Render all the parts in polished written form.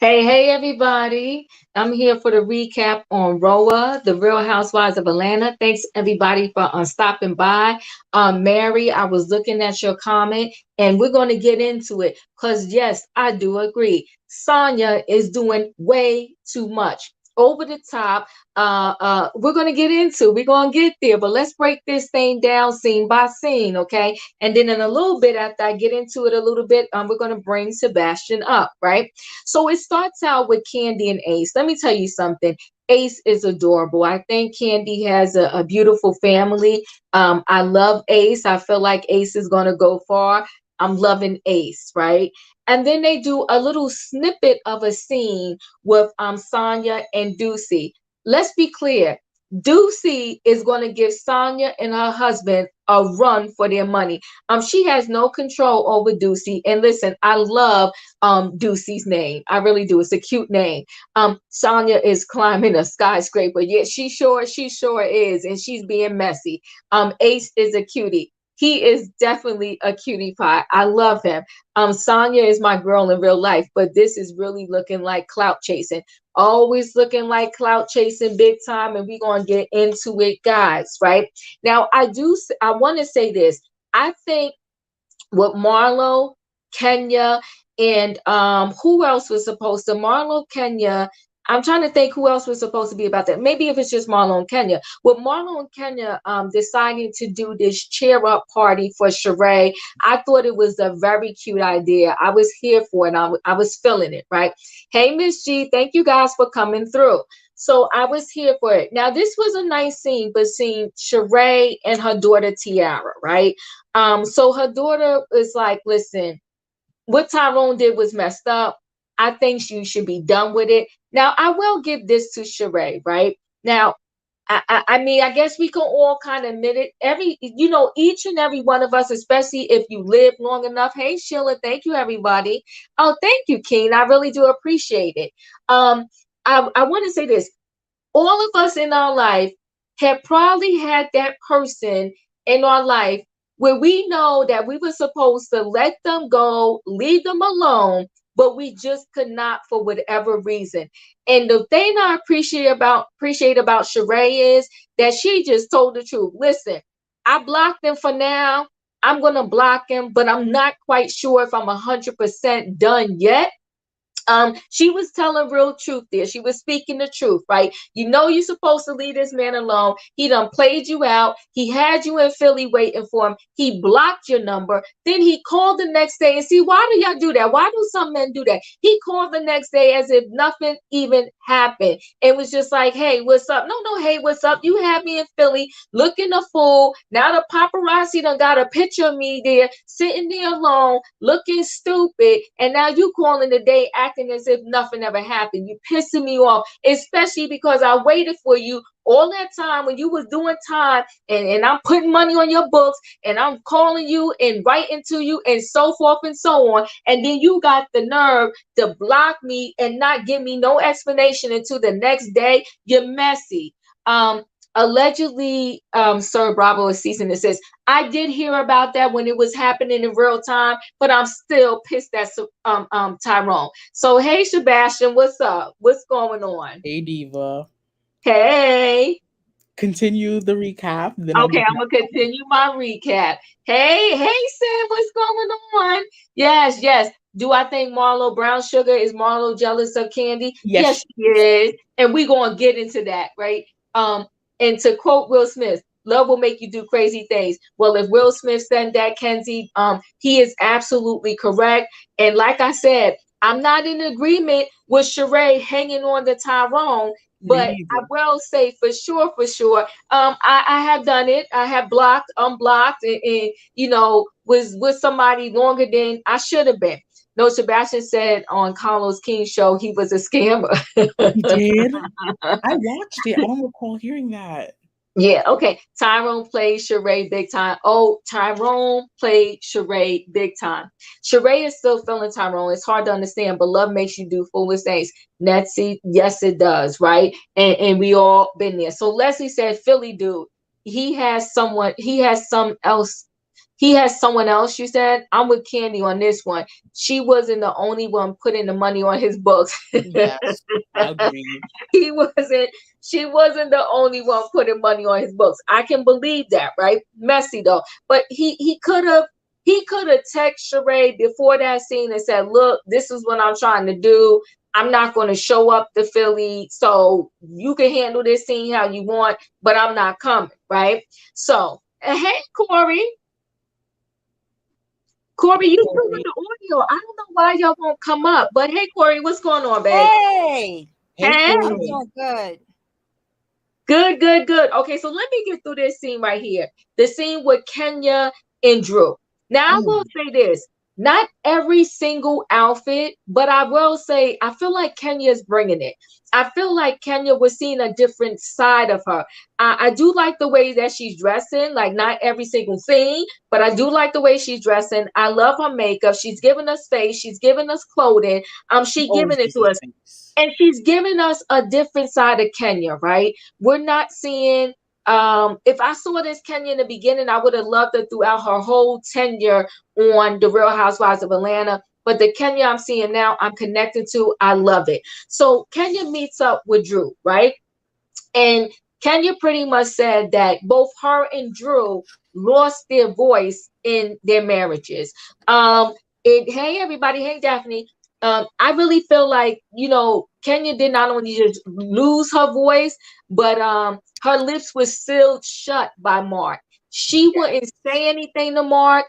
Hey, hey, everybody. I'm here for the recap on RHOA, the Real Housewives of Atlanta. Thanks, everybody, for stopping by. Mary, I was looking at your comment, and we're going to get into it because, yes, I do agree. Sanya is doing way too much. Over the top. We're gonna get into. We're gonna get there, but let's break this thing down scene by scene, okay? And then in a little bit, after I get into it a little bit, we're gonna bring Sebastian up, right? So it starts out with Kandi and Ace. Let me tell you something. Ace is adorable. I think Kandi has a beautiful family. I love Ace. I feel like Ace is going to go far. I'm loving Ace, right? And then they do a little snippet of a scene with Sanya and Ducey. Let's be clear. Ducey is going to give Sanya and her husband a run for their money. She has no control over Ducey. And listen, I love Ducey's name. I really do. It's a cute name. Sanya is climbing a skyscraper. Yeah, she sure is, and she's being messy. Ace is a cutie. He is definitely a cutie pie. I love him. Sanya is my girl in real life, but this is really looking like clout chasing. Always looking like clout chasing big time, and we're gonna get into it, guys. Right now, I want to say this. I think with Marlo, Kenya, and who else was supposed to Marlo, Kenya. I'm trying to think who else was supposed to be about that. Maybe if it's just Marlo and Kenya. With Marlo and Kenya deciding to do this cheer up party for Sheree, I thought it was a very cute idea. I was here for it. I was feeling it, right? Hey, Miss G, thank you guys for coming through. So I was here for it. Now, this was a nice scene, but seeing Sheree and her daughter Tiara, right? So her daughter is like, listen, what Tyrone did was messed up. I think you should be done with it. Now, I will give this to Sheree, right? Now, I mean, I guess we can all kind of admit it. Each and every one of us, especially if you live long enough. Hey, Sheila, thank you, everybody. Oh, thank you, Keen. I really do appreciate it. I want to say this. All of us in our life have probably had that person in our life where we know that we were supposed to let them go, leave them alone, but we just could not for whatever reason. And the thing I appreciate about Sheree is that she just told the truth. Listen, I blocked him for now. I'm gonna block him, but I'm not quite sure if I'm 100% done yet. She was telling real truth there. She was speaking the truth, right? You know you're supposed to leave this man alone. He done played you out. He had you in Philly waiting for him. He blocked your number. Then he called the next day and see, why do y'all do that? Why do some men do that? He called the next day as if nothing even happened. It was just like, hey, what's up? No, hey, what's up? You had me in Philly looking a fool. Now the paparazzi done got a picture of me there, sitting there alone, looking stupid. And now you calling the day acting as if nothing ever happened. You pissing me off, especially because I waited for you all that time when you was doing time, and I'm putting money on your books, and I'm calling you and writing to you and so forth and so on. And then you got the nerve to block me and not give me no explanation until the next day. You're messy. Allegedly, Sir Bravo is ceasing and says, I did hear about that when it was happening in real time, but I'm still pissed at Tyrone. So hey, Sebastian, what's up? What's going on? Hey Diva. Hey. Continue the recap, then I'll Okay, give I'm my gonna continue my recap. Hey, Sam, what's going on? Yes. Do I think Marlo Brown Sugar is Marlo jealous of Kandi? yes. Yes, she is, and we're gonna get into that, right? And to quote Will Smith, love will make you do crazy things. Well, if Will Smith said that, Kenzie, he is absolutely correct. And like I said, I'm not in agreement with Sheree hanging on to Tyrone, Me but I neither. will say for sure, I have done it. I have blocked, unblocked, and was with somebody longer than I should have been. No, Sebastian said on Carlos King's show he was a scammer. He did? I watched it. I don't recall hearing that. Yeah, okay. Tyrone played Sheree big time. Oh, Tyrone played Sheree big time. Sheree is still feeling Tyrone. It's hard to understand, but love makes you do foolish things. Nessie, yes, it does, right? And we all been there. So Leslie said, Philly dude, he has some else. he has someone else. You said I'm with Kandi on this one. She wasn't the only one putting the money on his books. Yes, agreed. he wasn't She wasn't the only one putting money on his books. I can believe that, right? Messy though. But he could have texted Sheree before that scene and said, look, this is what I'm trying to do. I'm not going to show up to Philly, so you can handle this scene how you want, but I'm not coming, right? So, hey, Corey. Corey, you still with Corey. the audio. I don't know why y'all won't come up, but hey, Corey, what's going on, babe? Hey, Hey, Hey. I'm Corey. doing good. Good, good, good. Okay, so let me get through this scene right here. The scene with Kenya and Drew. Now, I will Mm. say this. Not every single outfit, but I will say I feel like Kenya's bringing it. I feel like Kenya was seeing a different side of her. I do like the way that she's dressing, like not every single thing, but I do like the way she's dressing. I love her makeup. She's giving us face. She's giving us clothing. She She always giving it gives to me us. face. And she's giving us a different side of Kenya, right? We're not seeing if I saw this Kenya in the beginning, I would have loved her throughout her whole tenure on The Real Housewives of Atlanta. But the Kenya I'm seeing now, I'm connected to. I love it. So Kenya meets up with Drew, right? And Kenya pretty much said that both her and Drew lost their voice in their marriages. Um, hey everybody, hey Daphne. I really feel like Kenya did not only just lose her voice, but her lips were sealed shut by Mark. She wouldn't say anything to Mark.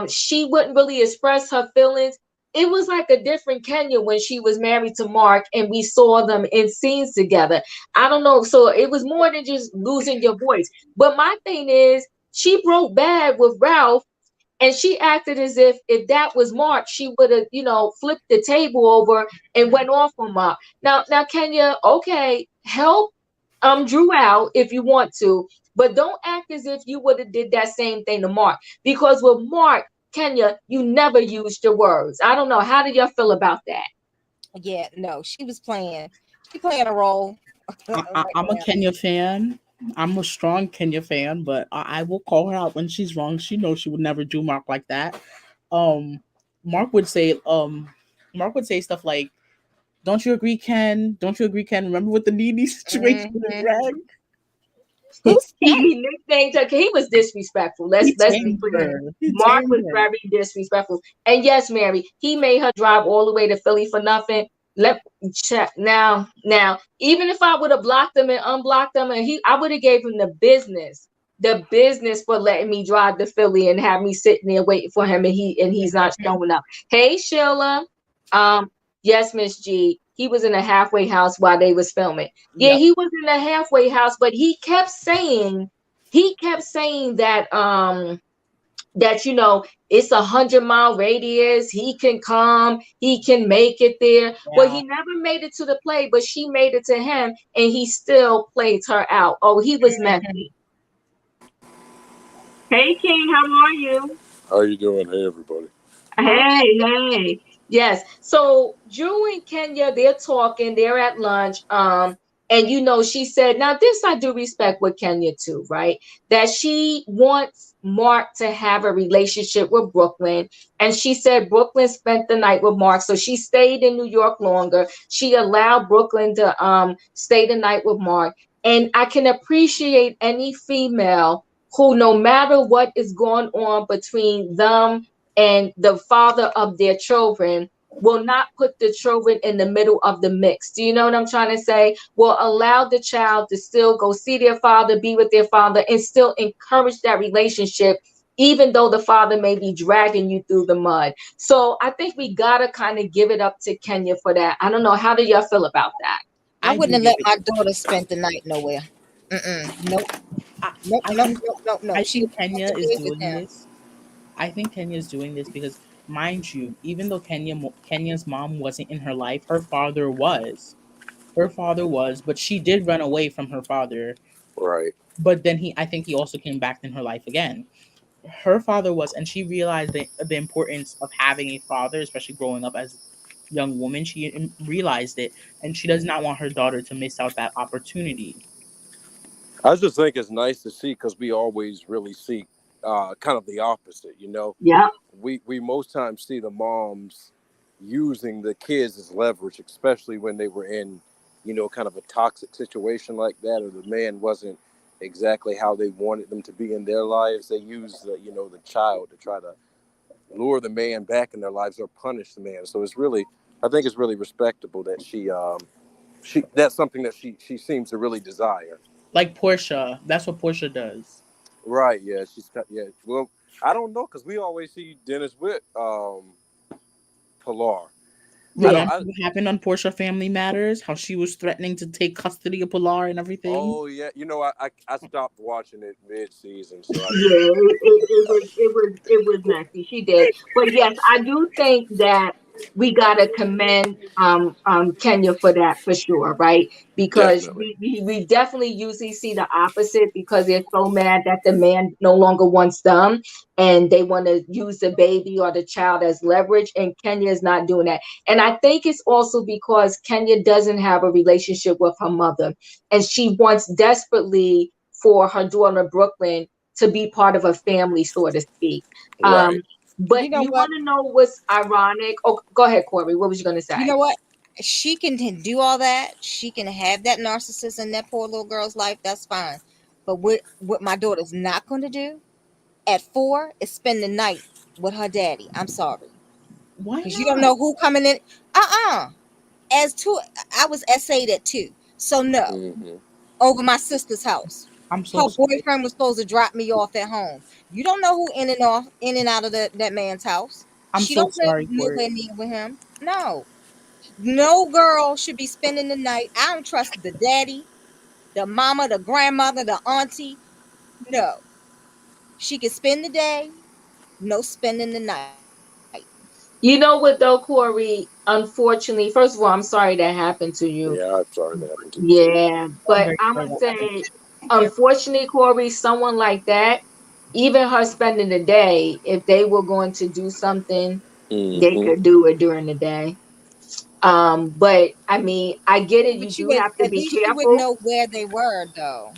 She wouldn't really express her feelings. It was like a different Kenya when she was married to Mark and we saw them in scenes together. I don't know. So it was more than just losing your voice. But my thing is, she broke bad with Ralph, and she acted as if that was Mark, she would have, flipped the table over and went off on Mark. Now, Kenya, okay, help Drew out if you want to, but don't act as if you would have did that same thing to Mark. Because with Mark, Kenya, you never used your words. I don't know. How do y'all feel about that? Yeah, no, she was playing. She playing a role right I'm a now. Kenya fan. I'm a strong Kenya fan, but I will call her out when she's wrong. She knows she would never do Mark like that. Um, Mark would say, Mark would say stuff like, "Don't you agree, Ken? Don't you agree, Ken? Remember with the Nene situation with Hmm. Greg? Who's Ken? He nicknamed her. He was disrespectful. He Let's be tamed clear. her. He Mark tamed was her. very disrespectful. And yes, Mary, he made her drive all the way to Philly for nothing. Let check now. Even if I would have blocked him and unblocked him, and I would have gave him the business for letting me drive to Philly and have me sitting there waiting for him, and he's not showing up. Hey, Sheila. Um, yes, Miss G. He was in a halfway house while they was filming. Yeah, Yep. he was in a halfway house, but he kept saying that it's 100-mile radius. He can come, he can make it there. Well, Yeah. he never made it to the play, but she made it to him, and he still played her out. Oh, he was messy. Hey, King, how are you? How you doing? Hey, everybody. Hey, hey. Yes. So Drew and Kenya, they're talking, they're at lunch. And she said, now this I do respect with Kenya too, right? That she wants Mark to have a relationship with Brooklyn. And she said Brooklyn spent the night with Mark. So she stayed in New York longer. She allowed Brooklyn to stay the night with Mark. And I can appreciate any female who, no matter what is going on between them and the father of their children, will not put the children in the middle of the mix. Do you know what I'm trying to say? Will allow the child to still go see their father, be with their father, and still encourage that relationship, even though the father may be dragging you through the mud. So I think we gotta kind of give it up to Kenya for that. I don't know. How do y'all feel about that? I I do wouldn't have give let it. my daughter spend the night nowhere. Nope. I, Nope. I Nope. think Nope. Nope. Nope. I She think wants Kenya to is be with doing him. this. I think Kenya is doing this because, mind you, even though Kenya's mom wasn't in her life, her father was. Her father was, but she did run away from her father. Right. But then I think he also came back in her life again. Her father was, and she realized the importance of having a father, especially growing up as a young woman. She realized it, and she does not want her daughter to miss out that opportunity. I just think it's nice to see because we always really see kind of the opposite. Yeah. We most times see the moms using the kids as leverage, especially when they were in, kind of a toxic situation like that, or the man wasn't exactly how they wanted them to be in their lives. They use the child to try to lure the man back in their lives or punish the man. So I think it's really respectable that she that's something that she seems to really desire. Like Portia. That's what Portia does. Right? Yeah, yeah. Well, I don't know because we always see Dennis with Pilar. I don't. Yeah. Remember what happened on Portia Family Matters? How she was threatening to take custody of Pilar and everything? Oh yeah, I stopped watching it mid season, so I Yeah, didn't. it was messy. She did, but yes, I do think that we gotta commend Kenya for that for sure, right? Because Definitely. we definitely usually see the opposite because they're so mad that the man no longer wants them and they want to use the baby or the child as leverage, and Kenya is not doing that. And I think it's also because Kenya doesn't have a relationship with her mother, and she wants desperately for her daughter Brooklyn to be part of a family, so to speak. Um, Right. but You know you what? want to know what's ironic? Oh, go ahead, Corey. What was you going to You say? know what? She can do all that. She can have that narcissist in that poor little girl's life. That's fine. But what my daughter's not going to do at 4 is spend the night with her daddy. I'm sorry, Why because you don't not? know who coming in. As two, I was essayed at 2, so no. Mm-hmm. Over my sister's house. I'm so Her sorry. boyfriend was supposed to drop me off at home. You don't know who in and out of that man's house. I'm She so don't live sorry, Corey. nowhere near with him. No. No girl should be spending the night. I don't trust the daddy, the mama, the grandmother, the auntie. No. She can spend the day, no spending the night. You know what though, Corey? Unfortunately, first of all, I'm sorry that happened to you. Yeah, I'm sorry that happened to you too. Yeah, I'm but very I'm sorry gonna that happened. say, unfortunately, Corey, someone like that, even her spending the day, if they were going to do something, they Mm-hmm. could do it during the day. But I mean, I get it. You But do have to at be least you would careful. know where they were, though.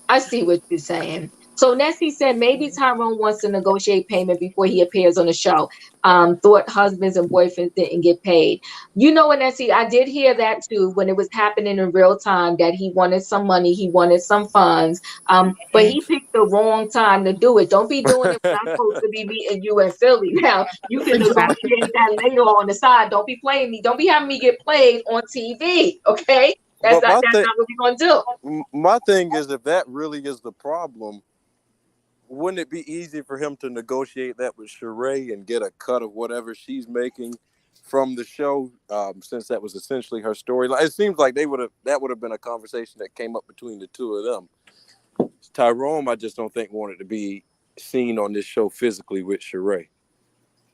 I see what you're saying. So Nessie said maybe Tyrone wants to negotiate payment before he appears on the show. Thought husbands and boyfriends didn't get paid. You know what, Nessie? I did hear that too when it was happening in real time that he wanted some money, he wanted some funds. But he picked the wrong time to do it. Don't be doing it when I'm supposed to be meeting you in Philly. Now you can Exactly. negotiate that later on the side. Don't be playing me. Don't be having me get played on TV. Okay? That's But not that's not what we're gonna do. my thing is, if that really is the problem, wouldn't it be easy for him to negotiate that with Sheree and get a cut of whatever she's making from the show? Since that was essentially her story, it seems like that would have been a conversation that came up between the two of them. Tyrone, I just don't think wanted to be seen on this show physically with Sheree.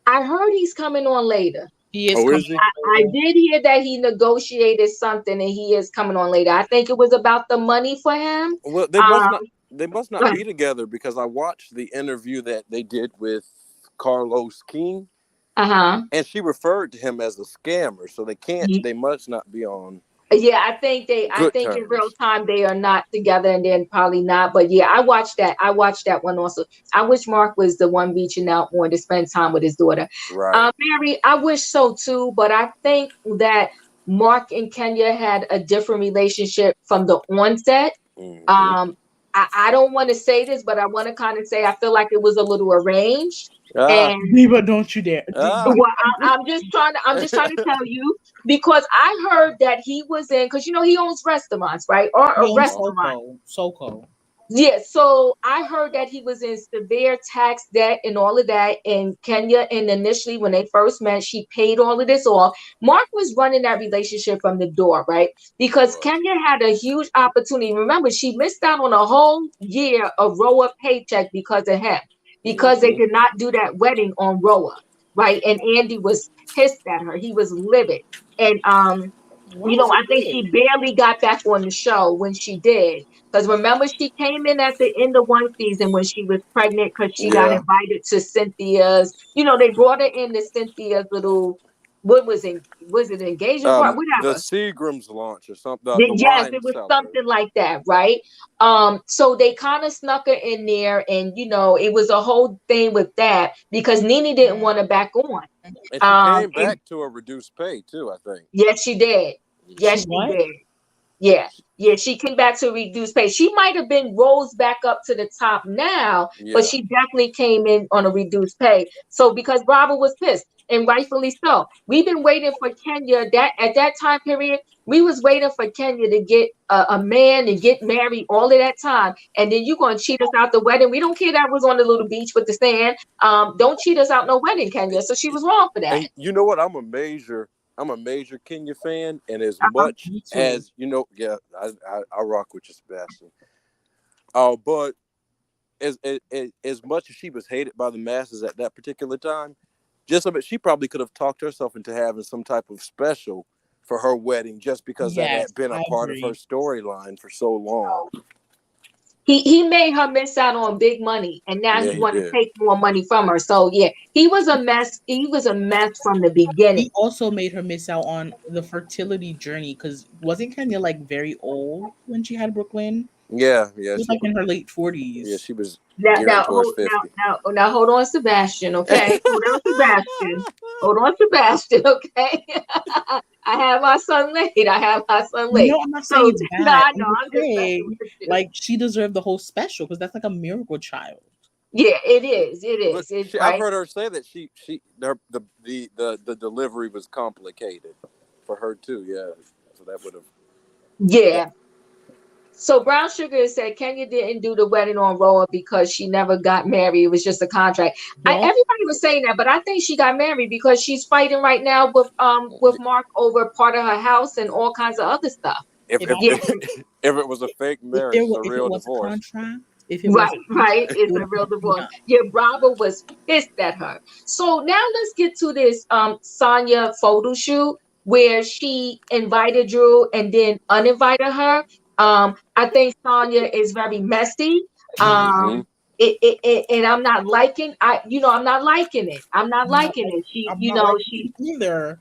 I heard he's coming on later. He is Oh, coming is he? I later. did hear that he negotiated something and he is coming on later. I think it was about the money for him. Well, Um, they must not be together because I watched the interview that they did with Carlos King, uh-huh. and she referred to him as a scammer. So they must not be on Yeah, I good think in real terms. time they are not together and then probably not. But yeah, I watched that. I watched that one also. I wish Mark was the one reaching out more to spend time with his daughter. Right. Mary, I wish so too, but I think that Mark and Kenya had a different relationship from the onset. Mm-hmm. Um, I don't want to say this, but I want to kind of say I feel like it was a little arranged. Ah. And Biba, don't you dare. Ah. well, I'm just trying to tell you because I heard that he was in because he owns restaurants, right? Or He a owns Uh-huh. restaurant. Soko. Soko. Yeah, so I heard that he was in severe tax debt and all of that in Kenya. And initially, when they first met, she paid all of this off. Mark was running that relationship from the door, right? Because Was. Kenya had a huge opportunity. Remember, she missed out on a whole year of RHOA paycheck because of him, because they Mm-hmm. did not do that wedding on RHOA, right? And Andy was pissed at her. He was livid. And Why was I he think good? she barely got back on the show when she did. Because remember, she came in at the end of one season when she was pregnant because she got Yeah. invited to Cynthia's. They brought her in to Cynthia's little what was it? Was it an engagement party? The Whatever. Seagram's launch or something, the Yes, wine it was cellar. something like that, right? So they kind of snuck her in there, and it was a whole thing with that because Nene didn't want to back on. And she came And back to a reduced pay too, I think. yes, she did. She Yes, she what? did. Yeah, yeah, she came back to reduced pay. She might have been rose back up to the top now, but Yeah. she definitely came in on a reduced pay. So because Bravo was pissed, and rightfully so. We've been waiting for Kenya that at that time period, we was waiting for Kenya to get a man and get married all of that time, and then you gonna cheat us out the wedding. We don't care that was on the little beach with the sand. Don't cheat us out no wedding, Kenya. So she was wrong for that. And you know what? I'm a major Kenya fan, and as Uh-huh. much Me too. as yeah, I rock with you, Sebastian. But as much as she was hated by the masses at that particular time, just a bit, she probably could have talked herself into having some type of special for her wedding, just because that Yes, had been a I part of her agree. storyline for so long. He made her miss out on big money, and now Yeah, he he want to did. take more money from her. So yeah, he was a mess. He was a mess from the beginning. He also made her miss out on the fertility journey because wasn't Kenya like very old when she had Brooklyn? Yeah, She was like in her late 40s. she was Now, gearing now, towards hold, 50. now, hold on, Sebastian. Okay, hold on, Sebastian. Hold on, Sebastian. Okay, I have my son late. I have my son late. No, I'm not saying So it's no, bad. I'm no, just I'm just messing saying, with you. like, she deserved the whole special because that's like a miracle child. Yeah, it is. It But is. It's I've right. heard her say that the delivery was complicated for her too. Yeah, so that would have. That, Yeah. So Brown Sugar said Kenya didn't do the wedding on RHOA because she never got married. It was just a contract. Well, Everybody was saying that, but I think she got married because she's fighting right now with Mark over part of her house and all kinds of other stuff. if, if if I Yeah, if it was a fake if marriage, it's a if it real was a divorce. contract, if it was right, a right. contract, it It's would a have real been divorce. enough. Yeah, Bravo was pissed at her. So now let's get to this Sanya photo shoot where she invited Drew and then uninvited her. I think Sanya is very messy. Hmm. Um and I'm not liking I'm not liking it. I'm not I'm not liking like it. She, I'm not liking she it either.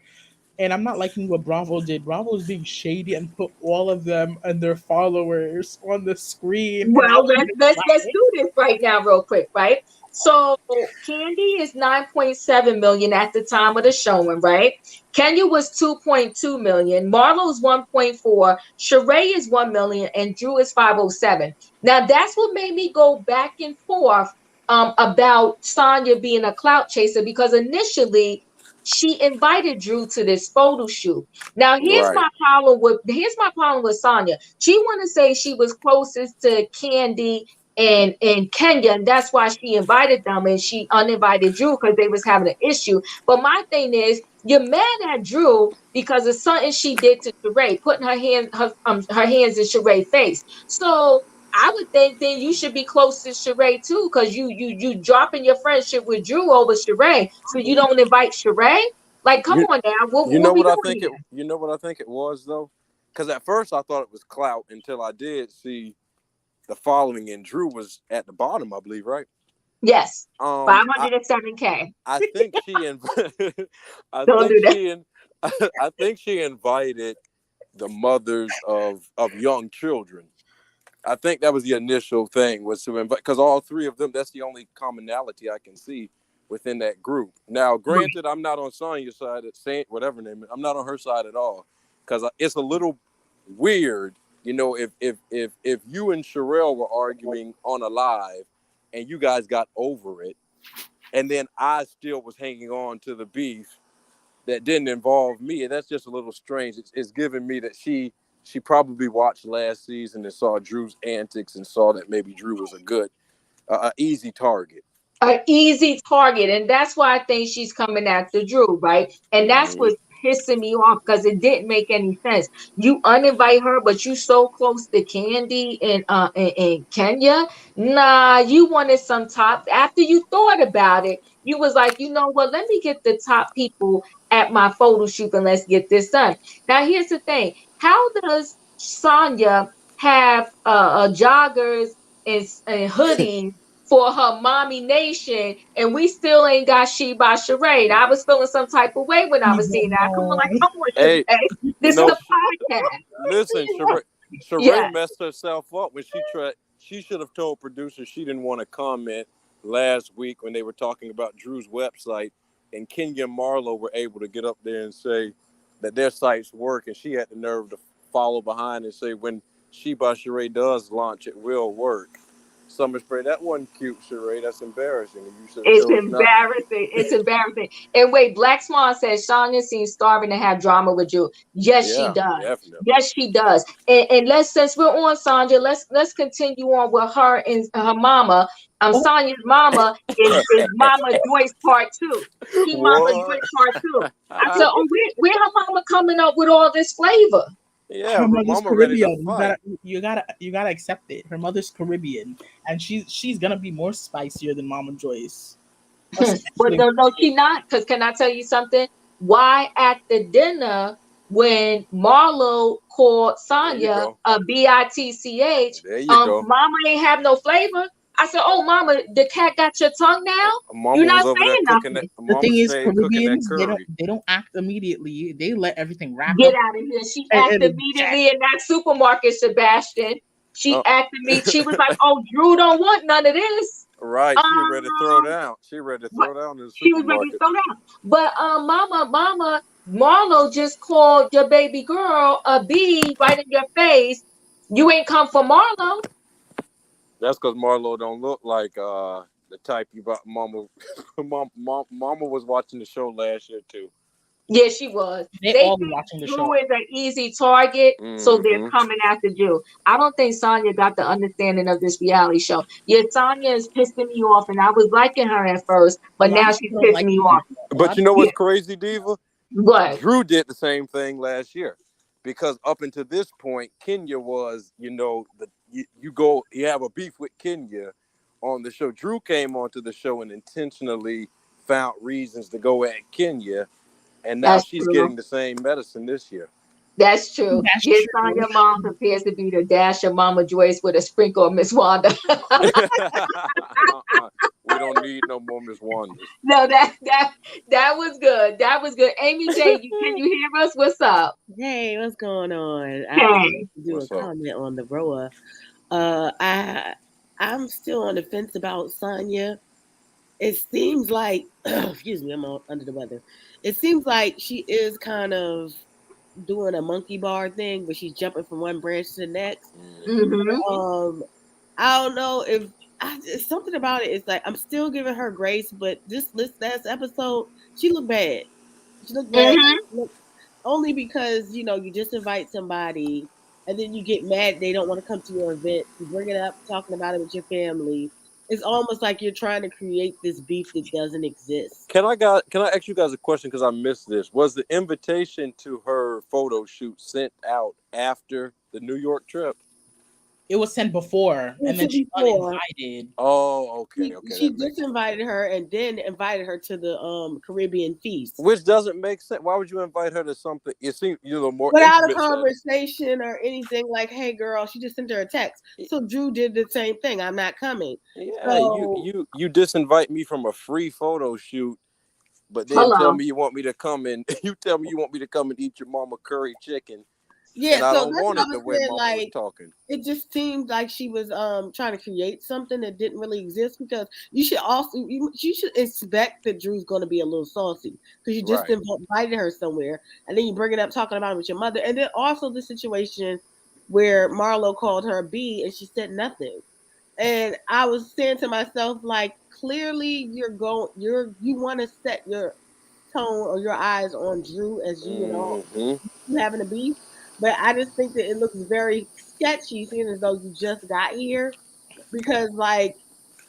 And I'm not liking what Bravo did. Bravo is being shady and put all of them and their followers on the screen, and I Well, don't let's like do this right now, real quick, right? So Kandi is 9.7 million at the time of the showing, right? Kenya was 2.2 million, Marlo's 1.4, Sheree is 1 million, and Drew is 507. Now that's what made me go back and forth about Sanya being a clout chaser because initially she invited Drew to this photo shoot. Now Right. here's my problem with Sanya. She want to say she was closest to Kandi and Kenya, and that's why she invited them, and she uninvited Drew because they was having an issue. But my thing is, you're mad at Drew because of something she did to Sheree, putting her hands in Sheree's face. So I would think then you should be close to Sheree too, because you dropping your friendship with Drew over Sheree, so you don't invite Sheree. Like, come You on now, you what know we what I doing think it here? you know what I think it was though, because at first I thought it was Clout until I did see the following, and Drew was at the bottom, I believe, right? Yes, Um, I 507K. I think she I Don't think do that. she I think she invited the mothers of young children. I think that was the initial thing, was to invite, because all three of them, that's the only commonality I can see within that group. Now, granted, I'm not on Sonya's side at Saint whatever her name is. I'm not on her side at all, because it's a little weird, if you and Sherelle were arguing on a live and you guys got over it, and then I still was hanging on to the beef that didn't involve me. And that's just a little strange. It's giving me that she probably watched last season and saw Drew's antics and saw that maybe Drew was a good, easy target. An easy target. And that's why I think she's coming after Drew, right? And that's Hmm. what's pissing me off because it didn't make any sense. You uninvite her, but you so close to Kandi and Kenya. Nah, you wanted some top. After you thought about it, you was like, you know what? Let me get the top people at my photo shoot and let's get this done. Now, here's the thing. How does Sanya have joggers and hoodies for her mommy nation, and we still ain't got She by Sheree. I was feeling some type of way when I was seeing that. Come on, like, come on, Hey, Sheree. This is no, a podcast. listen, Sheree Yeah, messed herself up when she tried. She should have told producers she didn't want to comment last week when they were talking about Drew's website, and Kenya and Marlo were able to get up there and say that their sites work, and she had the nerve to follow behind and say when She by Sheree does launch, it will work. Summer Spray, that wasn't cute, Sheree. That's embarrassing. And you should have it's chose not. embarrassing. It's embarrassing. And wait, Black Swan says Shania seems starving to have drama with you. Yes, she Yeah, does. definitely. Yes, she does. And let's, since we're on Sandra, let's continue on with her and her mama. Oh, Sonya's mama is Mama Joyce part two. She Mama What? Joyce part two. I said, oh, where her mama coming up with all this flavor? Yeah, her mother's Mama ready to Caribbean. fight. You gotta accept it. Her mother's Caribbean, and she's gonna be more spicier than Mama Joyce, But especially. no, she not. Because can I tell you something? Why at the dinner when Marlo called There you Sanya go. a bitch, There you go. Mama ain't have no flavor. I said, oh, Mama, the cat got your tongue now? You're Mama not was over there saying cooking that. nothing. The Mama thing is, stayed cooking that Caribbeans curry. they don't act immediately. They let everything rack Get up. out of here. She And acted immediately in that supermarket, Sebastian. She Uh, acted me. She was like, oh, Drew don't want none of this. right, she ready to throw Um, down. She ready to throw down in the She was ready to supermarket. throw down. But mama, Marlo just called your baby girl a B right in your face. You ain't come for Marlo. That's because Marlo don't look like the type you bought. Mama, Mama was watching the show last year too. Yeah, she was. they They all be think watching the Drew show. is an easy target, so they're Mm-hmm. coming after Drew. I don't think Sonya got the understanding of this reality show. Yeah, Sonya is pissing me off, and I was liking her at first, A but lot now of she's people don't pissing like me her. off. A But lot you of know Yeah, what's crazy, Diva? but Drew did the same thing last year, because up until this point, Kenya was, you have a beef with Kenya on the show. Drew came onto the show and intentionally found reasons to go at Kenya, and now that's she's true. getting the same medicine this year. That's true. that's Yes, on true. your mom prepares to be the dash of Mama Joyce with a sprinkle of Miss Wanda. We don't need no more Miss Wonders. No, that was good. That was good. Amy J, can you hear us? What's up? Hey, what's going on? I just Hey. wanted to do a What's up? comment on the RHOA. I'm still on the fence about Sanya. It seems like, excuse me, I'm under the weather. It seems like she is kind of doing a monkey bar thing, where she's jumping from one branch to the next. Mm-hmm. Um, I don't know if it's something about it. It's like I'm still giving her grace, but this last episode, she looked bad. She looked bad. Mm-hmm. Only because you just invite somebody and then you get mad they don't want to come to your event. You bring it up talking about it with your family. It's almost like you're trying to create this beef that doesn't exist. Can I ask you guys a question because I missed this? Was the invitation to her photo shoot sent out after the New York trip? It was sent before, Well, and then to she before uninvited. Oh, okay, she, okay, she that makes sense. disinvited her and then invited her to the Caribbean feast Which doesn't make sense. Why would you invite her to something? It seems more without a intimate setting. conversation or anything. Like, hey girl, she just sent her a text. So Drew did the same thing. I'm not coming. Yeah, So you disinvite me from a free photo shoot, but then tell Hello. me you want me to come and you tell me you want me to come and eat your mama curry chicken, yeah, and I so don't that's want what I it the was way saying. mama was Like, talking. it just seemed like she was trying to create something that didn't really exist, because you should expect that Drew's going to be a little saucy, because you just Right. invited her somewhere and then you bring it up talking about it with your mother, and then also the situation where Marlo called her a B and she said nothing. And I was saying to myself, like, clearly you want to set your tone or your eyes on Drew as Mm-hmm. you having a beef, but I just think that it looks very sketchy, seeing as though you just got here, because like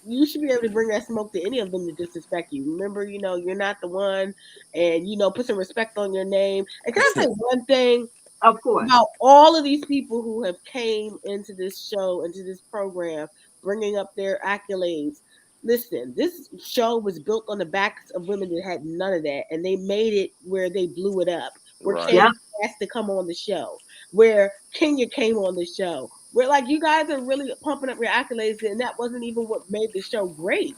you should be able to bring that smoke to any of them to disrespect you. Remember, you're not the one, and put some respect on your name. And can I say one thing Of course. about all of these people who have came into this show, into this program, bringing up their accolades? Listen, this show was built on the backs of women that had none of that, and they made it where they blew it up. Where Right. Kandi Yep. asked to come on the show, where Kenya came on the show, We're like, you guys are really pumping up your accolades, and that wasn't even what made the show great.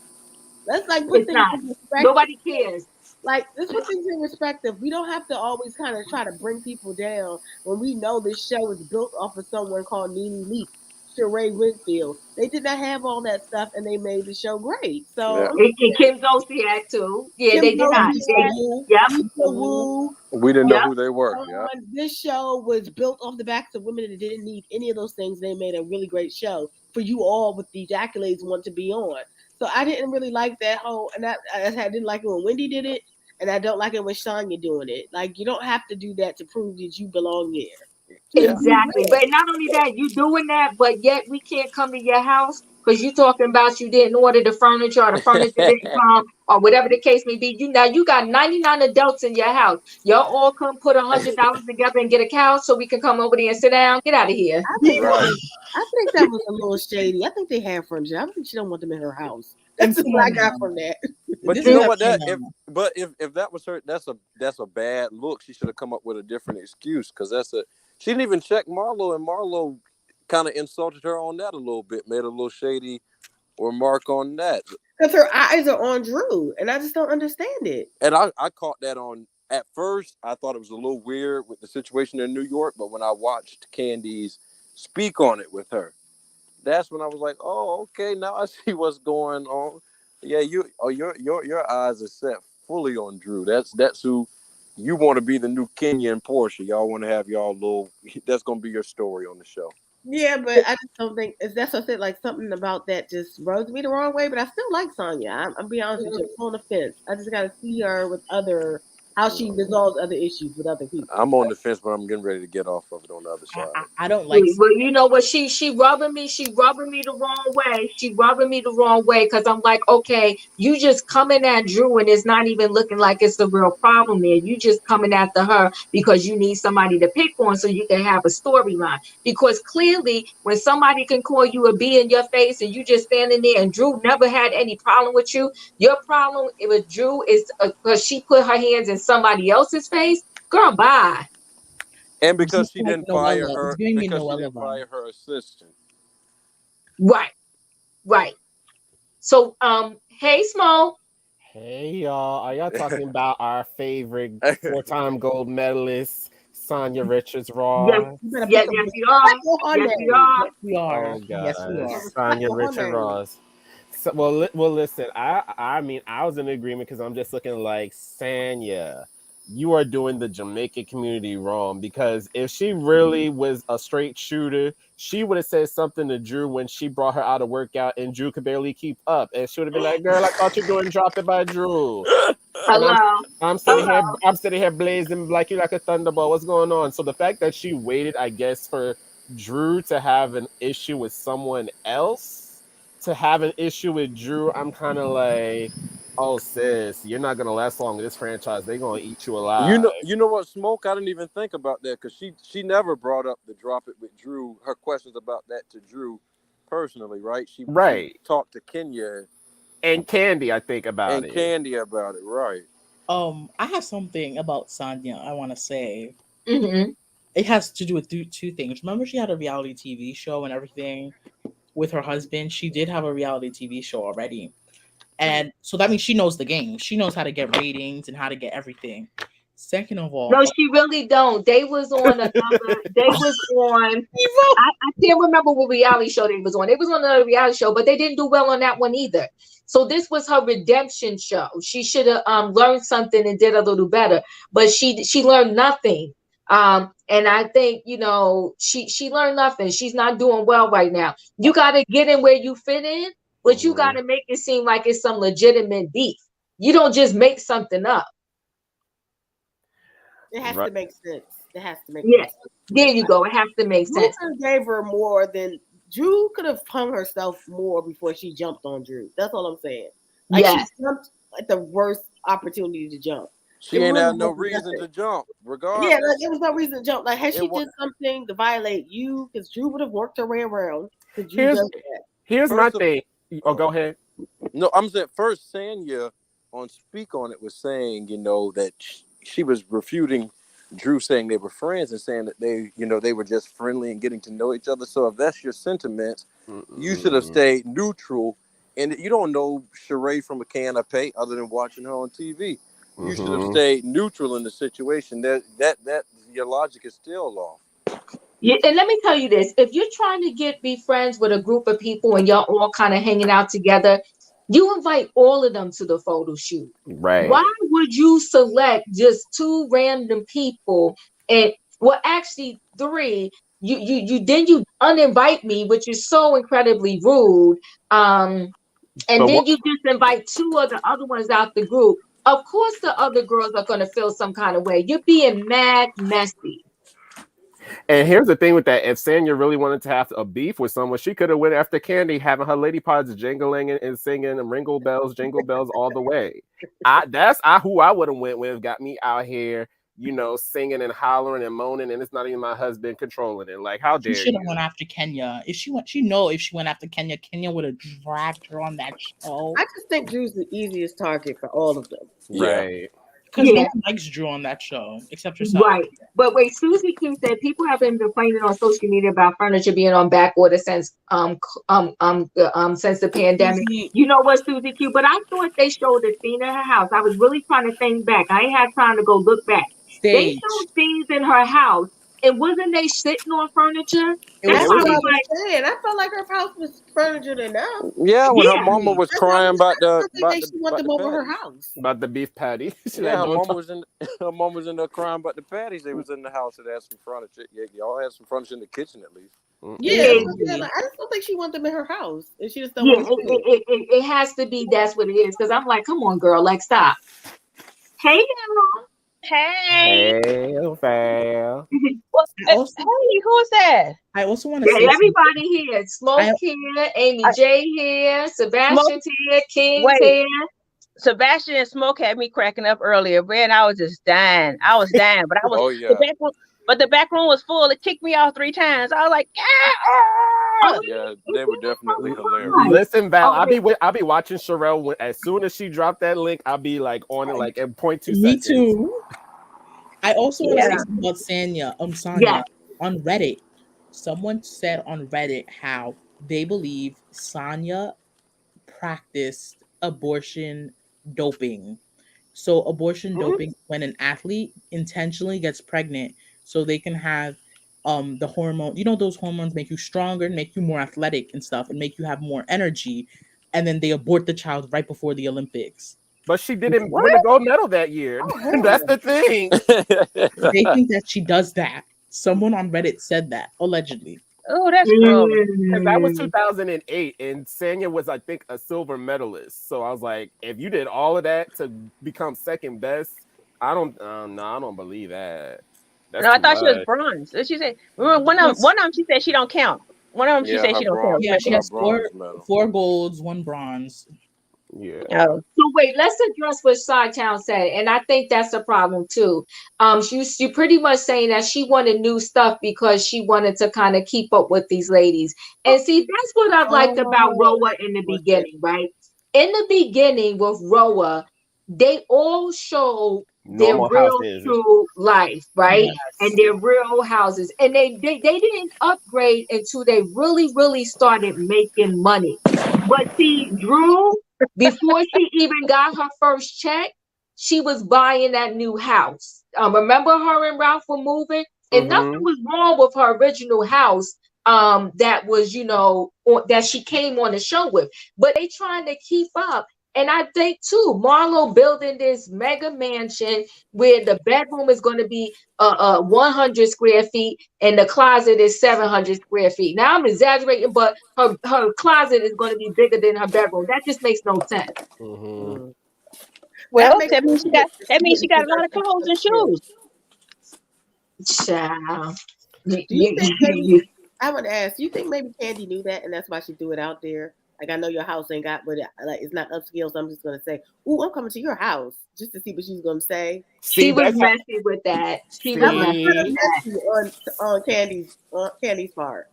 Let's like put It's things not. in perspective. Nobody cares. Like, let's put things in perspective. We don't have to always kind of try to bring people down when we know this show is built off of someone called Nene Leakes, Sheree Whitfield. They did not have all that stuff, and they made the show great. Yeah. So And Kim Zolciak too. Yeah, Kim they did not. They, Zolciak, Woo, yep, Lisa woo. Wu, We didn't know yep. who they were. Yeah. this show was built off the backs of women that didn't need any of those things. They made a really great show for you all with these accolades want to be on. So I didn't really like that whole, and I didn't like it when Wendy did it, and I don't like it when Sanya doing it. Like, you don't have to do that to prove that you belong there. Yeah. Just be Exactly. real. But not only that, you doing that, but yet we can't come to your house because you talking about you didn't order the furniture or the furniture didn't come or whatever the case may be. You got 99 adults in your house. Y'all all come put $100 together and get a couch so we can come over there and sit down. Get out of here. Right. I think that was a little shady. I think they have furniture. I think she don't want them in her house. That's And what I come got on. from that. But This you is know a what? female. If that was her, that's a bad look. She should have come up with a different excuse because she didn't even check Marlo, and Marlo kind of insulted her on that a little bit, made a little shady remark on that, Because her eyes are on Drew, and I just don't understand it. and I caught that on. At first, I thought it was a little weird with the situation in New York, but when I watched Candy's speak on it with her, that's when I was like, oh, okay, now I see what's going on. Yeah, your eyes are set fully on Drew. That's who you want to be, the new Kenya and Portia. Y'all want to have y'all little. That's gonna be your story on the show. Yeah, but I just don't think that's what I said. Like, something about that just rubs me the wrong way. But I still like Sanya. I'm be honest with you. I'm on the fence. I just got to see her with other how she resolves other issues with other people. I'm on the fence, but I'm getting ready to get off of it on the other I, side. I, I don't like. Well, you know what? She rubbing me. She rubbing me the wrong way. She rubbing me the wrong way because I'm like, okay, you just coming at Drew and it's not even looking like it's a real problem there. You just coming after her because you need somebody to pick on so you can have a storyline. Because clearly, when somebody can call you a bee in your face and you just standing there and Drew never had any problem with you, your problem with Drew is because she put her hands in somebody else's face. Girl, bye. And This is because she like didn't fire Noella. It's her, giving me because she Noella didn't vibe. fire her assistant. Right, right. So, hey, Smo. Hey y'all, are y'all talking about our favorite four-time gold medalist, Sanya Richards Yes, Ross? You better yes, pick a yes, we are. her Yes, we name. are. Yes, we are. Oh Yes, we God, are. Respect Sanya her Richard name. Ross. So, well, listen. I mean, I was in agreement because I'm just looking like Sanya. You are doing the Jamaican community wrong because if she really was a straight shooter, she would have said something to Drew when she brought her out of workout and Drew could barely keep up, and she would have been like, "Girl, I thought you were doing drop it by Drew." And Hello, hello. I'm sitting here blazing like you like a thunderbolt. What's going on? So the fact that she waited, I guess, for Drew to have an issue with someone else to have an issue with Drew, I'm kind of like, oh sis, you're not gonna last long in this franchise. They're gonna eat you alive. You know what, Smoke? I didn't even think about that because she never brought up the drop it with Drew. Her questions about that to Drew personally, right? She Right. talked to Kenya And Candy, I think about and it. Candy about it, right? I have something about Sanya I want to say. Hmm. It has to do with two things. Remember, she had a reality TV show and everything with her husband. She did have a reality TV show already, and so that means she knows the game. She knows how to get ratings and how to get everything. Second of all, No, she really don't. They was on another. They was on. I can't remember what reality show they was on. They was on another reality show, but they didn't do well on that one either. So this was her redemption show. She should have learned something and did a little better, but she learned nothing. And I think she learned nothing. She's not doing well right now. You got to get in where you fit in, but you got Mhm. to make it seem like it's some legitimate beef. You don't just make something up. It has Right. to make sense. It has to make Yeah, more sense. there you go. It has to make Drew sense. could have gave her more than Drew could have hung herself more before she jumped on Drew. That's all I'm saying. Like, she Yes. jumped at the worst opportunity to jump. It She ain't really had no wasn't reason nothing. to jump, Yeah, regardless. like, there was no reason to jump. Like, had It she was did something to violate you, because Drew would have worked her way around. Because Drew Here's does that. here's my first of thing. Oh, oh go ahead. no, I'm saying first Sanya on Speak on It was saying, that she was refuting Drew saying they were friends and saying that they were just friendly and getting to know each other. So if that's your sentiment, you should have stayed neutral. And you don't know Sheree from a can of paint other than watching her on TV. You should have stayed neutral in the situation. That your logic is still off. Yeah, and let me tell you this: if you're trying to be friends with a group of people and y'all all kind of hanging out together, you invite all of them to the photo shoot. Right. Why would you select just two random people and actually three? You uninvite me, which is so incredibly rude. And But then what? you just invite two of the other ones out the group. Of course, the other girls are going to feel some kind of way. You're being mad messy. And here's the thing with that: if Sanya really wanted to have a beef with someone, she could have went after Kandi, having her lady pods jingling and singing and jingle bells all the way. That's who I would have went with. Got me out here, singing and hollering and moaning, and it's not even my husband controlling it. Like, how She dare should have you? went after Kenya. If she went after Kenya, Kenya would have dragged her on that show. I just think Drew's the easiest target for all of them. Right. Because no one likes Drew on that show except yourself. Right. But wait, Susie Q said people have been complaining on social media about furniture being on back order since since the pandemic. You know what, Susie Q? But I thought they showed a scene in her house. I was really trying to think back. I ain't had time to go look back. They showed scenes in her house, and wasn't they sitting on furniture? That's what I was saying. I felt like her house was furniture enough. Yeah, when her mama was crying about she want them over her house. About the beef patty. Yeah, her mom was in there crying about the patties. They was in the house that had some furniture. Yeah, y'all had some furniture in the kitchen at least. Yeah, I just don't think she want them in her house, and she just don't want to. It has to be. That's what it is. Because I'm like, come on, girl, like stop. Hey, girl. Hey. Hey, fam. Hey, who's that? I also want to say everybody here. Smoke here, Amy J here, Sebastian's here, King's here. Sebastian and Smoke had me cracking up earlier, man. I was just dying. But I was. Oh yeah. The back room was full. It kicked me out 3 times. I was like, yeah, they were definitely hilarious. Listen, Val, I'll be watching Sherelle as soon as she dropped that link. I'll be like on it like in 0.2 seconds. Me too. I also want to say something about Sanya. Yeah. On Reddit, someone said on Reddit how they believe Sanya practiced abortion doping. So abortion doping when an athlete intentionally gets pregnant so they can have the hormone, those hormones make you stronger, make you more athletic and stuff, and make you have more energy, and then they abort the child right before the Olympics. But she didn't win a gold medal that year. That's the thing. They think that she does that. Someone on Reddit said that, allegedly. Oh, that's gross. That was 2008, and Sanya was, I think, a silver medalist. So I was like, if you did all of that to become second best, I don't believe that. I thought she was bronze. She said one of them. She said she don't count. One of them she said she don't count. Yeah, she has four golds, 1 bronze. Yeah. So wait, let's address what Sci-Town said, and I think that's a problem too. She pretty much saying that she wanted new stuff because she wanted to kind of keep up with these ladies. And see, that's what I liked about RHOA in the beginning, right? In the beginning with RHOA, they all showed their real true life, right? Yes. And their real houses, and they didn't upgrade until they really started making money. But see, Drew, before she even got her first check, she was buying that new house. Remember her and Ralph were moving, and nothing was wrong with her original house. That was, that she came on the show with, but they trying to keep up. And I think too, Marlo building this mega mansion where the bedroom is going to be 100 square feet and the closet is 700 square feet. Now I'm exaggerating, but her closet is going to be bigger than her bedroom. That just makes no sense. Well, that means she got a lot of clothes and shoes. Child. I would ask, you think maybe Kandi knew that and that's why she threw it out there? Like, I know your house ain't got, but it's not upscale, so I'm just going to say, ooh, I'm coming to your house, just to see what she's going to say. She was messy with that. She was messy on Kandi's part.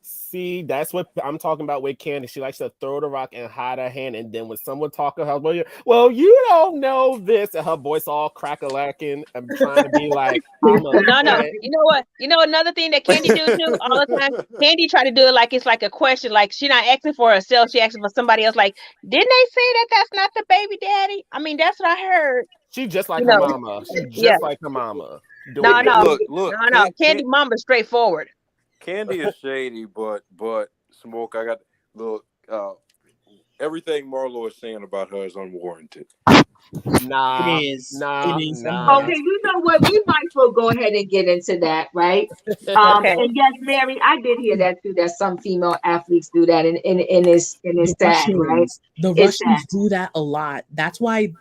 See, that's what I'm talking about with Kandi. She likes to throw the rock and hide her hand, and then when someone talk about her, well, you don't know this, and her voice all crack-a-lacking. I'm trying to be like, I'm a No. You know what? You know another thing that Kandi do too all the time. Kandi try to do it like it's like a question, like she not asking for herself, she asking for somebody else. Like, didn't they say that that's not the baby daddy? I mean, that's what I heard. She just like You her know, mama. She yeah. just like her mama. No, Doing it. Look. Kandi mama straightforward. Kandi is shady, but Smoke, I got look. Everything Marlo is saying about her is unwarranted. Nah. It is. Nah. It is. Nah. Okay, you know what? We might as well go ahead and get into that, right? Okay. And yes, Mary, I did hear that too. That some female athletes do that, and it's sad, right? The It's Russians sad. do that a lot. That's why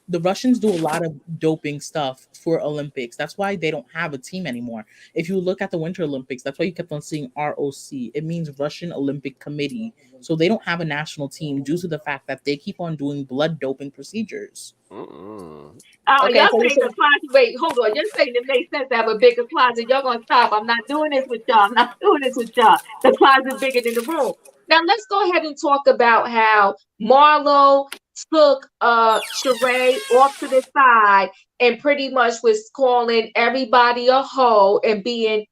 the Russians do a lot of doping stuff for Olympics. That's why they don't have a team anymore. If you look at the Winter Olympics, that's why you kept on seeing ROC. It means Russian Olympic Committee. So they don't have a national team due to the fact that they keep on doing blood doping procedures. Mm-mm. Okay, Y'all so you saying the said closet? Wait, hold on. You're saying it makes sense to have a bigger closet. Y'all gonna stop? I'm not doing this with y'all. I'm not doing this with y'all. The closet's bigger than the room. Now let's go ahead and talk about how Marlo took Sheree off to the side and pretty much was calling everybody a hoe and being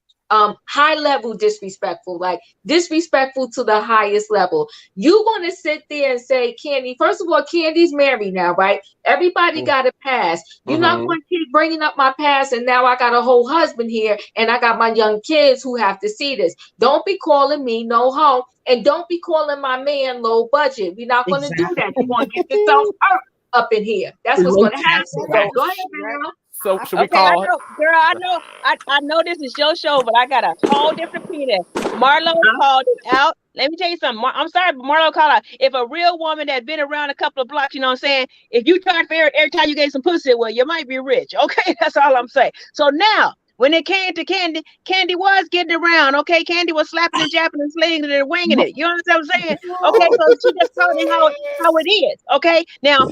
high level disrespectful, like disrespectful to the highest level. You gonna sit there and say, Kandi, first of all, Kandi's married now, right? Everybody got a past. You're not Mm-hmm. going to keep bringing up my past, and now I got a whole husband here, and I got my young kids who have to see this. Don't be calling me no hoe, and don't be calling my man low budget. We're not going to do that. You're going to get yourself hurt up in here. That's what's Low going to happen. tax Right? So, Go ahead, Right. girl. so should we okay, I call? know, girl, I know this is your show, but I got a whole different opinion. Marlo called it out. Let me tell you something. I'm sorry, but Marlo called out. If a real woman that's been around a couple of blocks, you know what I'm saying? If you charge for every time you get some pussy, well, you might be rich. Okay, that's all I'm saying. So now, when it came to Kandi, Kandi was getting around. Okay, Kandi was slapping and japping and slinging it and winging it. You understand what I'm saying? Okay, so she just told you how it is. Okay, now,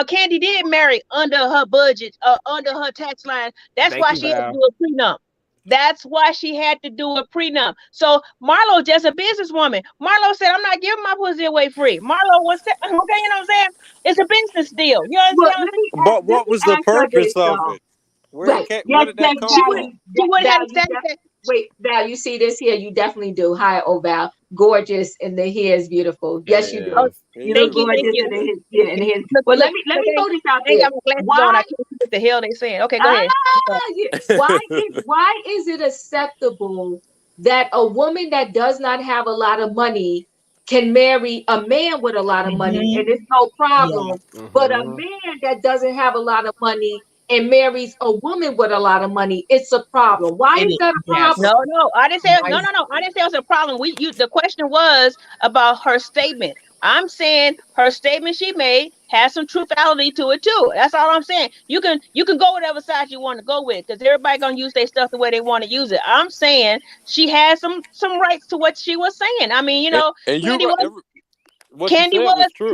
Kandi did marry under her budget, under her tax line. That's Thank why you, she had to Val. do a prenup. That's why she had to do a prenup. So Marlo just a businesswoman. Marlo said, "I'm not giving my pussy away free." Marlo was okay. You know what I'm saying? It's a business deal. You Well, understand? But let what me was the ask her this purpose of though. it? Where Right. where Yes, did yes, that come She Val, would from? she would have Val, had to say that. wait, Val, you see this here? You definitely do. Hi, oh Val, gorgeous, and the hair is beautiful. It Yes, you Oh, do. is. It You look thank is you, thank gorgeous, you. and the beautiful. hair, yeah, and the hair. Look, Well, look, let look, me throw this out I ain't there. got my glasses on. Why? I can't see what the hell they saying. Okay, go ahead. Why is it acceptable that a woman that does not have a lot of money can marry a man with a lot of money and it's no Yeah. problem, but a Mm-hmm. man that doesn't have a lot of money and marries a woman with a lot of money, it's a problem. Why It is is. that a problem? Yes. No, I didn't say Why no, is no, no. I didn't say it was a problem. The question was about her statement. I'm saying her statement she made has some truthality to it too. That's all I'm saying. You can go whatever side you want to go with because everybody gonna use their stuff the way they want to use it. I'm saying she has some rights to what she was saying. I mean, and you Kandi right. was What you Candy said was was true.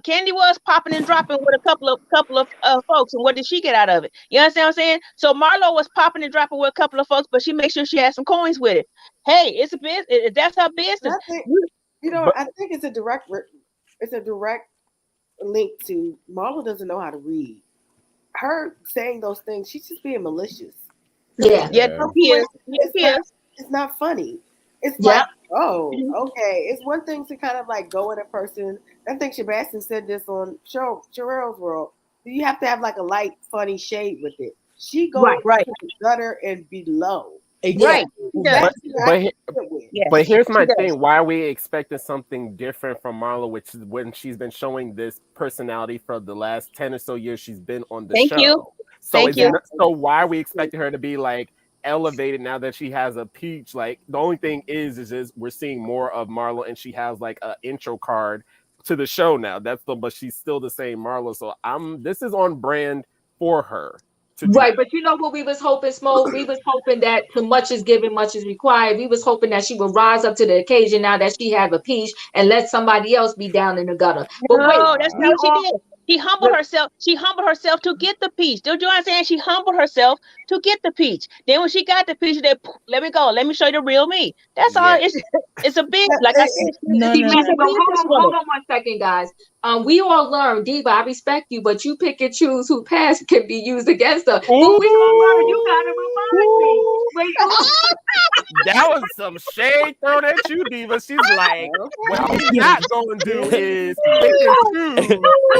Candy was popping and dropping with a couple of folks, and what did she get out of it? You understand what I'm saying? So Marlo was popping and dropping with a couple of folks, but she made sure she had some coins with it. Hey, it's a business. That's her And business. I think You- But I think it's a direct link to Marlo doesn't know how to read. Her saying those things, she's just being malicious. Because Yeah, Yeah, at yeah. some he point, is. Yes, he is. it's not funny. It's yeah. like, oh, okay. It's one thing to kind of like go at a person. I think Sebastian said this on Sherelle's World. You have to have like a light, funny shade with it. She goes Right, Right, to the gutter and below. yeah. right. Exactly. He That's does. But what I but can he- get with. Yeah, but here's she my does. thing. Why are we expecting something different from Marlo, which is when she's been showing this personality for the last 10 or so years she's been on the Thank you. show. So Thank is it you. not, so why are we expecting her to be like elevated now that she has a peach? Like the only thing is just we're seeing more of Marlo and she has like an intro card to the show now. But she's still the same Marlo. So this is on brand for her to do Right, that. but you know what we was hoping, Smoke? We was hoping that too much is given, much is required. We was hoping that she would rise up to the occasion now that she have a peach and let somebody else be down in the gutter. But wait, No, that's not we what she Wow. all did. She humbled herself. She humbled herself to get the peach. Do you understand? She humbled herself to get the peach. Then when she got the peach, they let me go. Let me show you the real me. That's all. It's a big, like I said, No, See, no, man, she's a well, businesswoman. hold on one second, guys. We all learn, Diva, I respect you, but you pick and choose who past can be used against her. But we all learn, you gotta remind me. Wait, That was some shade thrown at you, Diva. She's like, what we not gonna do is pick and choose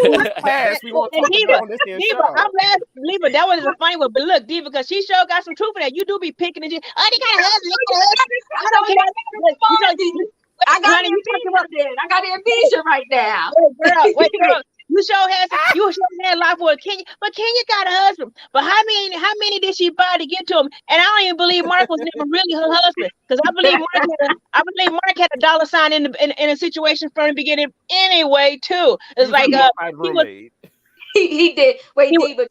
who's past we want to And talk about on this here Diva, show. I'm glad, Diva, that was a funny one. But look, Diva, because she sure got some truth in that. You do be picking and just, oh, they got a husband, they got a husband. I don't care. I got Honey, you talking about amnesia. I got amnesia right now. wait, girl. You sure had a lot for Kenya, but Kenya got a husband. But how many did she buy to get to him? And I don't even believe Mark was never really her husband, because I believe Mark had a dollar sign in a situation from the beginning anyway too. It's like he was roommate. He did. Wait, he was, Diva.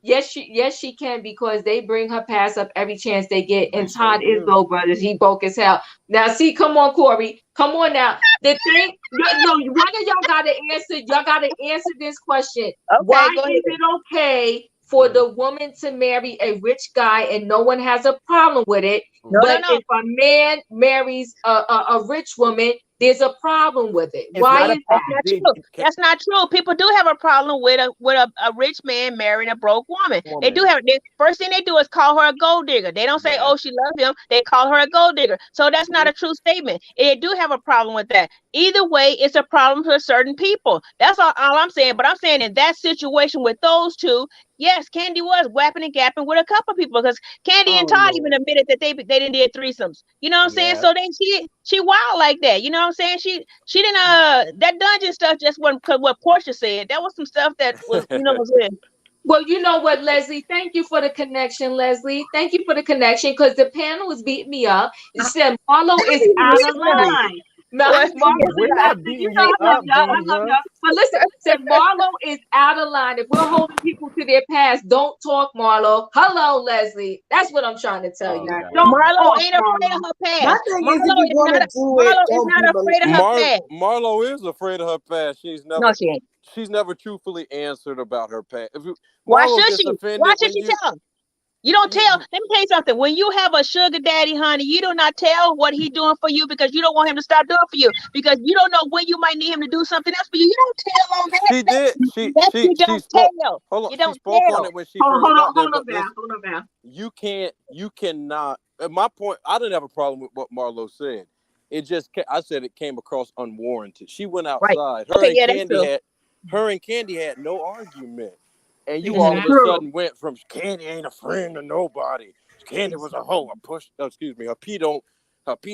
Yes, she can, because they bring her past up every chance they get. And They Todd sure is do. low, brothers. He broke his hell. Now, see, come on, Corey. Come on now. The thing, no, one of y'all gotta answer. Y'all gotta answer this question. Why okay. Go ahead. is it okay for the woman to marry a rich guy and no one has a problem with it? No. But if a man marries a rich woman, there's a problem with it. It's Why not a is That's that? not true. That's not true. People do have a problem with a rich man marrying a broke woman. They do have. First thing they do is call her a gold digger. They don't say, Yeah. "Oh, she loves him." They call her a gold digger. So that's not a true statement. They do have a problem with that. Either way, it's a problem for certain people. That's all I'm saying. But I'm saying in that situation with those two, yes, Kandi was whapping and gapping with a couple people, because Kandi and Oh Todd Lord. even admitted that they didn't did threesomes. You know what I'm saying? Yeah. So then she wild like that. You know what I'm saying? She didn't that dungeon stuff just wasn't what Portia said. That was some stuff that was, you know what I'm saying? Well, you know what, Leslie? Thank you for the connection, Leslie. Thank you for the connection, because the panel was beating me up. It said Marlo is out of line. What? Marlo We're is out. not You beating know you I love up, y'all. I love Diva. y'all. But listen, said Marlo is out of line. If we're holding people to their past, don't talk, Marlo. Hello, Leslie. That's what I'm trying to tell you. Oh God. Don't Marlo talk, ain't afraid of Marlo. her My past. thing is, if you're gonna do it, Marlo is don't not be afraid of her past. Marlo is afraid of her past. No, she ain't. She's never truthfully answered about her past. Why Marlo should gets she? Why offended should when she tell? You don't tell. Let me tell you something. When you have a sugar daddy, honey, you do not tell what he's doing for you, because you don't want him to stop doing for you, because you don't know when you might need him to do something else for you. You don't tell on that. she did. You She don't spoke. tell. Hold on. You She don't spoke on tell. it when she first got there. But listen, Hold on, Val. you cannot. At my point, I didn't have a problem with what Marlo said. It just, I said it came across unwarranted. She went Right. outside. Okay, yeah, that's true. Her and Kandi had no argument, and you all of a True. sudden went from Kandi ain't a friend of nobody. Kandi was a hoe. Excuse me. Her pee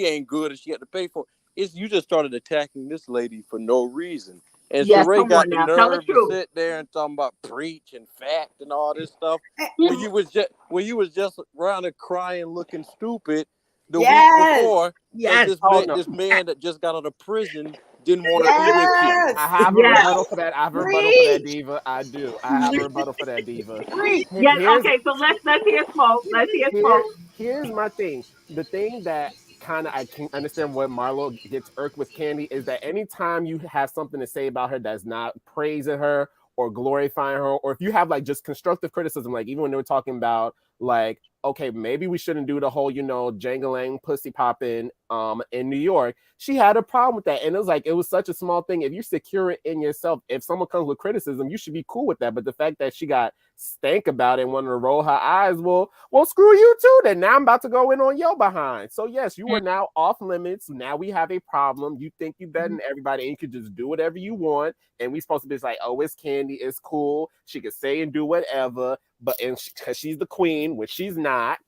ain't good, and she had to pay for it. You just started attacking this lady for no reason. And Yes, Sheree come got on the now. Tell the nerve to truth. sit there and talking about preach and fact and all this stuff when you was just around there crying, looking stupid the week before, because Yes. this man that just got out of prison didn't want to be with you. Yes. I have a Yes. rebuttal for that. I have a rebuttal for that, Diva. I do. I have a rebuttal for that, Diva. Yes. Here's Okay. So let's hear smoke. Let's hear smoke. here's my thing. The thing that kind of I can understand what Marlo gets irked with Kandi is that anytime you have something to say about her that's not praising her or glorifying her, or if you have like just constructive criticism, like even when they were talking about like, okay, maybe we shouldn't do the whole, jangling pussy popping in New York. She had a problem with that. And it was like, it was such a small thing. If you're secure in yourself, if someone comes with criticism, you should be cool with that. But the fact that she got stank about it and wanted to roll her eyes, well, screw you too. Then now I'm about to go in on your behind. So yes, you are now off limits. Now we have a problem. You think you better than everybody, and you can just do whatever you want. And we supposed to be like, oh, it's Kandi, it's cool. She can say and do whatever, but because she's the queen, which she's not.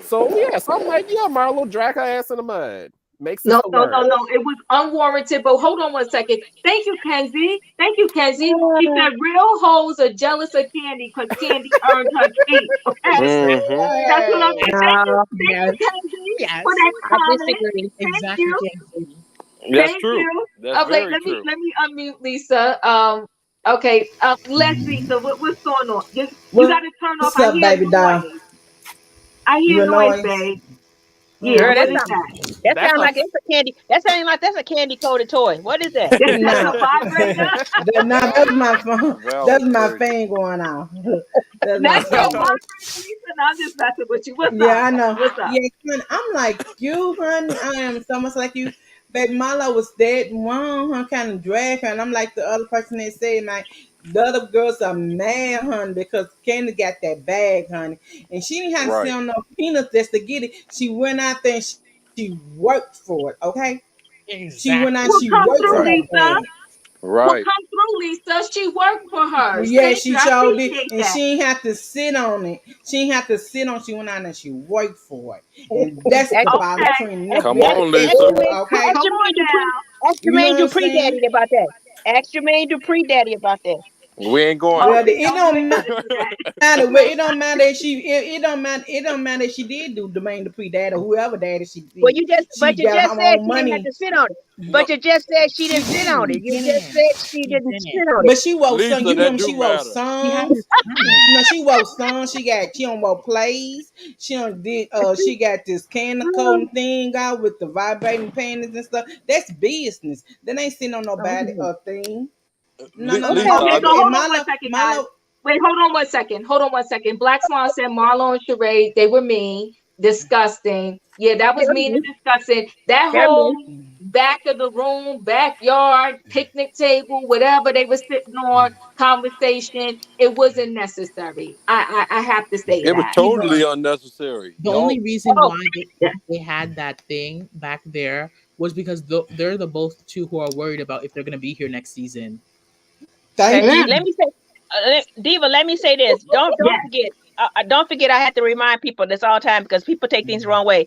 So yes, I'm like, yeah, Marlo, drag her ass in the mud. Makes sense No. to work. It was unwarranted. But hold on one second. Thank you, Kenzie. She said real hoes are jealous of Kandi because Kandi earned her keep. Okay. Mm-hmm. That's what I'm saying. No, Thank you, Kenzie, Yes. for that I comment. disagree. Thank Exactly. you. Kenzie. That's Thank true. you. That's very Let true. me unmute Lisa. Okay. Leslie. So what's going on? You got to turn off. What's I up, hear baby doll? noise. I hear You a noise, noise? babe. Yeah, Girl, what that is Mm-mm. sounds that? that That's sounds a like it's a candy. That sounds like that's a candy coated toy. What is that? That's Nah, a vibrator. nah, Valve that's my phone. Valve That's is my crazy. fan going off. That's my That's your fan. Okay. vibrator, Lisa. No, I'm just messing with you. What's Yeah, up? I know. What's up? Yeah, hun, I'm like you, hun. I am so much like you. Baby Marlo was dead wrong, hun, kind of drag her. And I'm like the other person that said, like, the other girls are mad, hun, because Candy got that bag, honey. And she didn't have to sit Right. on no peanuts just to get it. She went out there and she worked for it, okay? She went out, she Exactly. Well, worked come for that through, Right. bag. Lisa. Well, Right. come through, Lisa. She worked for Well, hers. yeah, Thank she you. I showed it, appreciate and that. she ain't have to sit on it. She ain't have to sit on. She went out and she worked for it, and that's the Extra, bottom Okay. between extra, Come that on, pay extra, Lisa. for it. man, Okay, Come extra on man do pre, now. extra you know man what do I'm pre saying? daddy about that. Extra man do pre daddy about that. We ain't going Well, Oh, there. we it know you don't ain't got to do that. matter. Well, it don't matter if she. It don't matter. It don't matter if she did do the main the pre dad or whoever daddy she Well, did. you just, She but you got just her said own she didn't have money. to sit on it. No, But you just said she She didn't sit on it. She didn't. You just didn't. said she She didn't didn't. sit on it. But she wrote some. Lisa, You that remember do she wrote matter. She had songs. to sign. No, she wrote songs. She don't wrote plays. She don't did she got this can of coating thing out with the vibrating panties and stuff. That's business. That ain't sitting on nobody Oh, thing. No, no, no, Lisa, no. okay. Okay, I And, so know. and hold on one Marlo, second, guys. Marlo, Wait, hold on one second. Hold on one second. Black Swan said Marlo and Sheree, they were mean, disgusting. Yeah, that was They're mean and me. disgusting. That They're whole me. back of the room, backyard, picnic table, whatever they were sitting on, conversation, it wasn't necessary. I have to say It was that. totally unnecessary. The Y'all, only reason Oh, why Yeah. they had that thing back there was because they're the both two who are worried about if they're going to be here next season. thank okay. Mm, you. Let me say, Diva. Let me say this. Don't yes. forget. Don't forget. I have to remind people this all the time because people take things the wrong way.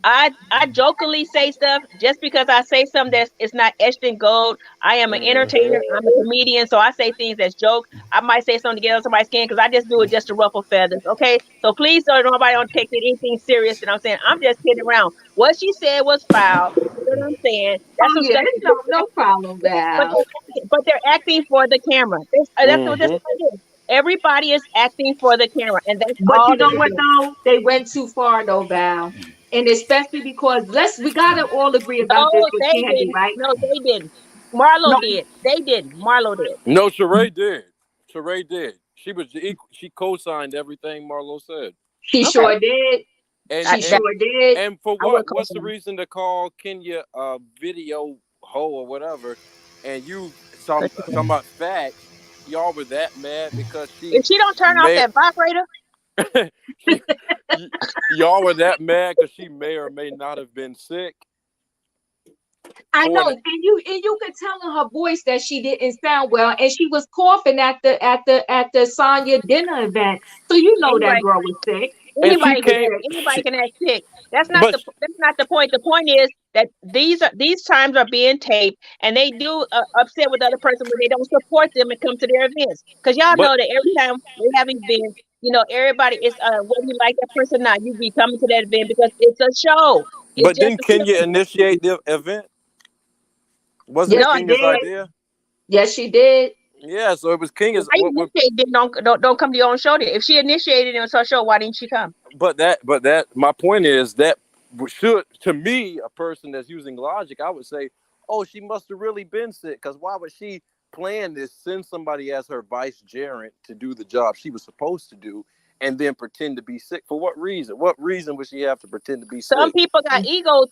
I jokingly say stuff just because I say something that's it's not etched in gold. I am an hmm entertainer. I'm a comedian, so I say things as joke. I might say something to get on somebody's skin because I just do it just to ruffle feathers. Okay, so please don't nobody don't take it anything serious. And I'm saying I'm just kidding around. What she said was foul. You know what I'm saying? That's Oh some yeah, stuff it's that no problem, but Val. they're acting for the camera. That's hmm what it is. Everybody is acting for the camera, and that's But all you that know they're what doing. though? They went too far though, Val. And especially because we gotta all agree about this No, with they Candy, didn't. right? No, they didn't. Marlo No, did. They didn't. Marlo did. No, Sheree did. Sheree did. She co-signed everything Marlo said. she Okay. sure did. And I, She that, and sure did. and for I would what? What's the co-sign. reason to call Kenya a video hoe or whatever? And you some about facts. Y'all were that mad because If she she don't turn off may that vibrator, she, y- y'all were that mad because she may or may not have been sick I for know, an. and you could tell in her voice that she didn't sound well, and she was coughing at the Sanya dinner event. So you know that anybody girl was sick. And She she was anybody can came. sick. anybody She, can act sick. That's not but the point. The point is that these times are being taped, and they do upset with the other person when they don't support them and come to their events. Because y'all but know that every time we have events, everybody is whether you like that person or not, you be coming to that event because it's a show. It's but just didn't a Kenya show. initiate the event? Wasn't Yes, it No, she Kenya's did. idea? Yes, she did. Yeah, so it was Kenya's. why you initiate? Then don't come to your own show. Then if she initiated it on her show, why didn't she come? But my point is that should, to me, a person that's using logic, I would say, oh, she must have really been sick, because why would she plan this, send somebody as her vice-gerent to do the job she was supposed to do, and then pretend to be sick? For what reason? What reason would she have to pretend to be Some sick? people got ego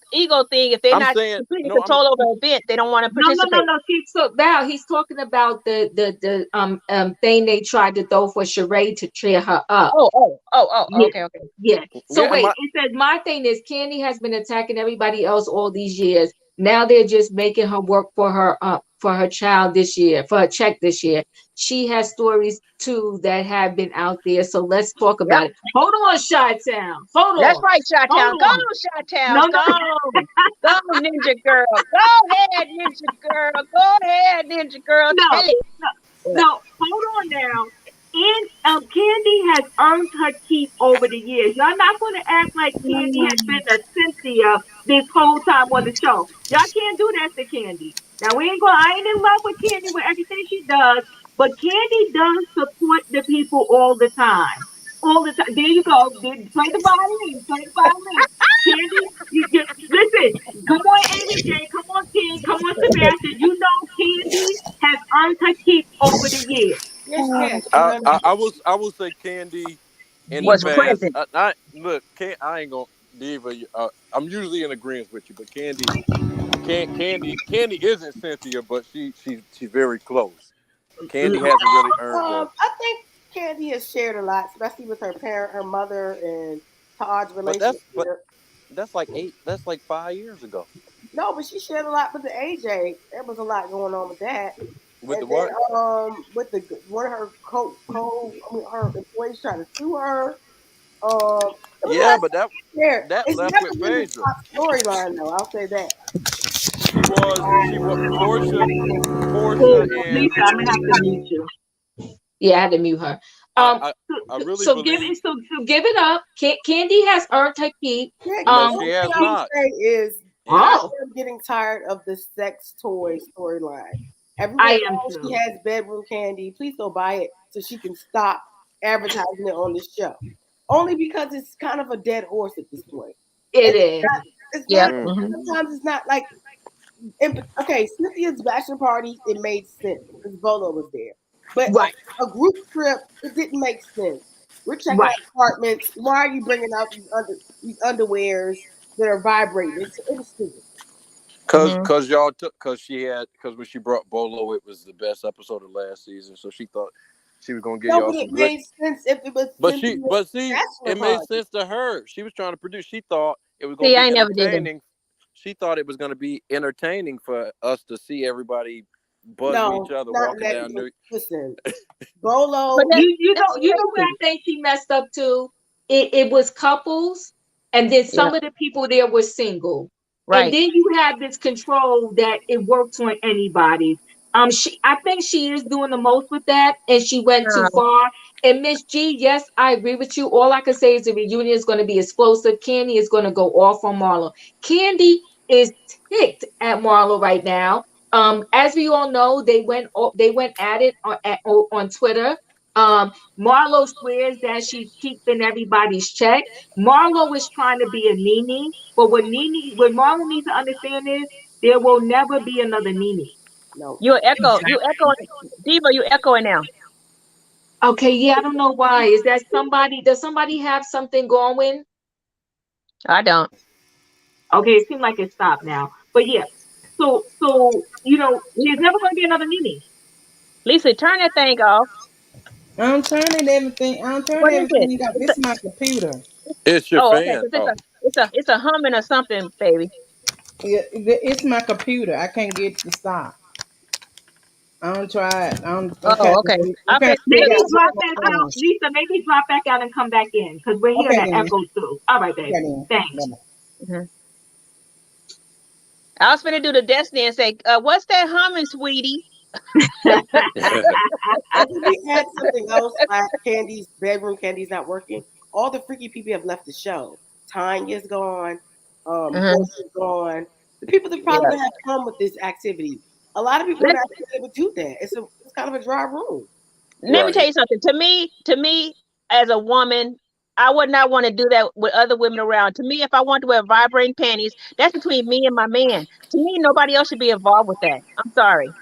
thing. If they're I'm not saying completely no. I'm control over the event, they don't want to No, no, no, participate. no. Val, he's talking about the thing they tried to throw for Sheree to cheer her up. Oh, Yeah, okay, okay. yeah. So yeah. And wait, my it says my thing is Candy has been attacking everybody else all these years. Now they're just making her work for her child this year, for her check this year. She has stories too that have been out there. So let's talk Yep, about it. Hold on, Chi Town. Hold that's on. right, Shot Hold Town. Go on. on, Shot Town. No, Go no. on. Go on, Ninja Girl. Go ahead, Ninja Girl. Go ahead, Ninja Girl. No, Tell it. no, What? no, hold on now. And Candy has earned her keep over the years. Y'all not going to act like Candy has been a Cynthia this whole time on the show. Y'all can't do that to Candy. Now we ain't going. I ain't in love with Candy with everything she does, but Candy does support the people all the time. All the time. There you go. Play the violin. Play the violin. Listen, come on, AJ, come on, King, come on, Sebastian. You know Kandi has earned her keep over the years. Yes, yes. She I, done I, I will I will say Kandi in the Was Diva. past. present. Look, I ain't gonna Diva. I'm usually in agreement with you, but Kandi isn't Cynthia, but she's very close. Kandi hasn't really earned that. I think Candy has shared a lot, especially with her mother, and Todd's But relationship. that's like 8. That's like 5 years ago. No, but she shared a lot with the AJ. There was a lot going on with that. With And the then what? with the one of her her employees trying to sue her. It was a lot Yeah, of but stuff there. that It's left with never been the Phaedra. top storyline though. I'll say that. She was Portia Oh, and Lisa, I'm gonna have to mute you. Yeah, I had to mute her. I Um, I, I really so give believe it. So give it up. Kandi has earned her keep. Yeah, no, Um, the she only thing has I will not. say is I And oh, am getting tired of the sex toy storyline. I Everywhere am else she too. has bedroom candy. Please go buy it so she can stop advertising it on the show. Only because it's kind of a dead horse at this point. It And is. it's Yeah. not. mm, Mm-hmm. Sometimes it's not like. Okay, Cynthia's bachelor party, it made sense because Bolo was there. But Right. a group trip, it didn't make sense. We're checking out Right. apartments. Why are you bringing out these underwears that are vibrating? It was stupid. Mm-hmm. cause when she brought Bolo, it was the best episode of last season. So she thought she was gonna give No, y'all but some it good. made sense if it was But Cynthia's see, bachelor it made party. sense to her. She was trying to produce. She thought it was gonna See, I be ain't never did that. entertaining. She thought it was gonna be entertaining for us to see everybody buzzing each No, other not walking that. down New. Listen, But Bolo. that's You know where I crazy. think she messed up too. It was couples, and then Yeah. some of the people there were single, and Right. then you have this control that it works on anybody. I think she is doing the most with that, and she went too No. far. And Miss G, yes, I agree with you. All I can say is the reunion is going to be explosive. Kandi is going to go off on Marlo. Kandi is ticked at Marlo right now. As we all know, they went at it on Twitter. Marlo swears that she's keeping everybody's check. Marlo is trying to be a Nene, but what Marlo needs to understand is there will never be another Nene. No, You echo. You Exactly. echo. Diva, you echoing now. Okay, yeah, I don't know why. Is that somebody? Does somebody have something going? I don't. Okay, it seems like it stopped now. But yeah, so there's never going to be another Nene. Lisa, turn that thing off. I'm turning everything. I'm What turning is it? everything up. It's a, This is my computer. It's your oh, okay. fan. Cause Oh, it's a humming or something, baby. It's my computer. I can't get it to stop. I don't try it. Oh, okay. I'm I trying bet. to Cause figure Maybe out drop what's back going out, on. Lisa. Maybe drop back out and come back in because we're hearing Okay an then. echo too. All right, babe. Okay then. Thanks. Bye-bye. mhm. I was finna do the Destiny and say, "What's that humming, sweetie?" And can we add something else? Like Candy's bedroom, Candy's not working. All the freaky people have left the show. Tanya's gone. Mhm. Portia's gone. The people that probably Yeah. would have fun with this activity. A lot of people would Let, not be able to do that. It's kind of a dry room. let me tell right. you something. To me, as a woman, I would not want to do that with other women around. To me, if I want to wear vibrating panties, that's between me and my man. To me, nobody else should be involved with that. I'm sorry.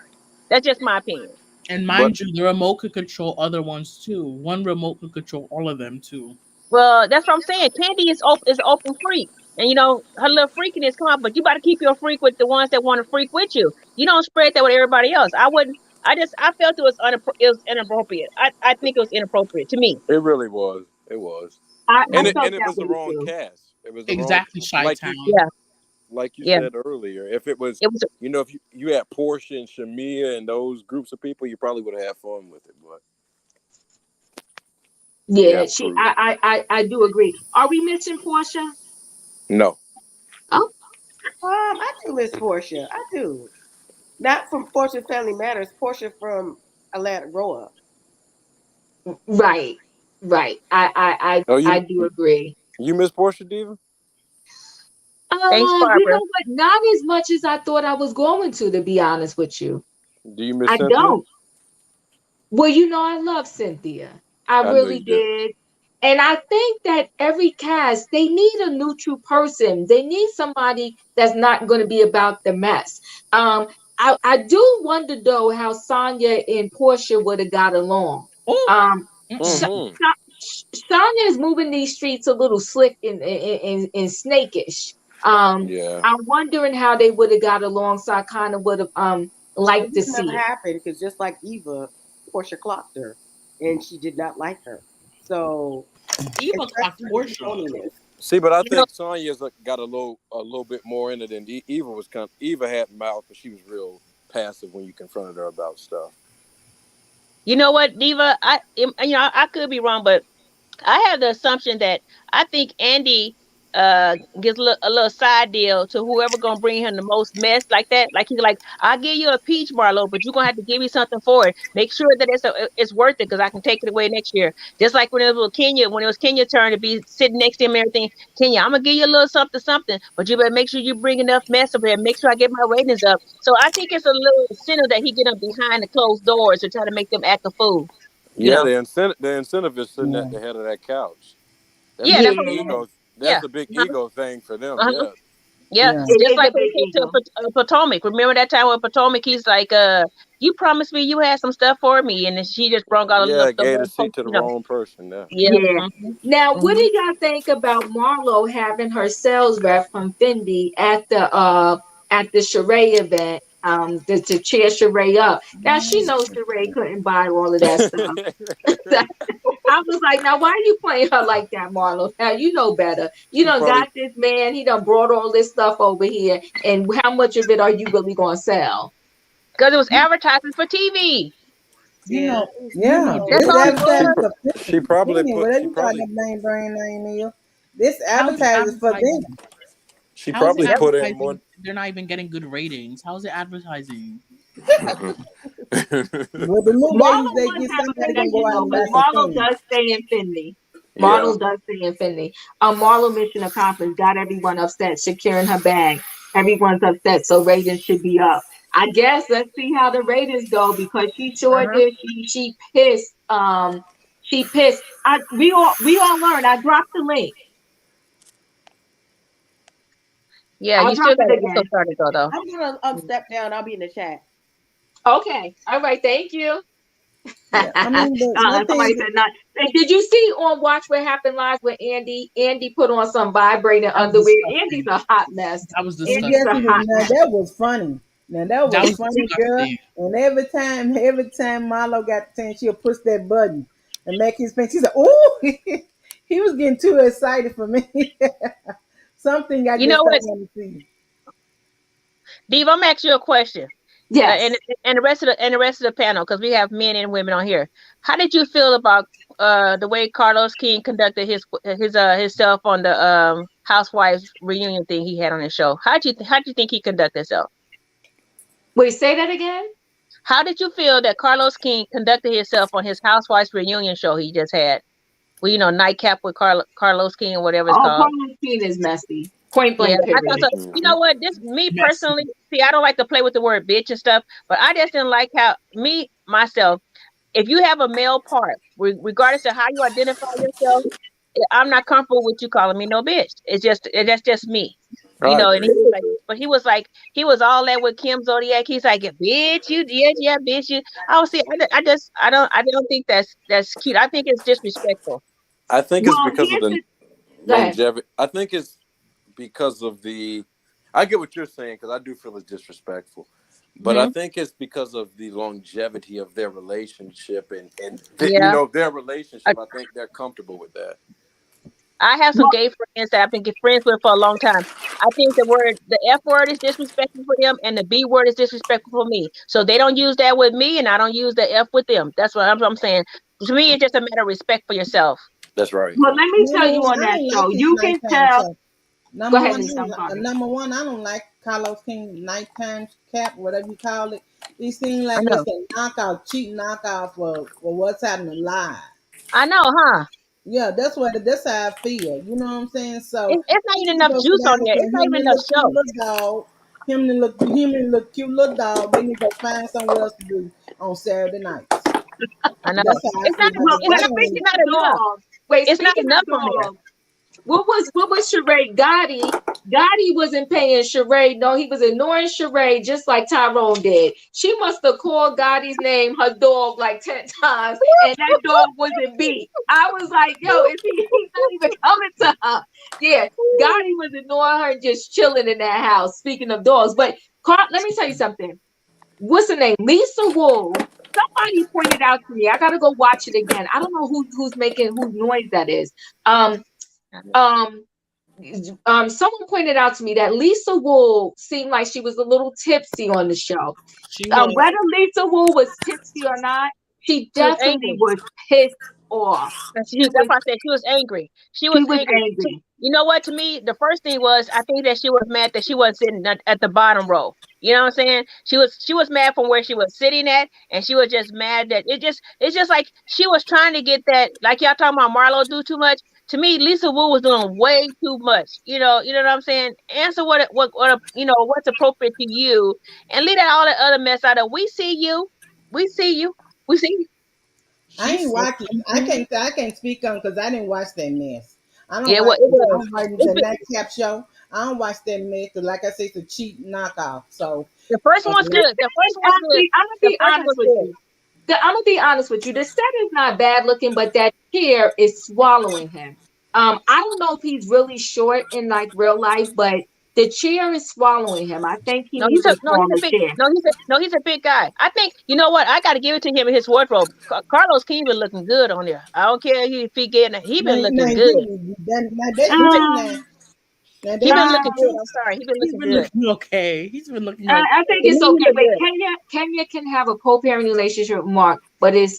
That's just my opinion. And But mind you, the remote could control other ones too. One remote could control all of them too. Well, that's what I'm saying. Candy is open freak, and her little freakiness come out. But you got to keep your freak with the ones that want to freak with you. You don't spread that with everybody else. I wouldn't. I felt it was inappropriate. I think it was inappropriate to me. it really was. It was. I And Yeah. it felt and it that was the way wrong too. cast. It was the wrong Exactly, Shy Town. Yeah, like you yeah. said earlier. If it was, It was. if you had Portia and Shamia and those groups of people, you probably would have had fun with it. But you Yeah, got screwed. I do agree. Are we missing Portia? No, Oh, I do miss Portia. I do. Not from Portia Family Matters. Portia from Atlanta RHOA. right, right. oh I you do agree. you miss Portia Diva? Thanks, You Barbara. know what? Not as much as I thought I was going to be honest with you. Do you miss I Cynthia? don't. Well, I love Cynthia. I I know really you do. did. And I think that every cast, they need a neutral person. They need somebody that's not going to be about the mess. I do wonder though how Sanya and Portia would have got along. Oh, Um, Sh- mm-mm. Mm-hmm. Sanya is moving these streets a little slick and snakish. Um, Yeah. I'm wondering how they would have got along. So I kind of would have But liked to this never see it. happened because just like Eva, Portia clocked her, and she did not like her. So, Eva clocked especially the Portia. phoniness. See, but I You know, think Sonya's got a little bit more in it than Eva was. Eva had mouth, but she was real passive when you confronted her about stuff. you know what, Diva? I could be wrong, but I have the assumption that I think Andy gives a little side deal to whoever gonna bring him the most mess like that. Like he's like, I'll give you a peach, Marlo, but you're gonna have to give me something for it. Make sure that it's worth it because I can take it away next year. Just like when it was Kenya, when it was Kenya's turn to be sitting next to him and everything. Kenya, I'm gonna give you a little something, something, but you better make sure you bring enough mess up here. Make sure I get my ratings up. So I think it's a little incentive that he get them behind the closed doors to try to make them act a fool. You Yeah, know. the incentive is sitting Yeah. at the head of that couch. That's a Yeah, that's big what I'm Yeah, saying. ego. Yeah. That's a big Uh-huh. ego thing for them. Uh-huh. Yeah. Yeah, Yeah. it just is like a when big it came to ego. Potomac. Remember that time with Potomac? He's like, you promised me you had some stuff for me, and then she just brought out Yeah, the gave the whole seat to the you know. wrong person. Yeah. Yeah. Yeah. Now, what Hmm. do y'all think about Marlo having her sales rep from Fendi at the Sheree event? To cheer Sheree up. Now she knows Sheree couldn't buy all of that stuff. I was like, now why are you playing her like that, Marlo? Now you know better. You she done probably got this man. He done brought all this stuff over here, and how much of it are you really gonna sell? Because it was advertising for TV. Yeah, Yeah. That's This all she it she advertising was. pr- for she Penny, probably put whatever you call that name brand name is. This How's it advertising for them. advertising? she How's it probably Yep. put in more. advertising? They're not even getting good ratings. How's it advertising? But the new Marlo ratings they would get, have a somebody gonna go connection out though, and buy because some Marlo things. does stay in Finley. Yeah. Marlo does stay in Finley. Marlo mission accomplished, got everyone upset, securing her bag. Everyone's upset, so ratings should be up. I guess let's see how the ratings go because she sure Uh-huh. did. She pissed. She pissed. We all learned. I dropped the link. Yeah, I'll you still drop got it to get again. some started though. I'm gonna step down. I'll be in the chat. Okay. All right. Thank you. Yeah, I mean, but one Somebody thing, said not. Hey, did you see on Watch What Happened Live with Andy? Andy put on some vibrating That was underwear. Andy's disgusting. a hot mess. That was Andy's yes, a it disgusting. was. hot Now mess. that was funny. Now that That was was funny, girl. disgusting. And every time Marlo got the chance, she'll push that button and make his face. She said, "Oh, he was getting too excited for me." Something I You know just don't what, want to see. Dave? I'm gonna ask you a question. And Yes. the rest of the panel, because we have men and women on here. How did you feel about the way Carlos King conducted himself on the Housewives reunion thing he had on his show? How did you think he conducted himself? Wait, say that again. How did you feel that Carlos King conducted himself on his Housewives reunion show he just had? Well, nightcap with Carlos King or whatever it's Oh, called. quarantine is messy. Point Yeah, blank, I thought period. so. You Mhm. know what? This me personally. Messy. See, I don't like to play with the word bitch and stuff, but I just didn't like how me myself. If you have a male part, regardless of how you identify yourself, I'm not comfortable with you calling me no bitch. That's just me. I And agree. he was like, but he was all that with Kim Zodiac. He's like, bitch, you, yeah, bitch, you. I was see, I don't think that's cute. I think it's disrespectful. I think it's Well, because of here's the the go ahead. longevity. I think it's because of the. I get what you're saying because I do feel it's disrespectful, but I Hmm. think it's because of the longevity of their relationship Yeah. their relationship. I think they're comfortable with that. I have some Well, gay friends that I've been friends with for a long time. I think the F word is disrespectful for them, and the B word is disrespectful for me. So they don't use that with me, and I don't use the F with them. That's what I'm saying. To me, it's just a matter of respect for yourself. That's right. well, let me tell Number you one, on I that don't like show. his You can nighttime tell. show. Go Number ahead, one, Lisa. I'm sorry. I don't like Carlos King nighttime cap, whatever you call it. He seems I like know. it's a knockout, cheap knockout for what's happening live. I know, huh? Yeah, that's how I feel. You know what I'm saying? So It's not he even need to enough go sit juice down on with there. It's not him even and enough look cute show. little dog. Him and look cute little dog. They need to go find somewhere else to do on Saturday nights. I know. That's how I It's feel not. about Well, that. It's I well, not. don't It's want speaking not of enough. dogs. Wait, It's not speaking enough of on there. dogs, what was Sheree? Gotti wasn't paying Sheree. No, he was ignoring Sheree just like Tyrone did. She must have called Gotti's name, her dog, like 10 times, and that dog wasn't beat. I was like, yo, he's not even coming to her. Yeah, Gotti was ignoring her, just chilling in that house. Speaking of dogs, but let me tell you something. What's her name? Lisa Wool. Somebody pointed out to me. I gotta go watch it again. I don't know who's making whose noise that is. Um, um, someone pointed out to me that Lisa Wool seemed like she was a little tipsy on the show. She was. Whether Lisa Wool was tipsy or not, she She was definitely angry. was pissed off. That's She that's was why I said she was angry. She she was was angry. angry. You know what? To me, the first thing was I think that she was mad that she wasn't sitting at the bottom row. You know what I'm saying? She was mad from where she was sitting at, and she was just mad that it's just like she was trying to get that, like y'all talking about Marlo do too much. To me, Lisa Wu was doing way too much. You know what I'm saying? Answer what's appropriate to you, and leave that all that other mess out of. We see you, we see you, we see you. I She ain't said watching. something. I can't speak on because I didn't watch that mess. I don't Yeah, watch. well, it I was. don't watch the nightcap show. I don't watch that mess. 'Cause like I say, it's a cheap knockoff. So The first uh, one's good. The first one's good. I'm gonna The be first one honest was with good. you. I'm gonna be honest with you. The set is not bad looking, but that chair is swallowing him. I don't know if he's really short in like real life, but the chair is swallowing him. I think he No, needs a he's a smaller big chair. he's a big guy. I think you know what? I got to give it to him in his wardrobe. Carlos King been looking good on there. I don't care if he getting he been looking good. now that's He been true. Now, Um, now he that been is uh, looking good. true. I'm sorry, he been He's looking been good. looking okay. He's been looking okay. I think To it's me, he okay. look Wait, good. Kenya can have a co-parenting relationship with Mark, but it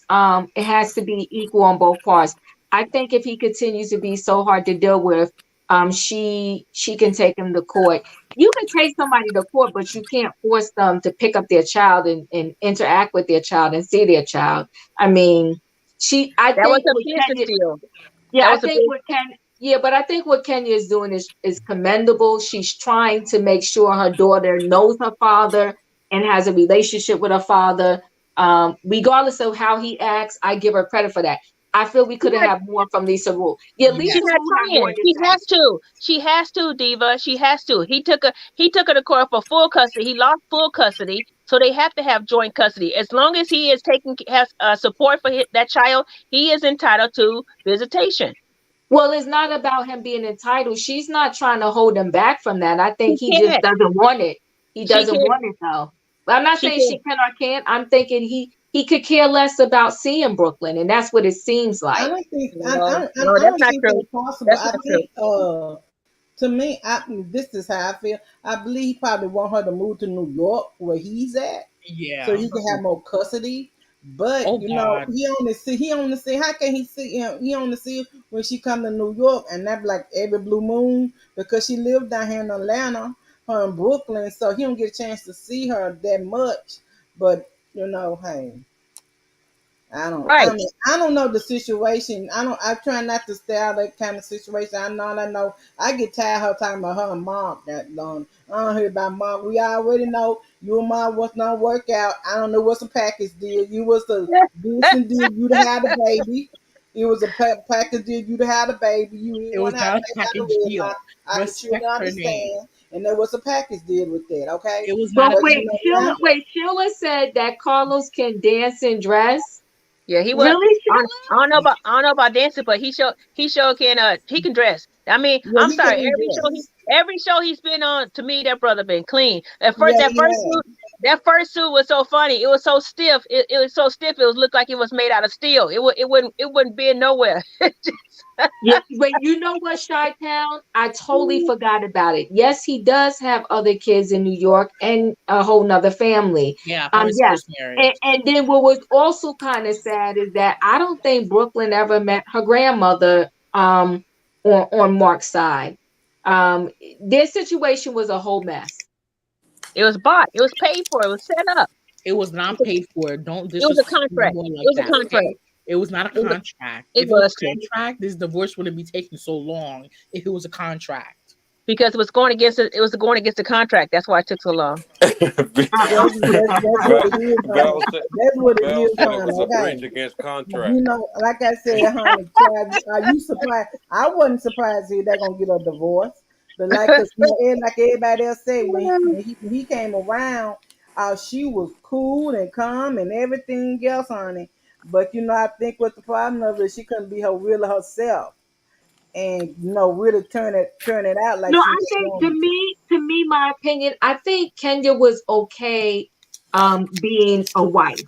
has to be equal on both parts. I think if he continues to be so hard to deal with, she can take him to court. You can take somebody to court, but you can't force them to pick up their child and interact with their child and see their child. I mean, I That was think a with business Kenya, deal. yeah, That I was a think big. what but I think what Kenya is doing is commendable. She's trying to make sure her daughter knows her father and has a relationship with her father. Regardless of how he acts, I give her credit for that. I feel we could have had more from Lisa Wu. Yeah, She's Lisa Yes. not Wu have more trying. to She say. has to. She has to, Diva. She has to. He took her to court for full custody. He lost full custody, so they have to have joint custody. As long as he is taking has support for that child, he is entitled to visitation. Well, it's not about him being entitled. She's not trying to hold him back from that. I think She he just can't. doesn't want it. He She doesn't can't. want it though. But I'm not She saying she can't. can or can't. I'm thinking he could care less about seeing Brooklyn, and that's what it seems I like. don't think. No, no, I that's don't not think true. that's possible. That's I not true. think. To me, this is how I feel. I believe he probably want her to move to New York where he's at, so Yeah. he can have more custody. But Oh God. he only see how can he see him? He only see when she come to New York, and that be like every blue moon because she lived down here in Atlanta, her in Brooklyn, so he don't get a chance to see her that much. But hey. Right. I don't know the situation. I try not to stay out of that kind of situation. I know. I get tired of her talking about her and mom that long. I don't hear about mom. We already know you and mom was not work out. I don't know what's the package deal. You was the this and did you to have the baby. It was a package deal you to have the baby. You It didn't was want to have not a a baby out the package wedlock. deal. I can truly Respect her name. understand. And there was a package deal with that, okay? It was not But a But wait, now Sheila said that Carlos can dance and dress. Yeah, he was. Really, I, Sheila? I don't know about dancing, but he sure can he can dress. I mean, yeah, I'm he sorry. can dress. Every show he's been on, to me, that brother been clean. Yeah, That he first has. suit, was so funny. It was so stiff. It was so stiff. It was looked like it was made out of steel. It wouldn't bend nowhere. Yeah, but you know what, Chi-Town? I totally forgot about it. Yes, he does have other kids in New York and a whole nother family. yeah from his Yes. first marriage. And then what was also kind of sad is that I don't think Brooklyn ever met her grandmother on Mark's side. Their situation was a whole mess. It was bought. It was paid for. It was set up. It was not paid for. Don't It was a disrespect my contract. boy It like was a that, contract. okay? It was not a It was. contract. It If it was was a contract, this divorce wouldn't be taking so long if it was a contract. because it was going against the contract. That's why it took so long. That's what it is, honey. Val said, That's what it Val is, said it honey. was a Okay. breach against contract. You know, like I said, honey, child, are you surprised? I wasn't surprised if they're gonna get a divorce. But like, cause like everybody else said, when he came around, she was cool and calm and everything else, honey. But I think what the problem of it, she couldn't be her real herself, and really turn it out like No, she I was think wanting to. to me, my opinion, I think Kenya was okay being a wife.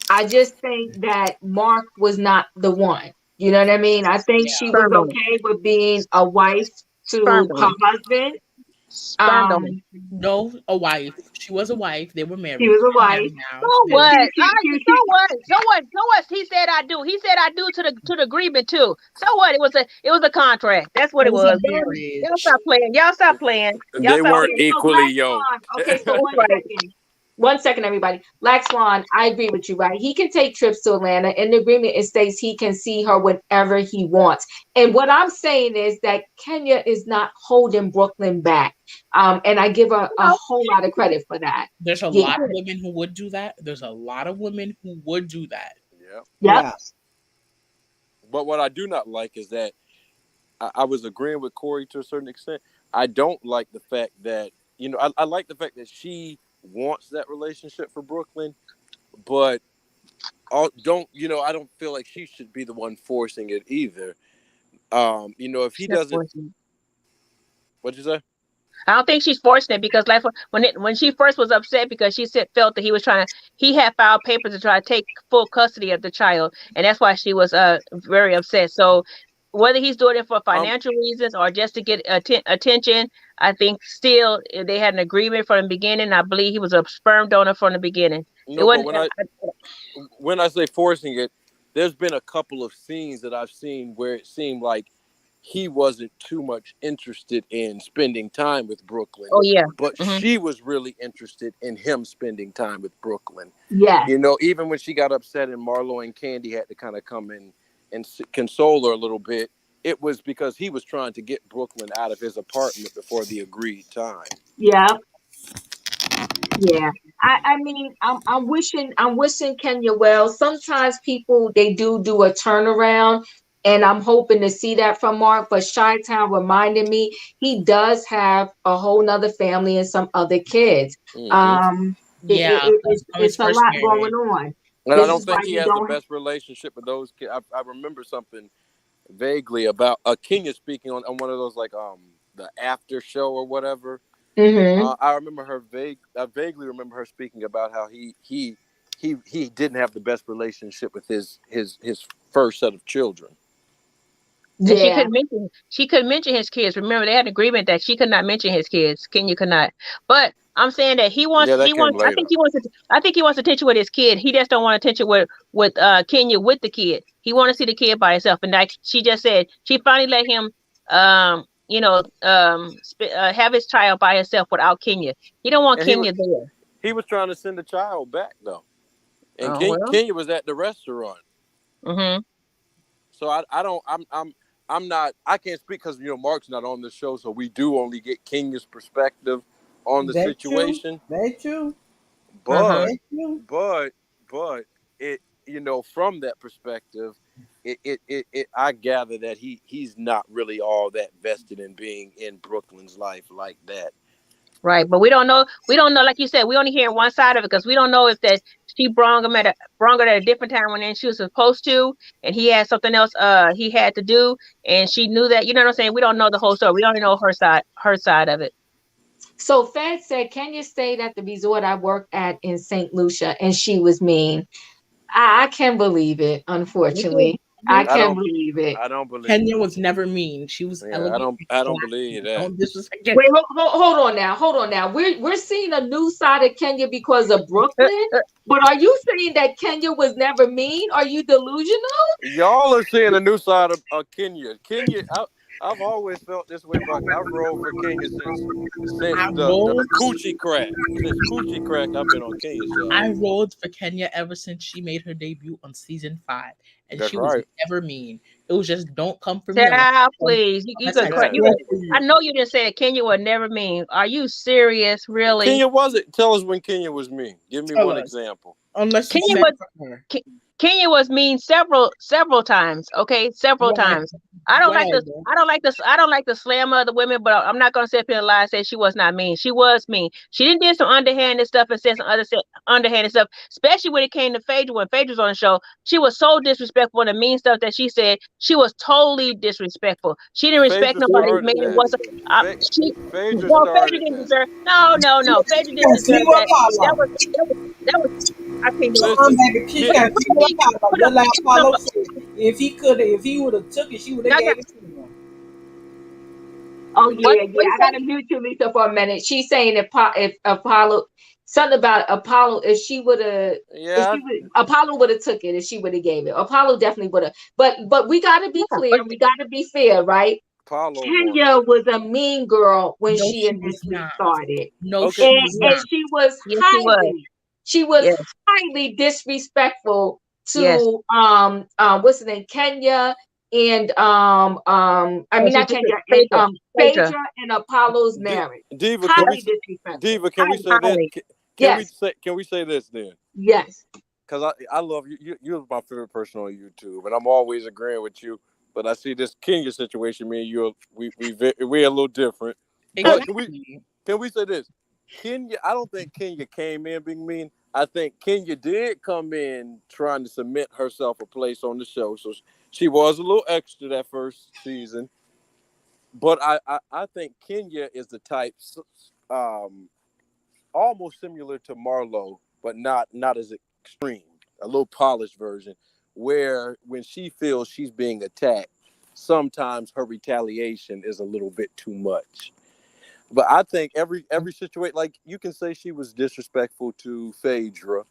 I just think that Mark was not the one. You know what I mean? I think she Yeah. was Spermed on it. okay with being a wife to Spermed on her it. husband. Spermed on it. Um, No, a wife. She was a wife. They were she married. was a They're wife. married now. So They, what? She, So what? So what? So what? He said I do. He said I do to the agreement too. So what? It was a contract. That's what it it was a was. Y'all marriage. stop playing. Y'all stop playing. Y'all They stop weren't okay, playing. so equally Black yoked. Swan. Okay, so That's right. 1 second. 1 second, everybody. Black Swan, I agree with you, right? He can take trips to Atlanta. In the agreement, it states he can see her whenever he wants. And what I'm saying is that Kenya is not holding Brooklyn back. And I give her a No. whole lot of credit for that. There's a Yeah. lot of women who would do that. There's a lot of women who would do that. Yeah. Yep. Yeah. But what I do not like is that I was agreeing with Corey to a certain extent. I don't like the fact that, I like the fact that she wants that relationship for Brooklyn, but I don't feel like she should be the one forcing it either. If he She's not doesn't, forcing it. what'd you say? I don't think she's forcing it because like when she first was upset because she felt that he had filed papers to try to take full custody of the child, and that's why she was very upset. So whether he's doing it for Um, financial reasons or just to get attention, I think still they had an agreement from the beginning. I believe he was a sperm donor from the beginning. It no, but wasn't. when I say forcing it, there's been a couple of scenes that I've seen where it seemed like he wasn't too much interested in spending time with Brooklyn, Oh yeah. but Hmm. she was really interested in him spending time with Brooklyn. Yes. Even when she got upset and Marlo and Kandi had to kind of come in and console her a little bit, it was because he was trying to get Brooklyn out of his apartment before the agreed time. Yep. Yeah. I mean, I'm wishing Kenya well. Sometimes people they do a turnaround, and I'm hoping to see that from Mark. But Chi-Town reminded me he does have a whole nother family and some other kids. Hmm. Yeah, from his It's a first lot going marriage. on. And I This don't is why think he you has the don't. best relationship with those kids. I remember something vaguely about Kenya speaking on one of those like the after show or whatever. Mm-hmm. I remember I vaguely remember her speaking about how he didn't have the best relationship with his first set of children. And she Yeah. couldn't mention his kids. Remember, they had an agreement that she could not mention his kids. Kenya could not. But I'm saying that Yeah, that he came wants. later. I think he wants attention with his kid. He just don't want attention with Kenya with the kid. He want to see the kid by himself. And like she just said, she finally let him have his child by himself without Kenya. He don't want And Kenya there. he was trying to send the child back though, and Oh well. Kenya was at the restaurant. Mhm. So I don't I'm not I can't speak because Mark's not on the show, so we do only get Kenya's perspective on the They true. situation. They true. Mhm. But They true. but but it from that perspective, I gather that he's not really all that vested in being in Brooklyn's life like that. Right, but we don't know. We don't know, like you said, we only hear one side of it because we don't know if that she brung her at a different time when she was supposed to, and he had something else he had to do, and she knew that. You know what I'm saying? We don't know the whole story. We only know her side of it. So Fed said Kenya stayed at the resort I worked at in St. Lucia, and she was mean. I can't believe it, Me too. unfortunately. I Me I can't don't believe it. I don't believe Kenya it. was never mean. She was Yeah, elegant and I don't believe classy. that. Don't disrespect her. Wait, hold on now. Hold on now. We're seeing a new side of Kenya because of Brooklyn, but are you saying that Kenya was never mean? Are you delusional? Y'all are seeing a new side of Kenya. I've always felt this way about. I've rolled for Kenya since I the rolled. coochie crack. Since coochie crack, I've been on Kenya's side. I rolled for Kenya ever since she made her debut on season 5, and That's she was right. never mean. It was just don't come for me Child, please. You unless could I cry. Yeah. You care could, for you. I know you didn't say that Kenya would never mean. Are you serious? Really? Kenya wasn't. Tell us when Kenya was mean. Give me Tell one us. example. Unless you Kenya said was her. Ke- Kenya was mean several times. Okay, several When? times. I don't like this. When? I don't like this. I don't like the slam of the women, but I'm not gonna sit up here and lie and say she was not mean. She was mean. She didn't do some underhanded stuff and said some other underhanded stuff, especially when it came to Phaedra. When Phaedra was on the show, she was so disrespectful and the mean stuff that she said. She was totally disrespectful. She didn't respect Phaedra nobody's started man. that. She Phaedra no Phaedra started didn't that. deserve. No. Phaedra didn't Can't see deserve what that. That Apollo. was that was. I can't do it. Come on, Listen, baby, she Ke- can't see what Apollo. Put Just up, like put up, Apollo said, if he would have took it, she would have y'all got, gave it to him. Oh what yeah. you I say? gotta mute you, Lisa, for a minute. She's saying if Apollo, something about Apollo, if she would have, yeah, Apollo would have took it if she would have gave it. Apollo definitely would have. But we gotta be Yeah, clear. but We gotta be fair, right? Paulo wanted Kenya it. was a mean girl when No, she she was initially not. started, No, Okay, she was and not. she was yes, she was. she was Yes, highly disrespectful yes. to what's his name, Kenya, and I Oh, mean she not did Kenya, and Phaedra. Phaedra. Phaedra and Apollo's D- marriage. Diva, Highly disrespectful. Can we say this? Highly. Yes, Can we say this then? yes. Because I love you. You're my favorite person on YouTube, and I'm always agreeing with you. But I see this Kenya situation. Me and you, we're a little different. But Exactly. can we say this? Kenya, I don't think Kenya came in being mean. I think Kenya did come in trying to cement herself a place on the show. So she was a little extra that first season. But I think Kenya is the type, almost similar to Marlo, but not as extreme. A little polished version, where when she feels she's being attacked, sometimes her retaliation is a little bit too much. But I think every situation, like you can say she was disrespectful to Phaedra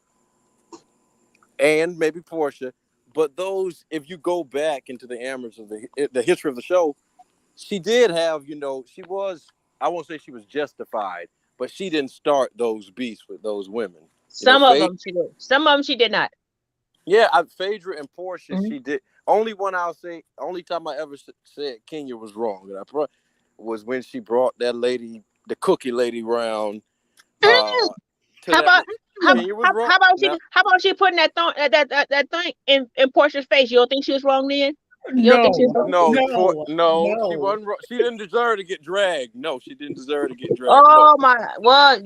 and maybe Portia, but those, if you go back into the annals of the history of the show, she did have, she was, I won't say she was justified, but she didn't start those beefs with those women. Some of them she did. Some of them she did not. Yeah, Phaedra and Portia, Mhm. she did. Only one I'll say, only time I ever said Kenya was wrong, was when she brought that lady, the cookie lady, round. To How that, about how, Kenya was wrong. how about she putting that thing in Portia's face? You don't think she was wrong then? You don't No, think she was wrong? No, she no. wasn't wrong. She didn't deserve to get dragged. No, she didn't deserve to get dragged. No. Oh my! Well,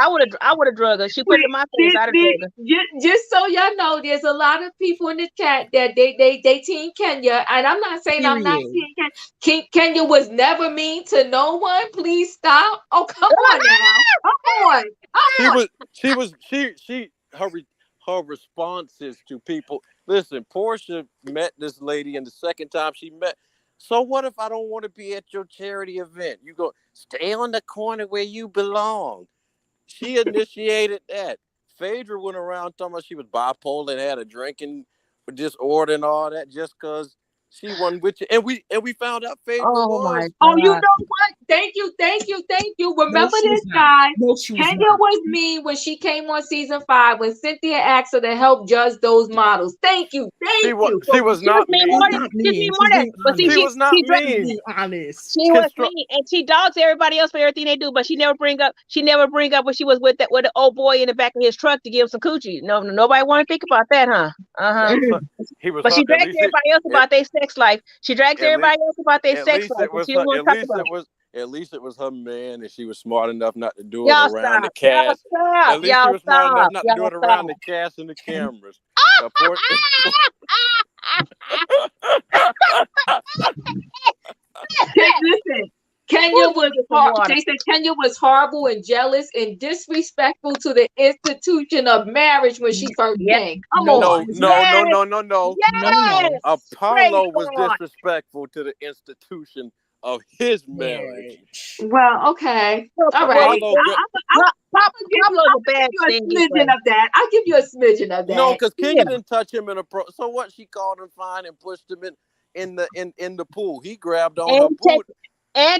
I would have drugged her. She put it in my face. I'd have drugged her. Just so y'all know, there's a lot of people in the chat that they team Kenya, and I'm not saying I'm not Period. team Kenya. Kenya was never mean to no one. Please stop. Oh, come on now. Come on. Her responses to people. Listen, Portia met this lady, and the second time she met. So what if I don't want to be at your charity event? You go stay on the corner where you belong. She initiated that. Phaedra went around talking about she was bipolar and had a drinking disorder and all that just because she wasn't with you. And we found out Phaedra Oh my was. Oh, you God! know what? Thank you. No, Remember she this, was not. guys. No, she was Kenya not. was me when she came on season 5 when Cynthia asked her to help judge those models. Thank you. She was Well, she was she was not mean She's more mean. than not she was mean mean. more She's than. being But see, She honest. was not She's mean. being honest. she was mean, and she dogs everybody else for everything they do. But she never bring up. She never bring up when she was with the old boy in the back of his truck to give him some coochie. No, nobody want to think about that, huh? But he was But her. she drags everybody else At, about their sex life. She drags at least everybody else about their at sex least life, it and was she her. don't want to talk about it. At least it was her man, and she was smart enough not to do it Y'all around the stop. Y'all cast. stop. At least she Y'all was smart enough stop. not to do Y'all it around stop. the cast and the And cameras. Poor- Listen, Kenya Who was get some water? they said Kenya was horrible and jealous and disrespectful to the institution of marriage when she first Yep. came. Come no, on. she no, was no, not. no, Yes. no, no, no. No, no. Yes. Praise Apollo was God. disrespectful to the institution of his marriage. Marriage. Well, okay. Well, All well, right. Apollo, Pablo's a bad I'll give thing you a smidgen anyway. of that. I'll give you a smidgen of no, that. because Yeah. Kenya didn't touch him in a pro. So what? She called him fine and pushed him in the pool. He grabbed on her And boot.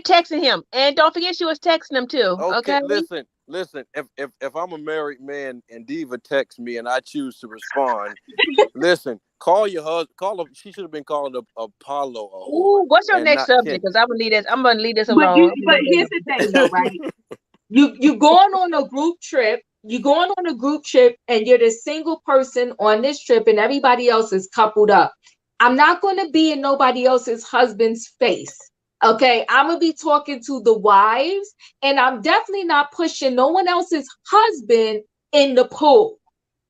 texting him. And don't forget she was texting him too. Okay, Okay. listen. listen. If I'm a married man and Diva texts me and I choose to respond, listen. Call your husband. Call her. She should have been calling Apollo a whore Ooh, what's your and next not subject? Kenya. Because I'm gonna leave this. I'm gonna leave this But alone. here's the thing though, right? You going on a group trip. You going on a group trip, and you're the single person on this trip, and everybody else is coupled up. I'm not going to be in nobody else's husband's face. Okay, I'm gonna be talking to the wives, and I'm definitely not pushing no one else's husband in the pool.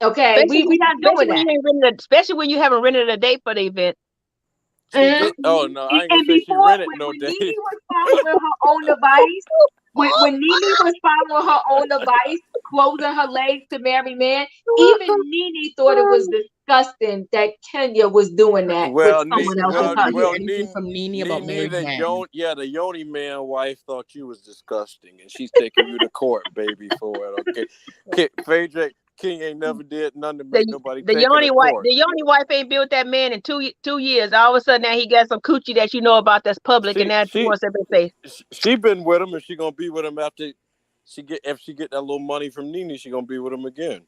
Okay, we not doing that. Especially when you haven't rented a date for the event. She did. Oh no, I ain't gonna And say she before, rented when no Nene day. was following her own advice, when Nene was following her own advice, closing her legs to marry man, even Nene thought it was disgusting that Kenya was doing that with Well, someone Listen, I else's don't want to hear husband. anything from Nene about married the men. Yoni man wife thought you was disgusting, and she's taking you to court, baby, for it. Okay, Phaedra King ain't never did nothing to make nobody The take her to Yoni wife, court. the Yoni wife ain't been with that man in 2 years. All of a sudden now he got some coochie that you know about that's public, and now she wants everybody to say. She been with him, and she gonna be with him after if she get that little money from Nene, she gonna be with him again.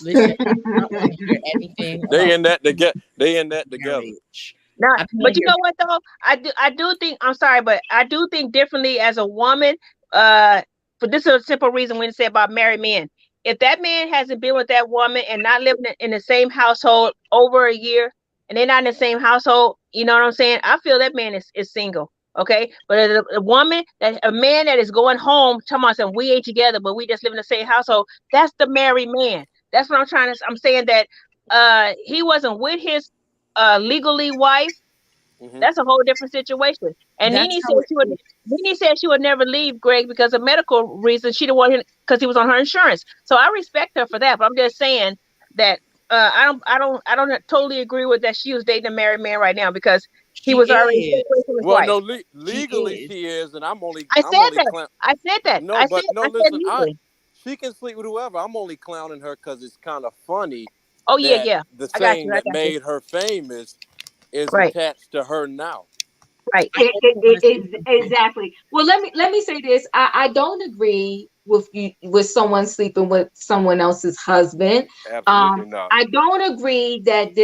Listen, I don't want to hear anything They about in that together. They in that together. marriage. Now, I don't want but to you hear know what though? I do think, I'm sorry, but I do think differently as a woman. For this is a simple reason when you say about married men. If that man hasn't been with that woman and not living in the same household over a year, and they're not in the same household, you know what I'm saying? I feel that man is single. Okay, but a man that is going home, talking about saying we ain't together, but we just live in the same household. That's the married man. That's what I'm saying that he wasn't with his legally wife. Mm-hmm. That's a whole different situation. And that's how it is. Nene said she would never leave Greg because of medical reasons. She didn't want him because he was on her insurance. So I respect her for that. But I'm just saying that I don't totally agree with that she was dating a married man right now because he She was already is. separated from his Well, wife. no, She legally is. she is, and I'm only I said that. clown. I said that. No, I but no, said listen, legally. she can sleep with whoever. I'm only clowning her because it's kind of funny Oh yeah, that yeah. the I got thing you. I that got you. made her famous is Right. attached to her now. Right. I also want to say something. Exactly. Well, let me say this. I don't agree with you with someone sleeping with someone else's husband. Absolutely not. I don't agree that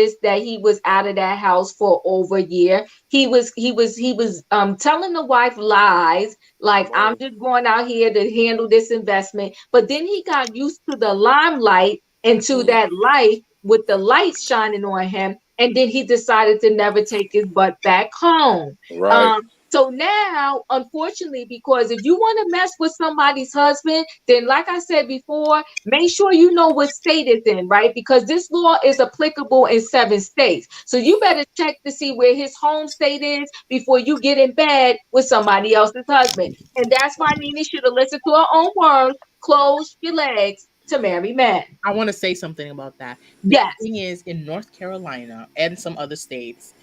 he was out of that house for over a year. He was telling the wife lies like I'm Right. just going out here to handle this investment. But then he got used to the limelight and to that life with the lights shining on him, and then he decided to never take his butt back home. Right. Um, so now, unfortunately, because if you want to mess with somebody's husband, then like I said before, make sure you know what state it's in, right? Because this law is applicable in 7 states. So you better check to see where his home state is before you get in bed with somebody else's husband. And that's why Nene should have listened to her own words, close your legs to marry men. I want to say something about that. The Yes. thing is, in North Carolina and some other states,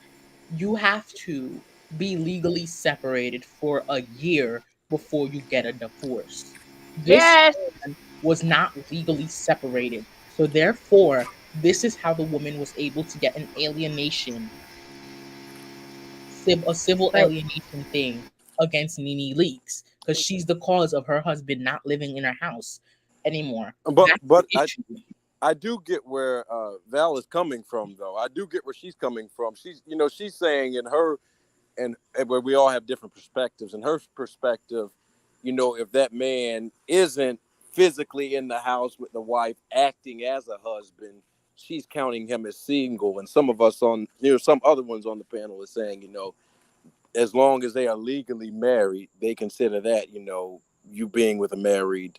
you have to be legally separated for a year before you get a divorce. This Yes. man was not legally separated. So therefore, this is how the woman was able to get an alienation, a civil Right. alienation thing against Nene Leakes because she's the cause of her husband not living in her house anymore. But That's but the issue. I do get where Val is coming from, though. I do get where she's coming from. She's saying in her and where we all have different perspectives. In her perspective, if that man isn't physically in the house with the wife acting as a husband, she's counting him as single. And some of us some other ones on the panel is saying, as long as they are legally married, they consider that, you being with a married.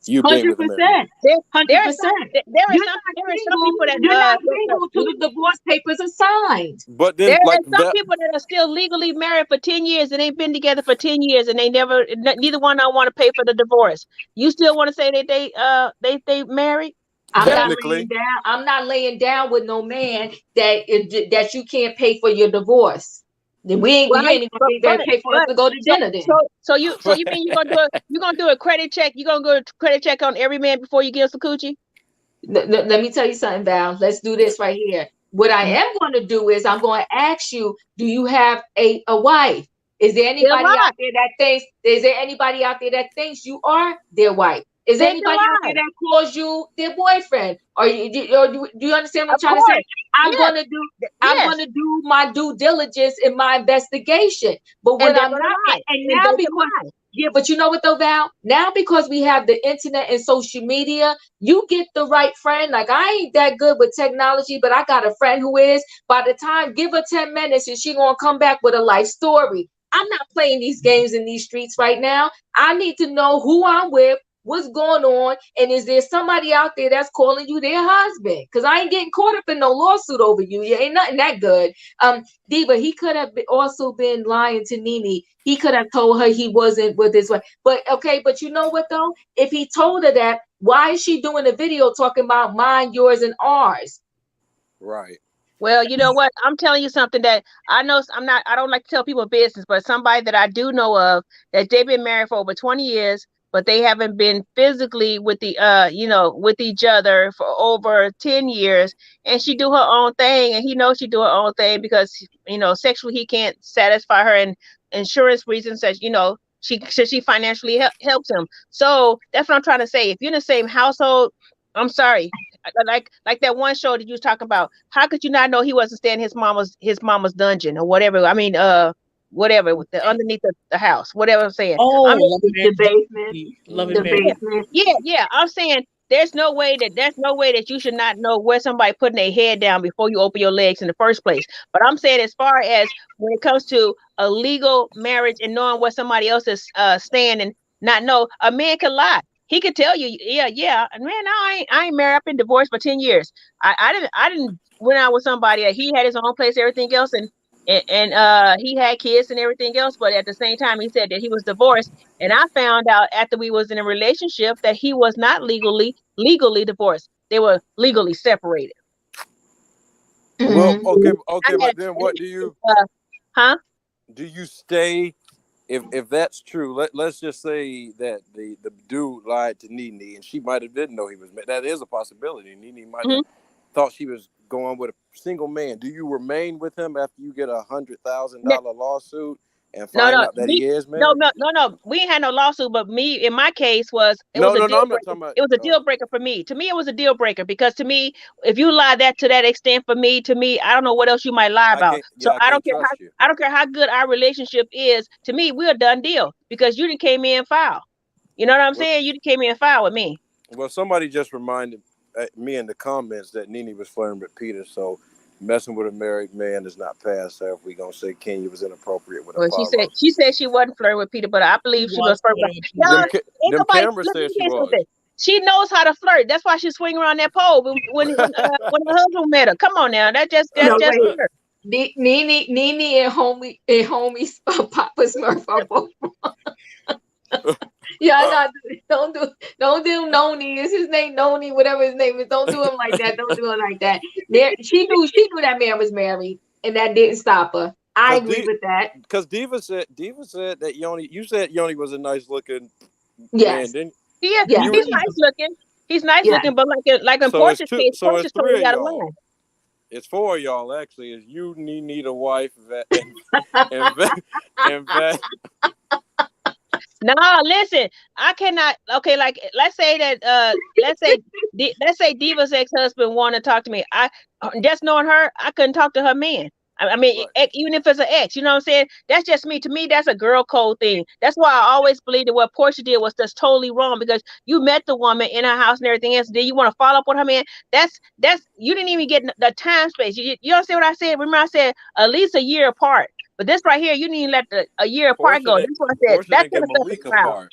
You being with a married man. 100%. There are some people that You're not single till the divorce papers are signed. But then, there are like some that, people that are still legally married for 10 years and they've been together for 10 years and neither one of them want to pay for the divorce. You still want to say that they married? technically, I'm not laying down with no man that you can't pay for your divorce. Then you ain't even gonna be there to pay for us to go to dinner then. So you mean you're gonna do a credit check? You're gonna do a credit check on every man before you give us a coochie? Let me tell you something, Val. Let's do this right here. What I am going to do is I'm going to ask you, do you have a wife? Is there They're anybody lying. out there that thinks? Is there anybody out there that thinks you are their wife? Is They can anybody out there lie. that calls you their boyfriend? Or do you understand what I'm Of trying to say? course. I'm Yes. gonna do I'm Yes. gonna do my due diligence in my investigation. But And when they're I'm gonna not, lie. and And now they can because lie. yeah, but you know what though, Val? Now because we have the internet and social media, you get the right friend. Like I ain't that good with technology, but I got a friend who is. By the time, give her 10 minutes and she gonna come back with a life story. I'm not playing these games in these streets right now. I need to know who I'm with, what's going on, and is there somebody out there that's calling you their husband? Because I ain't getting caught up in no lawsuit over you. You ain't nothing that good. Diva, he could have also been lying to Nene. He could have told her he wasn't with his wife. But okay, but you know what though? If he told her that, why is she doing a video talking about mine, yours, and ours? Right. Well, you know what? I'm telling you something that I know. I don't like to tell people business, but somebody that I do know of that they've been married for over 20 years, but they haven't been physically with with each other for over 10 years. And she do her own thing, and he knows she do her own thing because, sexually he can't satisfy her, and insurance reasons that, she financially helps him. So that's what I'm trying to say. If you're in the same household, I'm sorry. Like that one show that you was talking about. How could you not know he wasn't staying in his mama's dungeon or whatever? I mean, whatever with the underneath the house, whatever I'm saying. Oh, I mean, Love and The Marriage. basement. Love The and Marriage. yeah, basement. yeah. I'm saying there's no way that you should not know where somebody putting their head down before you open your legs in the first place. But I'm saying as far as when it comes to a legal marriage and knowing where somebody else is staying and not know, a man can lie. He could tell you, yeah, and man, no, I ain't married. I've been divorced for 10 years. I didn't went out with somebody that he had his own place, everything else, and he had kids and everything else. But at the same time, he said that he was divorced. And I found out after we was in a relationship that he was not legally divorced. They were legally separated. Well, Mhm. okay, I okay, had but then what huh? do you stay if that's true? Let's just say that the dude lied to Nene, and she might have didn't know he was married. That is a possibility. Nene might have Mhm. thought she was going with a single man. Do you remain with him after you get $100,000 lawsuit and No, find no, out that he is no, married? no, no, no. We ain't had no lawsuit, but me, in my case, it No, was a no, no. deal I'm not breaker. talking about. It was a deal breaker for me. To me, it was a deal breaker because to me, if you lie that to that extent for me, to me, I don't know what else you might lie I about. can't. So Yeah, I can't trust you. I don't care how good our relationship is. To me, we're a done deal because you didn't came in and file. You know what I'm Well, saying? You didn't came in and file with me. well, somebody just reminded me in the comments that Nene was flirting with Peter. So messing with a married man is not past her. If we gonna say Kenya was inappropriate with Well, she said Apollo, she wasn't flirting with Peter, but I He believe she was was flirting with. flirting with No, Peter. ain't them nobody. cameras Let me said tell she you was. something. She knows how to flirt. That's why she's swinging around that pole when her husband met her. Come on now, that's No, just wait. her. Nene and homie Papa Smurf are both. Yeah, not don't do Noni. Is his name Noni? Whatever his name is. Don't do him like that. Don't do him like that. There, she knew that man was married, and that didn't stop her. I Cause agree with that. Because Diva said that Yoni. You said Yoni was a nice looking man, Yes, didn't Yeah, yes, you? he's nice looking. He's nice yes. looking, but like in So it's Portia's two. case, So it's Portia three totally of got a y'all. line. It's four of y'all actually. Is you need a wife and Vet and Vet. No, listen, I cannot. Okay, like let's say Diva's ex-husband want to talk to me. I just knowing her, I couldn't talk to her man. I mean, Right. even if it's an ex, you know what I'm saying? That's just me. To me, that's a girl code thing. That's why I always believe that what Portia did was just totally wrong because you met the woman in her house and everything else. Then you want to follow up with her man? That's you didn't even get the time space. You understand what I said? Remember I said at least a year apart. But this right here, you need to let a year apart Portia go. didn't. That's what I said. Portia That didn't kind get of stuff is Malik foul. apart.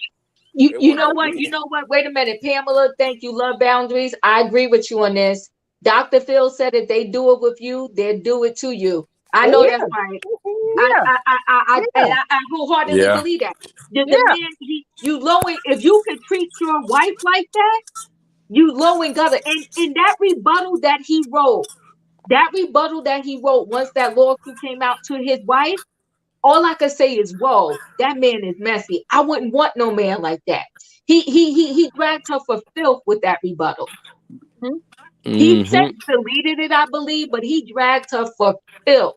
You It you wasn't know Huh? what? Malik. You know what? Wait a minute, Pamela. Thank you. Love boundaries. I agree with you on this. Dr. Phil said if they do it with you, they'll do it to you. I know that's Yeah, right. I yeah, I I I I, yeah, and I wholeheartedly Yeah. believe that. The yeah. man, you lowing, if you could treat your wife like that, you low and gutter. And that rebuttal that he wrote once that lawsuit came out to his wife, all I could say is, whoa, that man is messy. I wouldn't want no man like that. He dragged her for filth with that rebuttal. Mhm. He said Mm-hmm. he deleted it, I believe, but he dragged her for filth.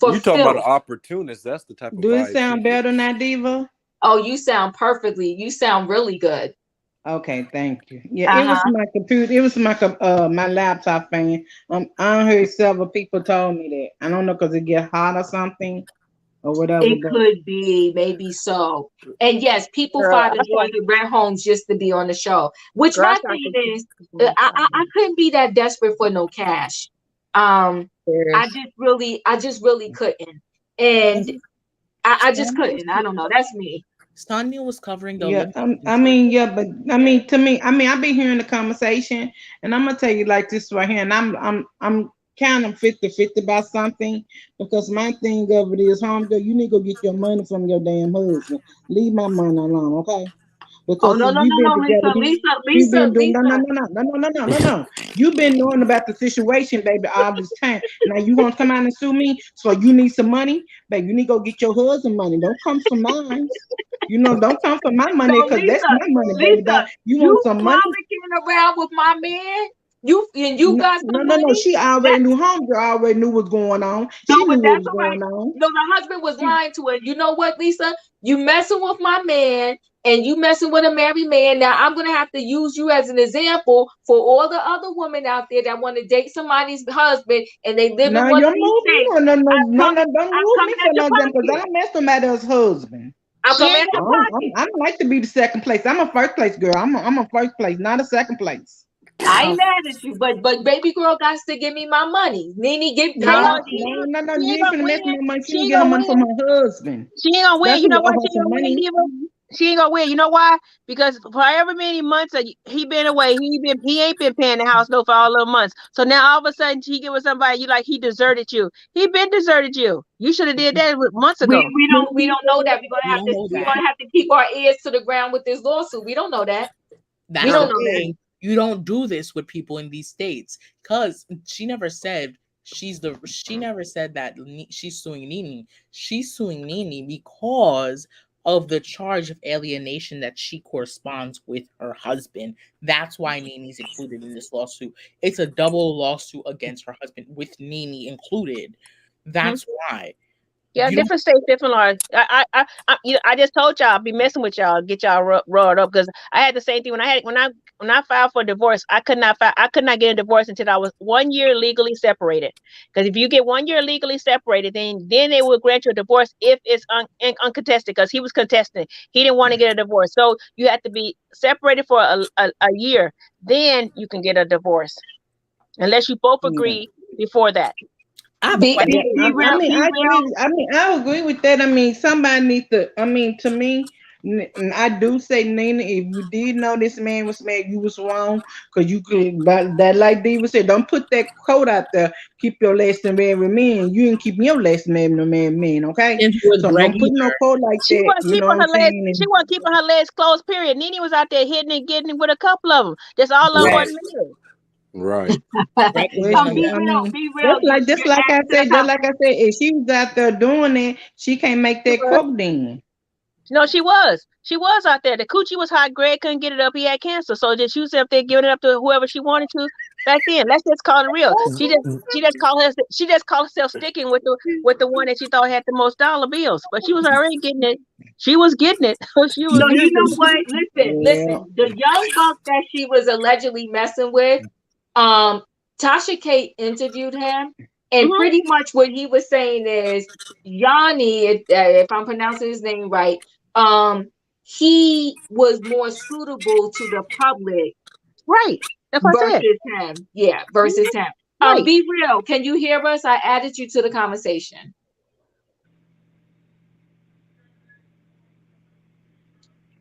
for You talking about an filth. opportunist? That's the type of Do it vibe sound she better, gives. now, Diva? Oh, you sound perfectly. You sound really good. Okay, thank you. Yeah, it was Uh-huh. my computer. It was my laptop fan. I heard several people told me that. I don't know because it get hot or something or whatever. It But could be, maybe so. And yes, people Girl, find I it thought, hard to rent homes just to be on the show. Which girl, I my thought thing you is, I couldn't be that desperate for no cash. Um, serious. I just really couldn't, and I just Sonya was couldn't. I don't know. That's me. Sonya was covering the yeah, elimination I tour. mean, yeah, but I mean, to me, I mean, I've been hearing the conversation, and I'm gonna tell you like this right here, and I'm kind of 50-50 about something because my thing of it is, homegirl, you need to go get your money from your damn husband. Leave my money alone, okay? Oh Because no, since no, we've no, been no, together, Lisa, Lisa, we've Lisa, been doing no, no, Lisa. no, no, no, no, no, no, no, no. You've been knowing about the situation, baby, all this time. Now you want to come out and sue me, so you need some money, baby. You need to go get your husband money. Don't come for mine. You know, don't come for my So money because that's Lisa, my money, baby. Lisa, Dog. You want you some money? frolicking around with my man. You No, got no, some no, no. money. She That already knew. Homegirl already knew what's going on. no, She knew but what that's was all right. going on. No, the husband was lying to her. You know what, Lisa? You messing with my man, and you messing with a married man. Now I'm gonna have to use you as an example for all the other women out there that want to date somebody's husband and they live in Now one you of these move. states. No, no, no, no, no. Don't I'm move me coming for at your no damn because I pocket. don't mess somebody else's husband. I'm She coming ain't at your pocket. I don't like to be the second place. I'm a first place girl. I'm a first place, not a second place. I Um, ain't mad at you, but baby girl got to give me my money. Nene, pay no, up, No, Nene. no, no, no. she You ain't ain't gonna finna mess win. with my money. She She gonna ain't get her gonna money from win. her husband. She ain't gonna win. That's You who know why owe her she ain't some gonna win, money. Diva? She ain't gonna win. You know why? Because for however many months that he been away, he ain't been paying the house note for all those months. So now all of a sudden he get with somebody you like he deserted you. He been deserted you. You should have did that months We ago. we don't we don't know that. we don't know We're that. gonna have to keep our ears to the ground with this lawsuit. We don't know that. We That's don't the No. know that. thing. You don't do this with people in these states because she never said she never said that she's suing Nene. She's suing Nene because of the charge of alienation that she corresponds with her husband. That's why Nene's included in this lawsuit. It's a double lawsuit against her husband with Nene included. That's why. Yeah, You don't different states, different laws. I just told y'all I'll be messing with y'all, get y'all rolled up because I had the same thing when I filed for divorce. I could not get a divorce until I was 1 year legally separated. Because if you get 1 year legally separated, then they will grant you a divorce if it's uncontested. Because he was contesting, he didn't want to get a divorce, so you have to be separated for a year. Then you can get a divorce unless you both Yeah. agree before that. I have a Be question. Yeah, be be I real. mean, Be I real. agree. I mean, I agree with that. I mean, somebody needs to. I mean, to me, and I do say, Nina, if you did know this man was mad, you was wrong because you could. But that, like Diva said, don't put that quote out there. Keep your lesson man with men. You ain't keeping your lesson man no man. Okay, Since you was so don't put Greg no quote like She that. wasn't You know keeping what I'm her legs. saying? She And wasn't keeping her legs closed. Period. Nene was out there hitting and getting with a couple of them. That's all I Greg Right, wasn't married. right. Greg is well, not Be I real. mean, Be real. just You're like I adding to the said, conversation. if she was out there doing it, she can't make She that was. quote then. No, she was. She was out there. The coochie was hot. Greg couldn't get it up. He had cancer. So just she was up there giving it up to whoever she wanted to back then. Let's just call it real. She just called herself sticking with the one that she thought had the most dollar bills. But she was already getting it. She was getting it. She was No, you getting know it. what? Listen. Well, The young buck that she was allegedly messing with, um, Tasha Kate interviewed him, and Hmm. pretty much what he was saying is Yanni, if I'm pronouncing his name right, he was more suitable to the public Right. That's what I said. versus him. Yeah, Mhm. versus him. Right. Be real. Can you hear us? I added you to the conversation.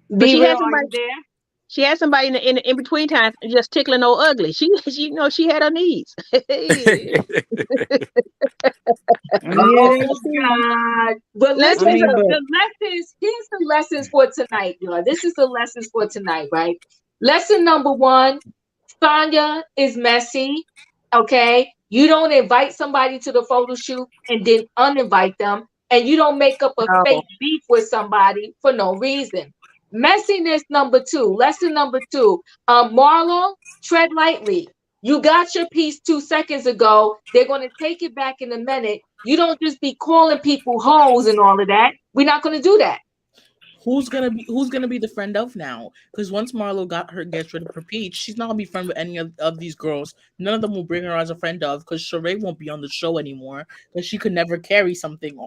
But Be real. Are you there? she had somebody in between times just tickling old ugly. She she had her needs. yeah, Oh that's true. God. But Let I me tell listen, you mean, something. but the lessons, here's the lessons for tonight, y'all. This is the lessons for tonight, right? Lesson number one, Sanya is messy. Okay. You don't invite somebody to the photo shoot and then uninvite them. And you don't make up a No. fake beef with somebody for no reason. Messiness number two. Lesson number two. Marlo, tread lightly. You got your piece 2 seconds ago. They're going to take it back in a minute. You don't just be calling people hoes and all of that. We're not going to do that. Who's gonna be the friend of now? Because once Marlo gets rid of her peach, she's not gonna be friend with any of these girls. None of them will bring her as a friend of, because Sheree won't be on the show anymore because she could never carry something.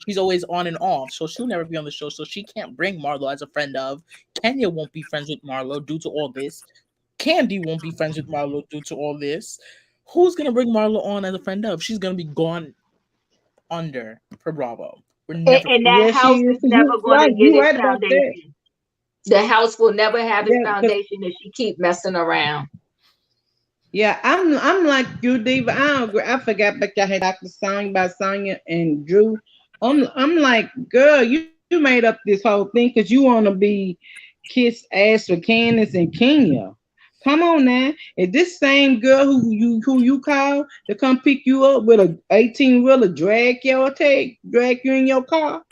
She's always on and off, so she'll never be on the show. So she can't bring Marlo as a friend of. Kenya won't be friends with Marlo due to all this. Kandi won't be friends with Marlo due to all this. Who's gonna bring Marlo on as a friend of? She's gonna be gone under for Bravo. We're never. And that Yeah, she house is. is never You going to right. get You its right about that. foundation. The house will never have its Yeah, 'cause foundation if she keep messing around. yeah, I'm like you, Diva. I don't agree. I forgot about y'all had Dr. Song by Sanya and Drew. I'm like, girl, you made up this whole thing because you want to be kiss ass for Candace and Kenya. Come on now. Is this same girl who you call to come pick you up with a 18 wheeler drag you in your car?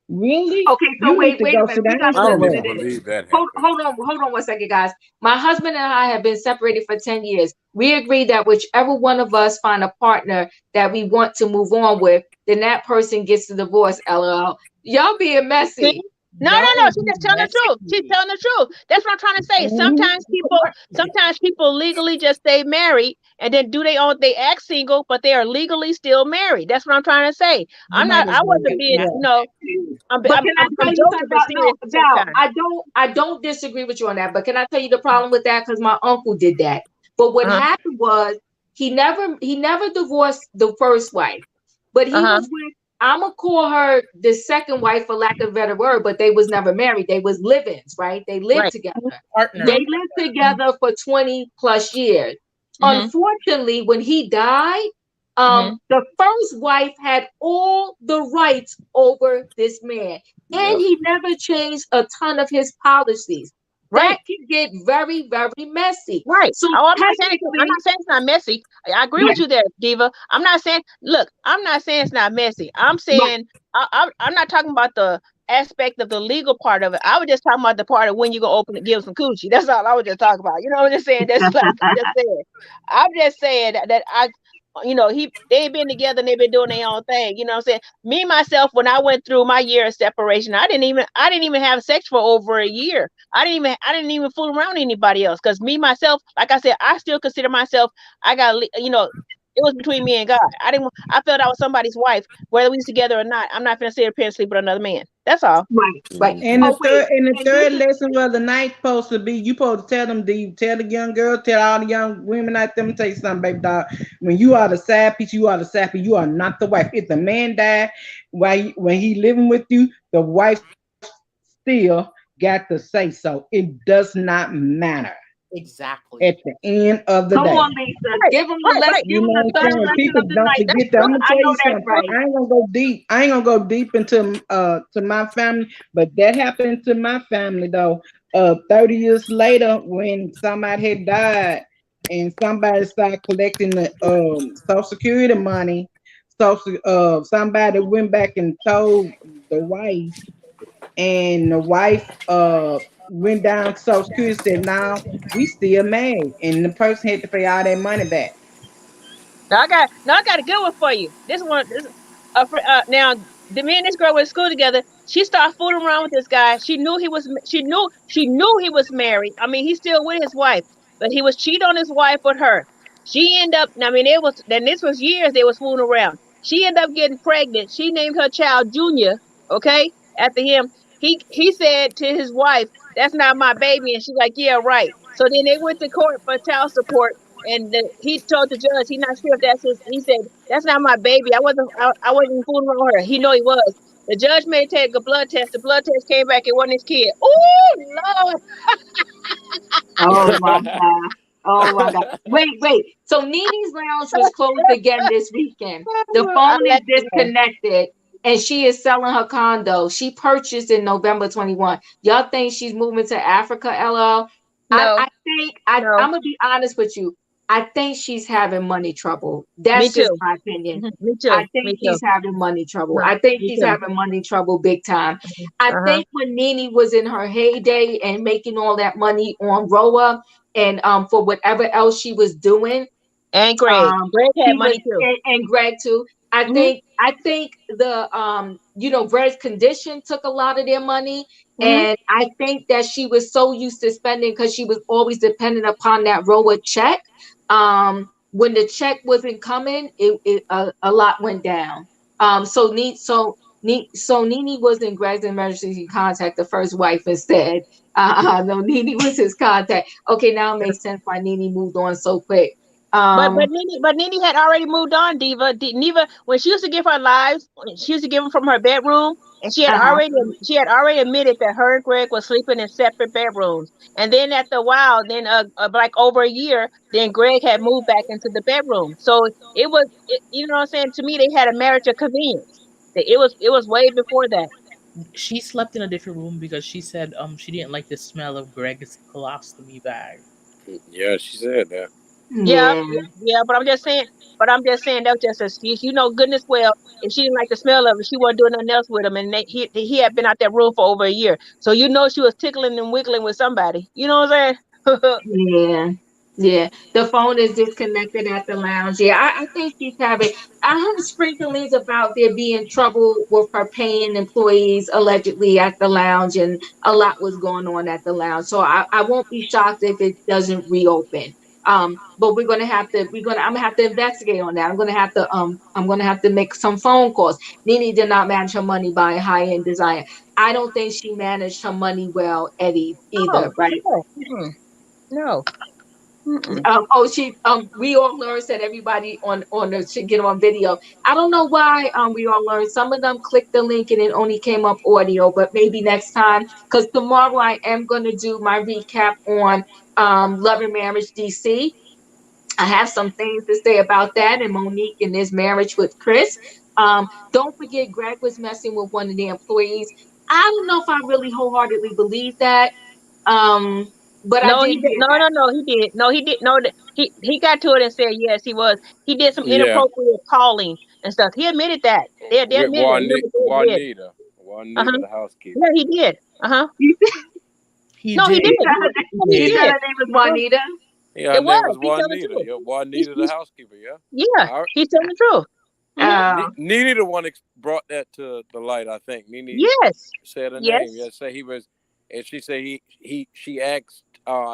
Really? Okay, so You need to wait a go minute. sit We down got to I don't listen to somewhere. even this. believe that Hold, happened. hold on, hold on 1 second, guys. My husband and I have been separated for 10 years. We agreed that whichever one of us find a partner that we want to move on with, then that person gets the divorce, LOL. Y'all being See? messy. No, Y'all no, no. are She's just being telling the truth. She's messy. telling the truth. That's what I'm trying to say. Mhm. Sometimes people legally just stay married and then they act single, but they are legally still married. That's what I'm trying to say. You might as I well wasn't get being, Yeah. married. But can I I'm tell you joking, something but about no, serious at the same Val, time. I don't disagree with you on that, but can I tell you the problem with that? Because my uncle did that. But what Uh-huh. happened was he never divorced the first wife, but he Uh-huh. was with I'ma call her the second wife for lack of a better word, but they was never married. They was live-ins, right? They lived Right. together. Partner. They Mm-hmm. lived together for 20 plus years. Mm-hmm. Unfortunately, when he died, Mm-hmm. the first wife had all the rights over this man, and Yep. he never changed a ton of his policies. That Right. can get very, very messy. Right. So Oh, I'm technically, not saying it's not messy. I agree yeah, with you there, Diva. I'm not saying, look, I'm not saying it's not messy. I'm right, saying I'm not talking about the aspect of the legal part of it. I was just talking about the part of when you go open and give some coochie. That's all I was just talking about. You know what I'm just saying? That's like I just said. I'm just saying that they've been together and they've been doing their own thing. You know what I'm saying? Me myself, when I went through my year of separation, I didn't even have sex for over a year. I didn't even fool around with anybody else because me myself, like I said, I still consider myself. It was between me and God. I felt I was somebody's wife, whether we was together or not. I'm not gonna sit here and sleep with another man. That's all. right, right. And Mhm. the Oh wait, and this third is lesson of the night supposed to be you supposed to tell the young girl, tell all the young women out there, let me tell you something, baby dog. When you are the side piece, you are the side piece, you are not the wife. If the man died when he living with you, the wife still got to say so. It does not matter at Exactly. the end of the come day. on, Lisa. Right, right, right. You Give him know the what I'm third saying? lesson People of the don't night. That's forget that. true. I'm gonna I tell know you that's something. right. I ain't gonna go deep. I ain't gonna go deep into to my family, but that happened to my family though. 30 years later, when somebody had died and somebody started collecting the Social Security money, somebody went back and told the wife, and the wife went down to Social Security and said, "Now we still married," and the person had to pay all that money back. I got a good one for you. Now the me and this girl went to school together. She started fooling around with this guy. She knew he was married. I mean, he's still with his wife, but he was cheating on his wife with her. She ended up. I mean, this was years they was fooling around. She ended up getting pregnant. She named her child Junior. Okay, after him. He said to his wife, "That's not my baby," and she's like, "Yeah, right." So then they went to court for child support. And he told the judge he's not sure if that's his. He said that's not my baby. I wasn't fooling around with her. He know he was. The judge made take a blood test. The blood test came back. It wasn't his kid. Oh Lord! Oh my God. Oh my God. Wait. So Nene's Lounge was closed again this weekend. The I phone is let you know. disconnected and she is selling her condo. She purchased in November 21. Y'all think she's moving to Africa, LL? No, I think no. I'm gonna be honest with you. I think she's having money trouble. Me That's just too. my opinion. Me too. I think Me too. she's having money trouble. Uh-huh. I think Me she's too. having money trouble big time. I Uh huh. think when Nene was in her heyday and making all that money on RHOA and for whatever else she was doing, And Greg. Greg had she was money too. and Greg too. Mhm. I think the Greg's condition took a lot of their money, Mhm. and I think that she was so used to spending because she was always dependent upon that RHOA check. When the check wasn't coming, a lot went down. So Nene was in Greg's emergency contact, the first wife instead. No, Nene was his contact. Okay, now it makes sense why Nene moved on so quick. Um, But Nene had already moved on, Diva. Neva, when she used to give her lives, she used to give them from her bedroom, and uh-huh. she had already admitted that her and Greg were sleeping in separate bedrooms. And then after a while, then like over a year, then Greg had moved back into the bedroom. So you know what I'm saying? To me, they had a marriage of convenience. It was way before that. She slept in a different room because she said she didn't like the smell of Greg's colostomy bag. Yeah, she said that. Yeah, Yeah, yeah, but I'm just saying that was just an excuse. You know, goodness well, if she didn't like the smell of it, she wasn't doing nothing else with him, and he had been out that room for over a year. So you know she was tickling and wiggling with somebody. You know what I'm saying? yeah, yeah. The phone is disconnected at the lounge. Yeah, I think she's having. I heard sprinklings about there being trouble with her paying employees allegedly at the lounge, and a lot was going on at the lounge. So I won't be shocked if it doesn't reopen. But I'm gonna have to investigate on that. I'm gonna have to make some phone calls. Nene did not manage her money buying high end design. I don't think she managed her money well, Eddie, either, No, right? no, no. Mm-mm. We all learned that everybody on the should get on video. I don't know why we all learned. Some of them clicked the link and it only came up audio, but maybe next time, because tomorrow I am gonna do my recap on Love and Marriage DC. I have some things to say about that and Monique and his marriage with Chris. Don't forget Greg was messing with one of the employees. I don't know if I really wholeheartedly believe that. Um, but I No, he did did. hear No, that. no, no, he did. No, he did. No, he got to it and said yes, he was. He did some Yeah, inappropriate calling and stuff. He admitted that. They with admitted it. He did. Uh Juanita, huh. the housekeeper. Yeah, he did. Uh huh. He No, he did. did. He said her, He He he did. said did. her name was Uh-huh. Juanita. Yeah, her It name was. was He's telling the Juanita. truth. Yeah, He's, Juanita, the he's housekeeper. Yeah. yeah. I, He's telling the truth. Hmm. Oh, Nene the one brought that to the light. I think Nene Yes. said her name. Yes. Yeah, say he was, and she said she asked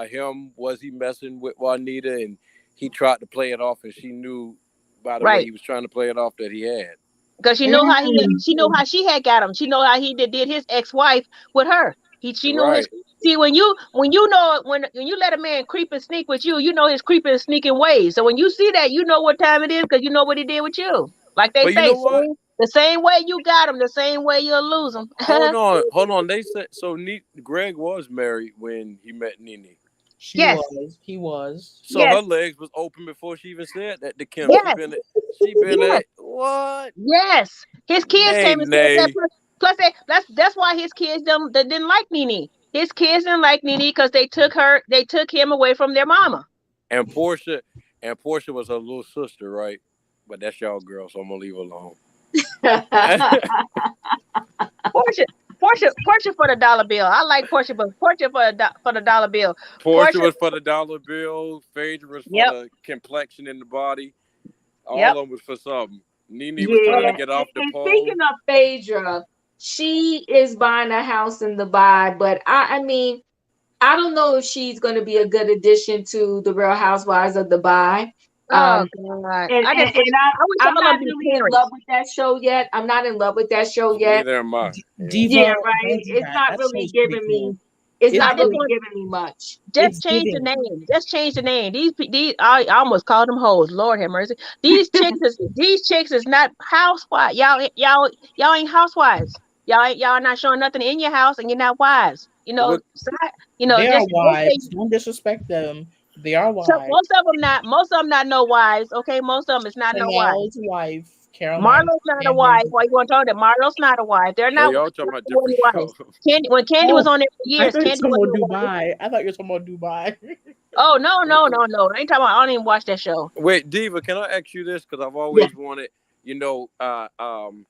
him was he messing with Juanita, and he tried to play it off, and she knew by the way Right. he was trying to play it off that he had. Because she know how mm, she know how she had got him. She know how he did his ex-wife with her. She knew his. Right. See, when you know when you let a man creep and sneak with you, you know his creeping and sneaking ways. So when you see that, you know what time it is because you know what he did with you. Like they But you say, know what? the same way you got him, the same way you'll lose him. Hold on. They said so. Greg was married when he met Nene. She Yes, was. He was. So her yes, legs was open before she even said that to Kim. yes, She been yes. at what? Yes, his kids Nay, came and said that. nay. Plus, that's why his kids they didn't like Nene. His kids didn't like Nene because they took him away from their mama. And Portia was her little sister, right? But that's y'all girl, so I'm gonna leave her alone. Portia, Portia for the dollar bill. I like Portia, but Portia for the dollar bill. Portia Portia, was for the dollar bill. Phaedra was for yep, the complexion in the body. All of yep. them was for something. Nene was trying yeah. to Uh, get off the And speaking pole. of Phaedra, she is buying a house in Dubai, but I mean, I don't know if she's going to be a good addition to the Real Housewives of Dubai. oh Um, God, and I and, just wish and I, I wish I'm all of not them be really in love parents. with that show yet. I'm not in love with that show yet. Neither am I. Yeah. Yeah, Diva, right. don't do that. That show's pretty cool. It's It's I not just really giving. want giving me much. just It's change the giving. name. Just change the name. These I almost called them hoes. Lord have mercy. These chicks is not housewives. Y'all ain't housewives. Y'all not showing nothing in your house and you're not wives. Well, They are Just okay. wives. Don't disrespect them. They are So wives. most of them not no wives. Okay, most of them is not no wives. Chanel's wife, Caroline's Marlo's not a and wife. Henry's Why you wife. want to talk that Marlo's not a wife? They're oh, not y'all talking about different shows. wives. When Kandi was Oh, on there for I years, thought you were Kandi talking wasn't about a wife. Dubai. I thought you were talking about Dubai. Oh no, no, no, no. I ain't talking about I don't even watch that show. Wait, Diva, can I ask you this? Because I've Yeah. always wanted, you know, I don't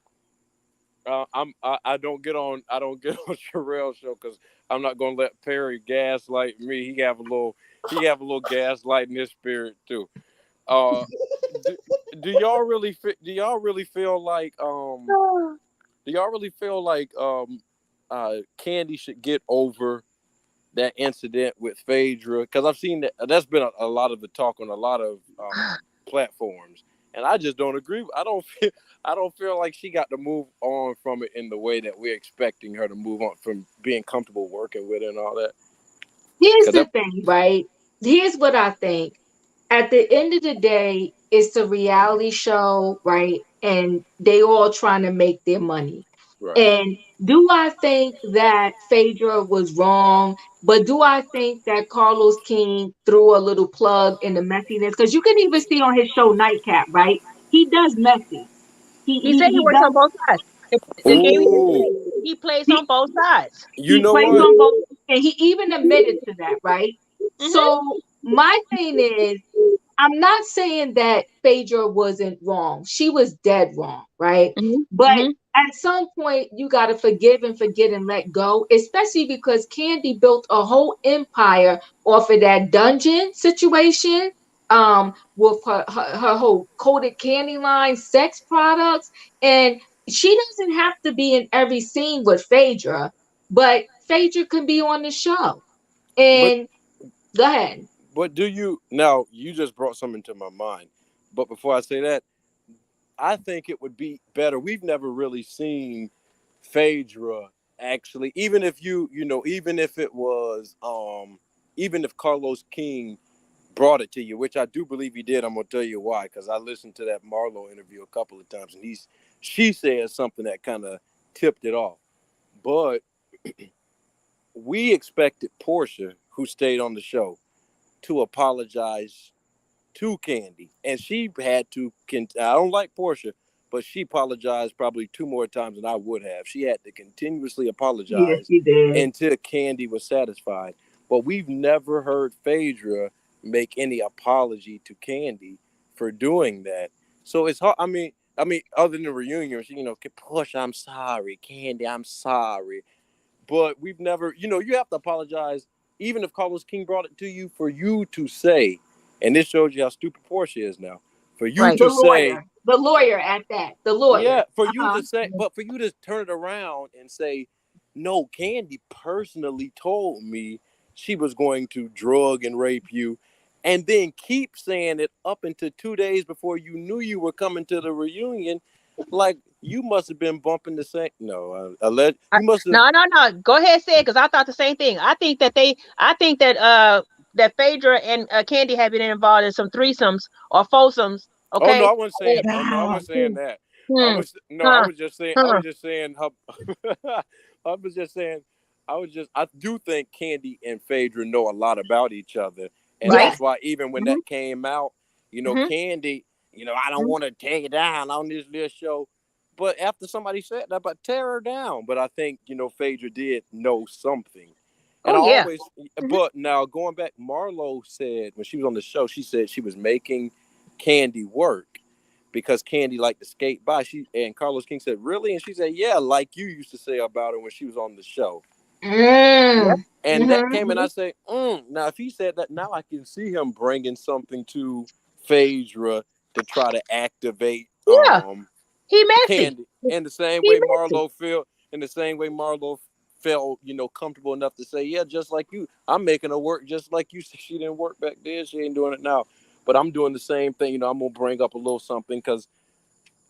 get on Sherelle show because I'm not gonna let Perry gaslight me. He have a little gaslight in his spirit too. Uh, do y'all really do y'all really feel like do y'all really feel like Kandi should get over that incident with Phaedra? Because I've seen that's been a lot of the talk on a lot of platforms, and I just don't agree. I don't feel like she got to move on from it in the way that we're expecting her to move on from being comfortable working with it and all that. Here's 'Cause the that, thing, right? Here's what I think. At the end of the day, it's a reality show, right? And they all trying to make their money. right. And do I think that Phaedra was wrong? But do I think that Carlos King threw a little plug in the messiness? Because you can even see on his show Nightcap, right? He does messy. He He he said he he works on does both sides. The game Ooh, he plays he on both sides. you he know plays what? on both, and he even admitted to that, right? Mm-hmm. So my thing is, I'm not saying that Phaedra wasn't wrong. She was dead wrong, right? Mm-hmm. But Mm-hmm. at some point, you got to forgive and forget and let go, especially because Kandi built a whole empire off of that dungeon situation, with her whole coated candy line, sex products. And she doesn't have to be in every scene with Phaedra, but Phaedra can be on the show. But And go ahead. do you now? You just brought something to my mind. But before I say that, I think it would be better. We've never really seen Phaedra actually, even if even if it was even if Carlos King brought it to you, which I do believe he did. I'm gonna tell you why, because I listened to that Marlo interview a couple of times, and she said something that kind of tipped it off. But we expected Portia, who stayed on the show, to apologize to Kandi, and she had to. I don't like Portia, but she apologized probably two more times than I would have. She had to continuously Yes, apologize you did. until Kandi was satisfied. But we've never heard Phaedra make any apology to Kandi for doing that. So it's hard. Other than the reunion, she, Portia, I'm sorry, Kandi, I'm sorry. But we've never, you have to apologize, even if Carlos King brought it to you, for you to say, and this shows you how stupid Portia is now, for you Right. The to say, lawyer. The lawyer at that. The lawyer. yeah, for you Uh-huh. to say, but for you to turn it around and say, no, Kandi personally told me she was going to drug and rape you, and then keep saying it up until 2 days before you knew you were coming to the reunion. Like, you must have been bumping the same. No, you must have. No, no, no. Go ahead, say it, because I thought the same thing. I think that that Phaedra and Kandi have been involved in some threesomes or foursomes. Oh no, Okay. I wasn't saying. Oh no, I wasn't saying Hmm. that. I Hmm. was no, I Huh. was just saying. I Huh. was just saying. I was just saying. I do think Kandi and Phaedra know a lot about each other, and Right. Yes. that's why even when Mm-hmm. that came out, Mm-hmm. Kandi, I don't want to take it down on this little show, but after somebody said that, but tear her down. But I think Phaedra did know something, and Oh I yeah. always. Mm-hmm. But now going back, Marlo said when she was on the show, she said she was making Kandi work because Kandi liked to skate by. And Carlos King said, "Really?" And she said, "Yeah, like you used to say about her when she was on the show." Yep. Mm. And that Mm-hmm. came, and I say, now if he said that, now I can see him bringing something to Phaedra to try to activate Yeah. He messy. Kandi. In the same He way messy. Marlo felt, felt, comfortable enough to say, yeah, just like you, I'm making her work just like you. She didn't work back then. She ain't doing it now. But I'm doing the same thing. I'm gonna bring up a little something because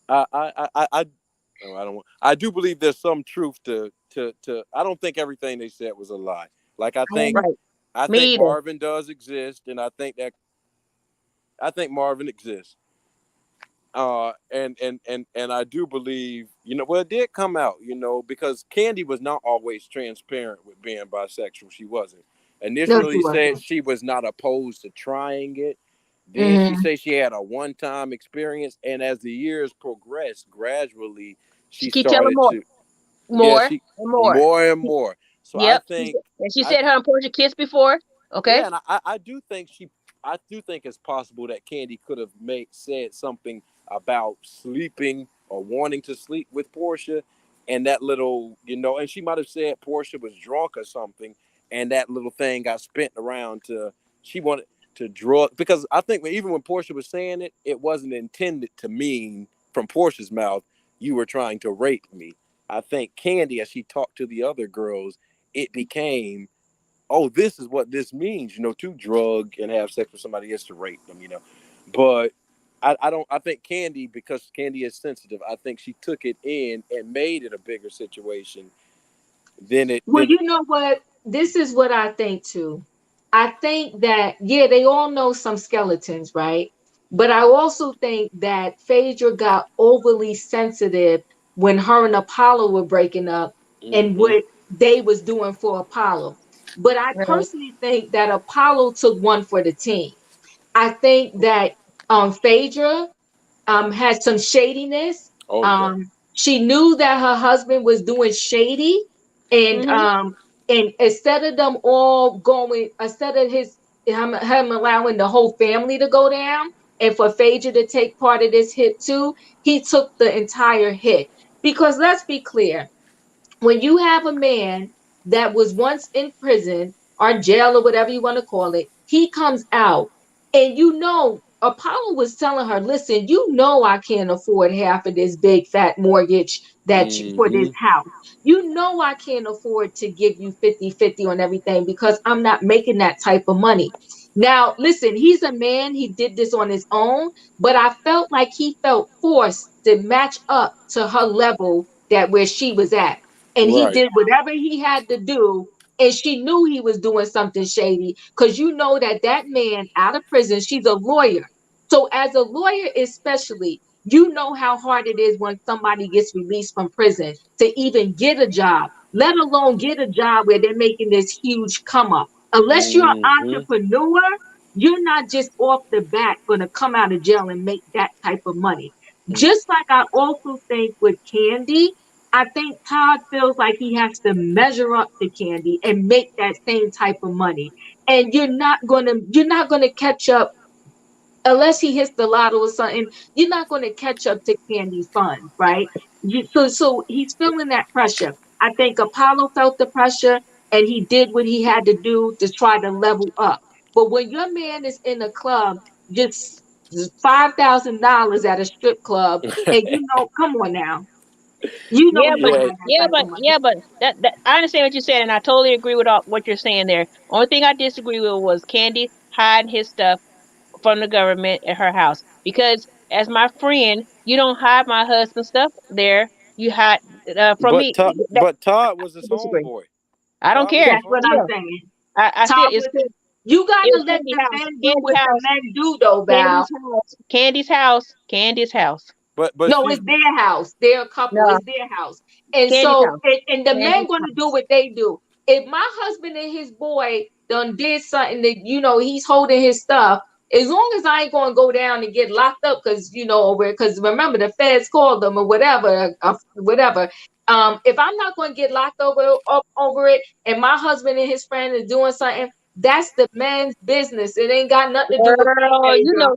I no, I don't. I do believe there's some truth to. I don't think everything they said was a lie. Like Right. I think Me either. Marvin does exist, and I think Marvin exists. And I do believe, well, it did come out, because Kandi was not always transparent with being bisexual. She wasn't. No, she Initially said wasn't. she was not opposed to trying it. Then she Mm-hmm. said she had a one-time experience, and as the years progressed, gradually She she keep telling started more, to, yeah, more, she and more. more and more. So I Yep. think, And she I said her and Portia kissed before. Okay. yeah, and I do think it's possible that Kandi could have said something about sleeping or wanting to sleep with Portia, and that little, and she might have said Portia was drunk or something, and that little thing got spent around to she wanted. draw, because I think even when Portia was saying it, it wasn't intended to mean from Portia's mouth, you were trying to rape me. I think Kandi, as she talked to the other girls, it became, oh, this is what this means, to drug and have sex with somebody is to rape them, But I think Kandi, because Kandi is sensitive, I think she took it in and made it a bigger situation than it. Well, you know what? This is what I think too. I think that, yeah, they all know some skeletons, right? But I also think that Phaedra got overly sensitive when her and Apollo were breaking up and Mm-hmm. what they was doing for Apollo. But I Right. personally think that Apollo took one for the team. I think that Phaedra had some shadiness. Oh yeah. She knew that her husband was doing shady, and Mm-hmm. um, and instead of them all going, instead of him allowing the whole family to go down, and for Phaedra to take part of this hit too, he took the entire hit. Because let's be clear, when you have a man that was once in prison or jail or whatever you want to call it, he comes out and Apollo was telling her, listen, I can't afford half of this big fat mortgage for this Mm-hmm. house. I can't afford to give you 50-50 on everything because I'm not making that type of money. Now, listen, he's a man. He did this on his own, but I felt like he felt forced to match up to her level that where she was at, and he Right. did whatever he had to do, and she knew he was doing something shady because that man out of prison, she's a lawyer. So as a lawyer especially, how hard it is when somebody gets released from prison to even get a job, let alone get a job where they're making this huge come up. Unless you're an Mm-hmm. entrepreneur, you're not just off the bat going to come out of jail and make that type of money. Just like I also think with Kandi, I think Todd feels like he has to measure up to Kandi and make that same type of money. And you're not gonna catch up unless he hits the lotto or something. You're not gonna catch up to Candy's funds, right? So he's feeling that pressure. I think Apollo felt the pressure and he did what he had to do to try to level up. But when your man is in a club, just $5,000 at a strip club, and come on now. Yeah, He but don't Yeah. have that type of money. that I understand what you said, and I totally agree with all what you're saying there. Only thing I disagree with was Candy hiding his stuff from the government at her house. Because as my friend, you don't hide my husband's stuff there. You hide from But me. Todd, That but Todd was I his disagree. homeboy. I don't Todd was care. his That's what I'm Still, homeboy. saying. I still Tom was you it gotta was let Candy the house. men do Candy what the house. men do though, Val. Candy's house. Candy's house. Candy's house. But No, see, it's their house. They're a couple. No, It's their house. And Candy's so, house. and the men Candy's going to do house. what they do. If my husband and his boy done did something that, he's holding his stuff, as long as I ain't going to go down and get locked up because remember the feds called them or whatever. If I'm not going to get locked up over it and my husband and his friend is doing something, that's the man's business. It ain't got nothing to do with me, Girl, Phaedra.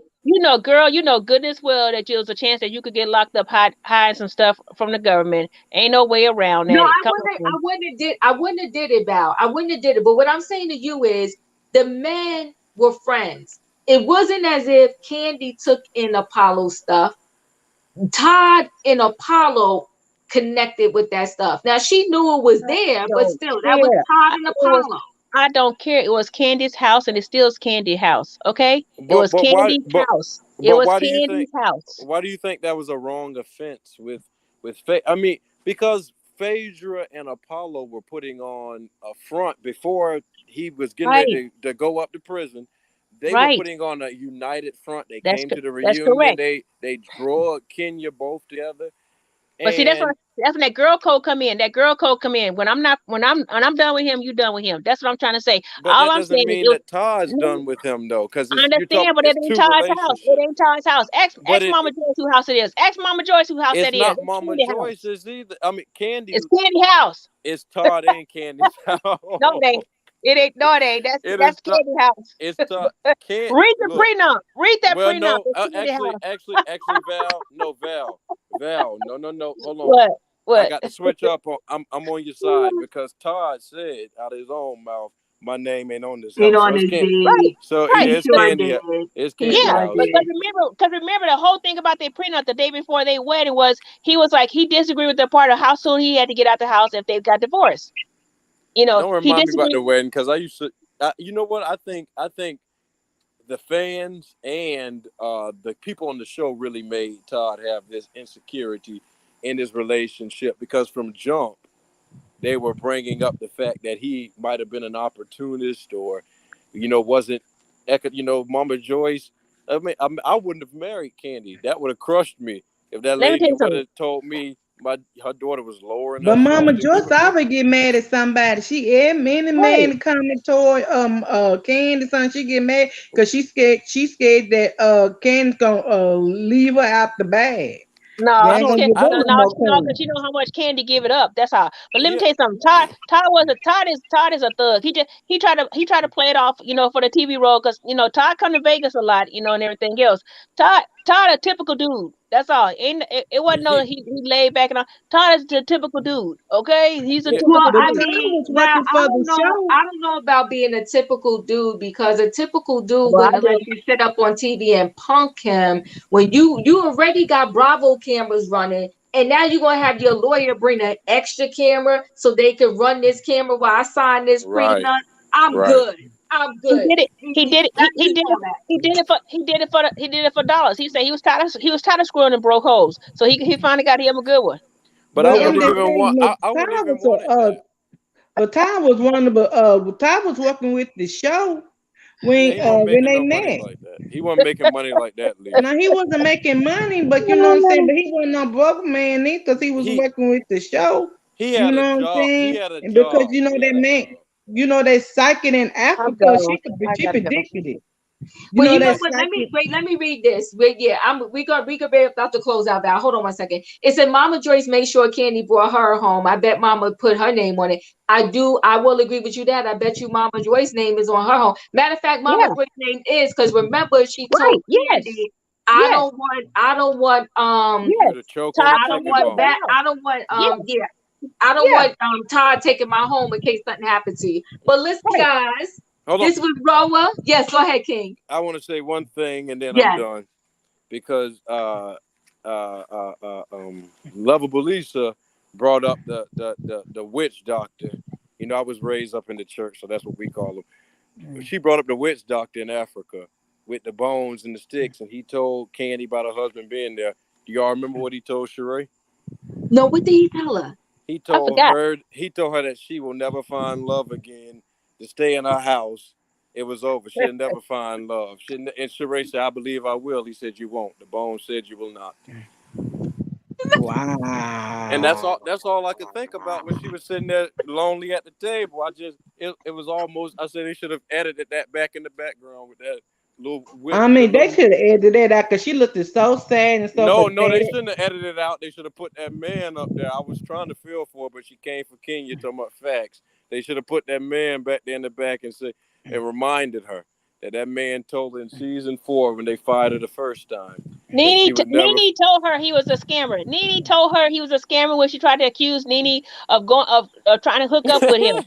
girl, goodness well that there was a chance that you could get locked up hiding some stuff from the government. Ain't no way around No, that. I Come wouldn't. I on. wouldn't have did. I wouldn't have did it, Val. I wouldn't have did it. But what I'm saying to you is, the men were friends. It wasn't as if Candy took in Apollo stuff. Todd and Apollo connected with that stuff. Now she knew it was I there, but don't still, that was care. Todd I, and it was. Apollo. I don't care. It was Candy's house, and it still is Candy's house. Okay, it but was but why Candy's but house. It but was why do you think Candy's house. that was a wrong offense with I mean, because Phaedra and Apollo were putting on a front before he was getting Right, ready to go up to prison. They were right. putting on a united front. They That's came to the that's reunion. correct. They draw Kenya both together. But see, And that's when that girl code come in. That girl code come in. When I'm done with him, you done with him. That's what I'm trying to say. but All that I'm doesn't saying is mean it was, that Todd's no, done with him though, because I it's you talk understand, but it it's ain't two Todd's house. It relationships. ain't Todd's house. But Mama Joyce whose house it is. Ask Mama Joyce whose house that it's is. not It's Mama Candy house. Joyce's either. I mean, Candy. It's Candy house. It's Todd and Candy's No, house. it ain't. It ain't. No, it ain't. That's It is that's Todd. Candy house. It's Todd. Can't Read the look. prenup. Read that Well, prenup. no, It's Candy house. actually, Val, no, Val, no, hold on. What? I What? got to switch up on. I'm on your side because Todd said out of his own mouth my name ain't on this You house. know, So on it's his Candy. deed. So Right. He yeah, it's sure Candy. did. It's He Candy Yeah, sure house. did. because remember the whole thing about their prenup the day before they wedding was he was like he disagreed with the part of how soon he had to get out the house if they got divorced. You know, Don't he remind me about disagreed. the wedding because I used to. You know what? I think the fans and the people on the show really made Todd have this insecurity in his relationship because from jump they were bringing up the fact that he might have been an opportunist or, wasn't, Mama Joyce. I wouldn't have married Kandi. That would have crushed me if that Let me tell lady you would something. have told me her daughter was lowering But herself Mama to be Joyce with me. always get mad at somebody. She had many Right. men coming toward Candy son. She get mad because she scared that Candy's gonna leave her out the bag. They No, I ain't don't. gonna because give I her don't. no more because coin. you know how much Candy give it up. That's all. But let me Yeah. tell you something. Todd is a thug. He tried to play it off, for the TV role because Todd come to Vegas a lot, and everything else. Todd a typical dude. That's all. It wasn't no He. he laid back and all. Todd is the typical dude. Okay, he's a Yeah. Well, typical But I dude. Tom mean, was now working for the show. I don't know about being a typical dude because a typical dude Well, I wouldn't let do. you sit up on TV and punk him when you already got Bravo cameras running, and now you're gonna have your lawyer bring an extra camera so they can run this camera while I sign this Right. prenup. I'm Right. good. I'm He good. did it. He did it. Let He me did know it. that. He did it for dollars. He said he was tired of screwing in broke hoes. So he finally got him a good one. But I But Yeah, I'm wouldn't just well, even saying, want. look, I wouldn't Tom even was wanted that. but Tom was one of the Tom was working with the show Yeah, he wasn't when making they no money met. like that. He wasn't making money like that, Lee. Now he wasn't making money, but you know what I'm saying. But he wasn't no broke man either, because he was He working with the show. he You had a know what I'm job. He saying? had a And because job. you know He that had a man, job. that psychic in I'm Africa, gone. I she gotta go. predicted it. You well, know you know that what? Let me psychic. wait. Let me read this. Wait, yeah, we could be about to close out that. Hold on one second. It said Mama Joyce made sure Candy brought her home. I bet Mama put her name on it. I do. I will agree with you that. I bet you Mama Joyce's name is on her home. Matter of fact, Mama Yeah. Joyce's name is because remember she told Right. Yes. Candy, I Yes. don't want. I don't want. You Yes. to choke on the Todd I told don't her chicken to want put her bone. that. house. I don't want. Yes. Yeah. I don't Yeah. want Todd taking my home in case something happened to you. But listen, Right. guys, Hold on. this was RHOA. Yes, go ahead, King. I want to say one thing and then I'm Yes. done because lovable Lisa brought up the witch doctor. I was raised up in the church, so that's what we call him. She brought up the witch doctor in Africa with the bones and the sticks, and he told Candy about her husband being there. Do y'all remember what he told Sheree? No, what did he tell her? He I told forgot. her that she will never find love again. To stay in her house, it was over. She'll never find love. And Sheree said, "I believe I will." He said, "You won't." The bone said, "You will not." And that's Wow. all. That's all I could think about when she was sitting there lonely at the table. It was almost. I said they should have edited that back in the background with that little with I the mean, they little. should have edited that out because she looked so sad and so No, no, they pathetic. shouldn't have edited it out. They should have put that man up there. I was trying to feel for her, but she came for Kenya talking about facts. They should have put that man back there in the back and reminded her that man told her in season 4 when they fired her the first time that she would never. Nene told her he was a scammer. Nene told her he was a scammer when she tried to accuse Nene of trying to hook up with him.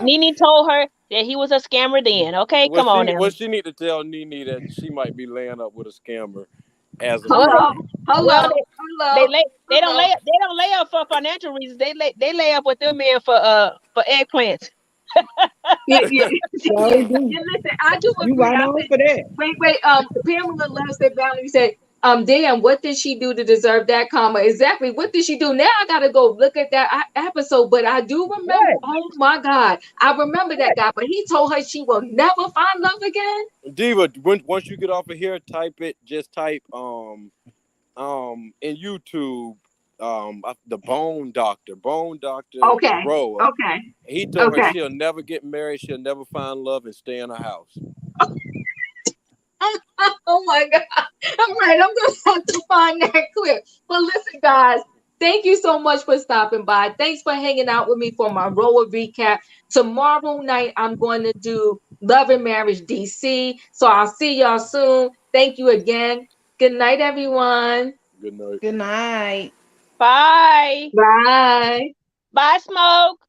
Nene told her that he was a scammer then. Okay, come on now. She need to tell Nene that she might be laying up with a scammer as of Well, Hello, now. well, hello, they hello, lay hello. they don't lay up for financial reasons. They lay up with them men for eggplants. Yeah, yeah. So do. Yeah, listen, I do You agree. right I on said, for that. wait. Pamela left said Valerie said, damn, what did she do to deserve that comma? Exactly. What did she do? Now I gotta go look at that episode. But I do remember. What? Oh my God, I remember that guy. But he told her she will never find love again. Diva, once you get off of here, type it. Just type in YouTube the Bone Doctor Okay, RHOA. okay, He told her okay. she'll never get married, she'll never find love, and stay in her house. Oh my God. All right, I'm gonna have to find that clip. But listen, guys, thank you so much for stopping by. Thanks for hanging out with me for my RHOA recap. Tomorrow night, I'm going to do Love and Marriage DC. So I'll see y'all soon. Thank you again. Good night, everyone. Good night. Good night. Bye. Bye. Bye, Smoke.